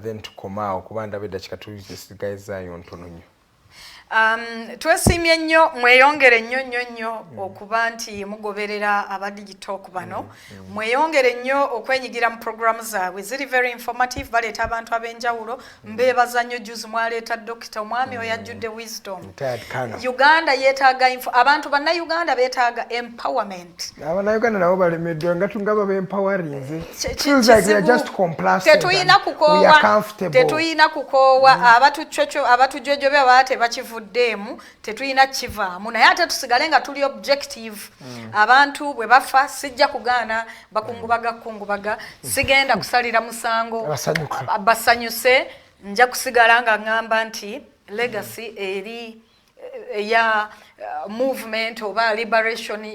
S5: then tukomaawo kuba ndaba eddakiika tusigayizaayo ntono nnyo. Twesiimye nnyo mweyongere nnyo okuba nti mugoberera aba Digitalk bano, mweyongere nnyo okwenyigira mu programu zaabwe ziri very informative, baleeta abantu ab'enjawulo. Mbeebaza nnyo juzi mwaleeta Dr. Omwami oyo ajjudde wisdom. Uganda yeetaaga abantu bannayuganda beetaaga empowerment. Abannayuganda nabo balemeddwa nga tungaba be-empowering. Feels like they are just complacent. We are comfortable.
S13: Tetuyina kukoowa abatujjojjobe abaate bakivu demu tetuyina kivaamu naye ate tusigale nga tuli objective. Abantu bwe bafa sijja kugaana bakungubaga sigenda kusalira musango basanyuse, nja kusigala nga ngamba nti legacy eri ya movement oba liberation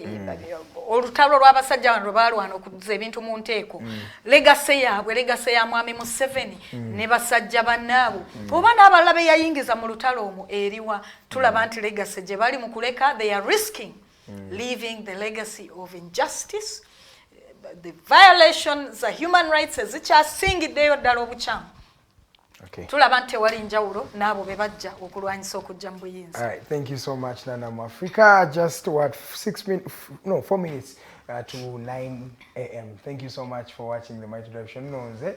S13: olutalo lw'abasajja bano balwana okuza ebintu mu nteeko. Legacy yaabwe legacy ya mwami Museveni ne basajja bannaabo oba n'abalala be yayingiza mu lutalo omwo eriwa. Tulaba nti legacy gye bali mu kuleka, they are risking leaving the legacy of injustice, the violations of human rights ezikyasingiddeyo ddala obukyamu. Tulaba nti tewali njawulo n'abo be bajja okulwanyisa okujja mu buyinza.
S5: All right, thank you so much Nana Mwafrika. Just 4 minutes to 9 a.m. Thank you so much for watching the Mighty Drive Show. Nonze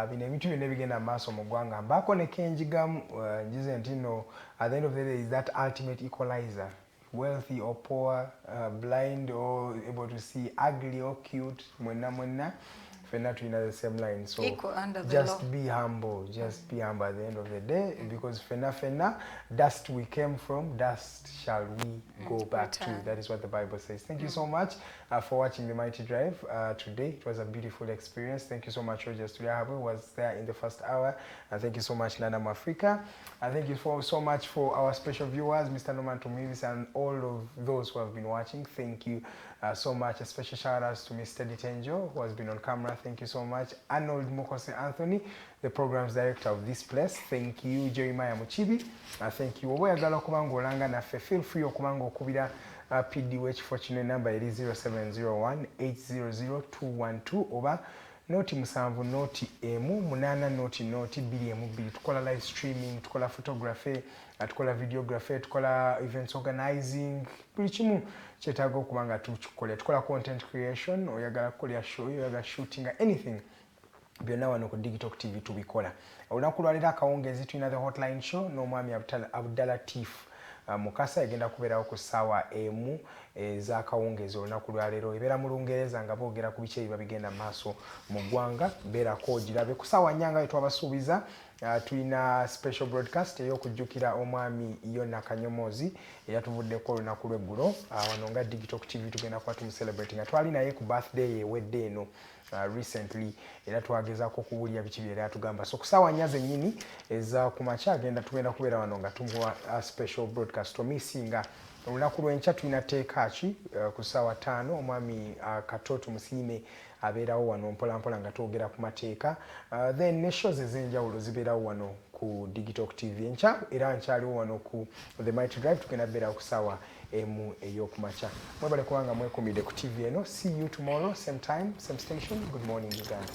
S5: bino ebintu byonna bigenda maaso mu ggwanga mbaako ne kenjigamu njize nti no, at the end of the day is that ultimate equalizer, wealthy or poor, blind or able to see, ugly or cute, mwenna fena tulina the same line, so
S13: just
S5: be humble, be humble at the end of the day, because fena dust we came from, dust shall we go back to. That is what the Bible says. Thank you so much for watching the Mighty Drive today. It was a beautiful experience. Thank you so much, Rogers Lyabwe was there in the first hour, and thank you so much, Nana Mwafrika, and thank you so much for our special viewers, Mr. Norman Tumivis, and all of those who have been watching. Thank you so much. A special shout outs to Mr. Ditenjo, who has been on camera. Thank you so much. Arnold Mokose Anthony, the programs director of this place. Thank you. Jeremiah Muchibi. Thank you. Oboyagala okubango olanga naffe, feel free okubango okubira PDH fortune number it is 0701-800-212 oba noti musanvu noti emu munana noti 2 tukola live streaming, tukola photography, tukola videography, tukola events organizing, buli kimu kyetaaga okubanga tukola content creation, oyagala kukola show, oyagala shooting, anything byonna wano ku Digitalk TV tubikola. Olunaku lwalero akawungezi tulina the hotline show n'omwami Abdallah Tiff Mukasa egenda kubeerawo ku ssaawa emu ez'akawungezi olunaku lwalero. Ebeera mu Lungereza nga boogera ku biki ebiba bigenda maaso mu ggwanga. Beerako ogirabe ku ssaawa nnyanga we twabasuubiza. Tulina special broadcast ey'okujjukira omwami Yona Kanyomozi eyatuvuddeko olunaku lw'eggulo. Wano nga Digitalk TV tugenda kuba tumuselebrate nga twali naye ku birthday ewedde eno recently, era twagezaako okuwulira biki byera atugamba. So kusaawa nnya zennyini eza ku makya tugenda kubeera wano nga tumuwa special broadcast omisinga. Olunaku lw'enkya tulina teekaki ku ssaawa 5 omwami Katoto Musiime abeerawo wano mpolampola nga twogera ku mateeka. Then ne shows ez'enjawulo zibeerawo wano ku Digitalk TV enkya, era nkyaliwo wano ku The Mighty Drive tugenda beerawo ku ssaawa emu ey'okumakya. Mwebale kubanga mwekumidde ku TV eno. See you tomorrow, same time, same station. Good morning, Uganda.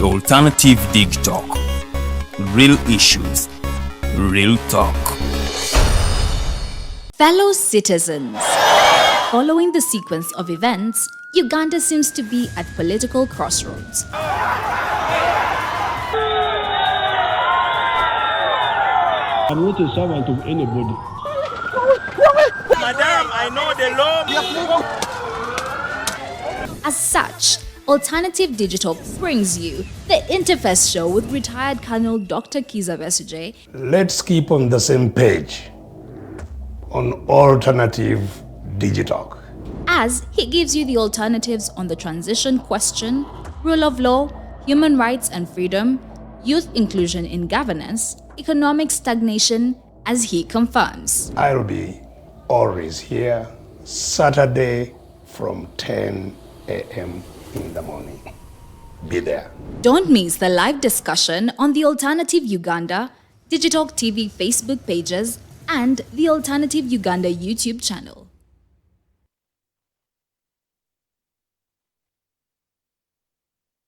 S1: Alternative Digitalk. Real issues, real talk.
S2: Fellow citizens, following the sequence of events, Uganda seems to be at political crossroads.
S12: I'm not a servant of anybody.
S4: Madam, I know the law.
S2: As such, Alternative Digital brings you the Interface Show with retired Colonel Dr. Kiza Besuje.
S3: Let's keep on the same page on Alternative Digitalk,
S2: as he gives you the alternatives on the transition question, rule of law, human rights and freedom, youth inclusion in governance, economic stagnation, as he confirms.
S3: I'll be always here Saturday from 10 a.m. in the morning. Be there.
S2: Don't miss the live discussion on the Alternative Uganda, Digitalk TV Facebook pages, and the Alternative Uganda YouTube channel.